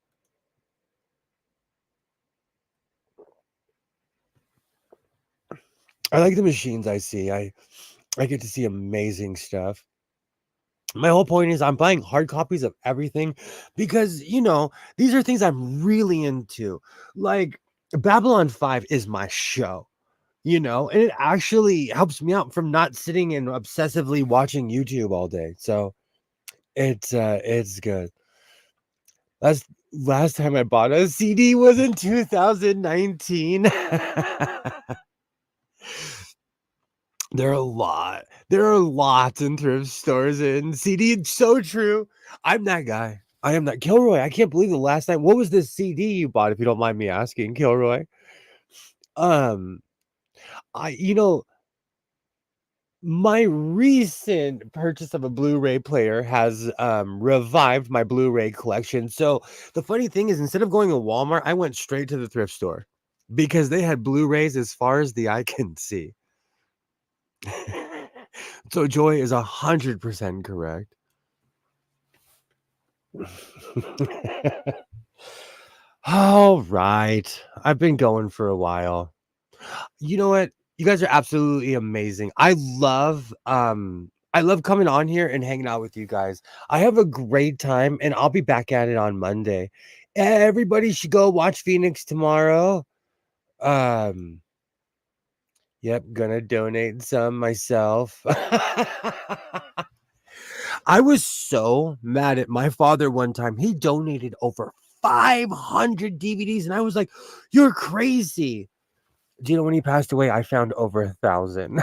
I like the machines I see. I get to see amazing stuff. My whole point is I'm buying hard copies of everything because, these are things I'm really into. Like Babylon 5 is my show, and it actually helps me out from not sitting and obsessively watching YouTube all day. So it's good. Last time I bought a CD was in 2019. There are lots in thrift stores and CD. It's so true. I'm that guy. I am that Kilroy. I can't believe the last time. What was this CD you bought, if you don't mind me asking, Kilroy? Um, I my recent purchase of a Blu-ray player has revived my Blu-ray collection. So the funny thing is, instead of going to Walmart, I went straight to the thrift store because they had Blu-rays as far as the eye can see. So Joy is 100% correct. All right. I've been going for a while. You know what? You guys are absolutely amazing. I love coming on here and hanging out with you guys. I have a great time and I'll be back at it on Monday. Everybody should go watch Phoenix tomorrow. Um Yep, gonna donate some myself. I was so mad at my father one time. He donated over 500 DVDs, and I was like, "You're crazy." Do you know when he passed away? I found over 1,000.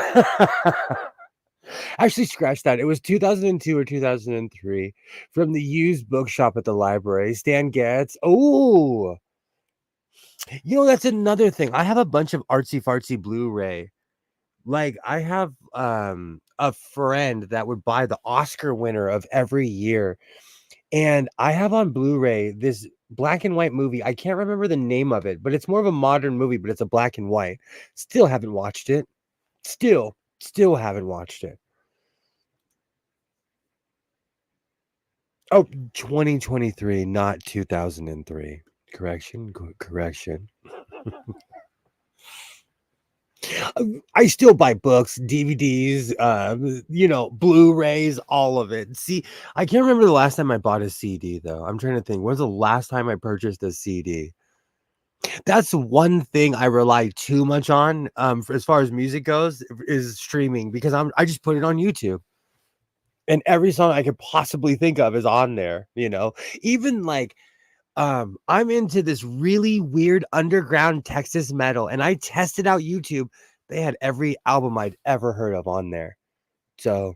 Actually, scratch that. It was 2002 or 2003 from the used bookshop at the library. Stan Getz. Oh, that's another thing. I have a bunch of artsy fartsy Blu-ray. Like I have a friend that would buy the Oscar winner of every year. And I have on Blu-ray this black and white movie. I can't remember the name of it, but it's more of a modern movie, but it's a black and white. Still haven't watched it. Still haven't watched it. Oh, 2023, not 2003. Correction. I still buy books, DVDs, Blu-rays, all of it. See, I can't remember the last time I bought a CD though. I'm trying to think. When's the last time I purchased a CD? That's one thing I rely too much on, as far as music goes, is streaming because I just put it on YouTube. And every song I could possibly think of is on there, Even like I'm into this really weird underground Texas metal, and I tested out YouTube. They had every album I'd ever heard of on there. So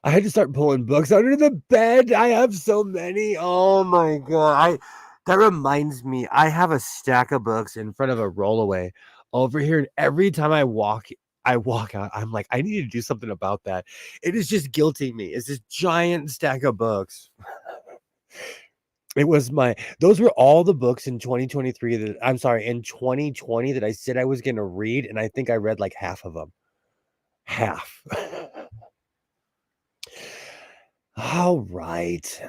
I had to start pulling books under the bed. I have so many. Oh my god. That reminds me, I have a stack of books in front of a rollaway over here, and every time I walk out, I'm like, I need to do something about that. It is just guilting me. It's this giant stack of books. Those were all the books in 2023 in 2020 that I said I was going to read. And I think I read like half of them. Half. All right.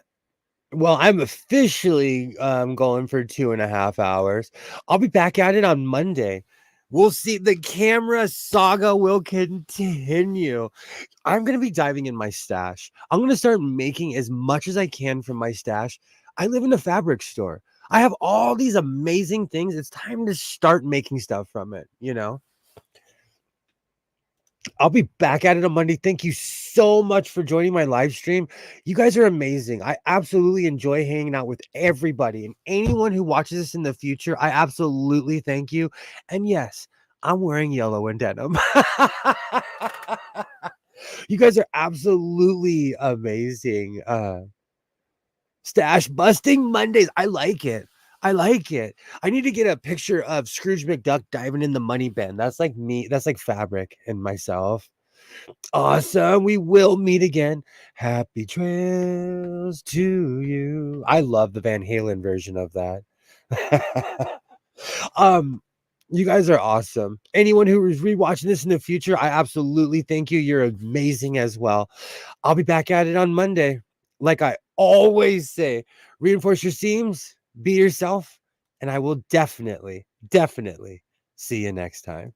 Well, I'm officially going for 2.5 hours. I'll be back at it on Monday. We'll see. The camera saga will continue. I'm going to be diving in my stash. I'm going to start making as much as I can from my stash. I live in a fabric store. I have all these amazing things. It's time to start making stuff from it, I'll be back at it on Monday. Thank you so much for joining my live stream. You guys are amazing. I absolutely enjoy hanging out with everybody, and anyone who watches this in the future, I absolutely thank you. And yes, I'm wearing yellow and denim. You guys are absolutely amazing. Stash busting Mondays. I like it. I like it. I need to get a picture of Scrooge McDuck diving in the money bin. That's like me. That's like Fabric and myself. Awesome. We will meet again. Happy trails to you. I love the Van Halen version of that. You guys are awesome. Anyone who is rewatching this in the future, I absolutely thank you. You're amazing as well. I'll be back at it on Monday. Like I always say, reinforce your seams, be yourself, and I will definitely see you next time.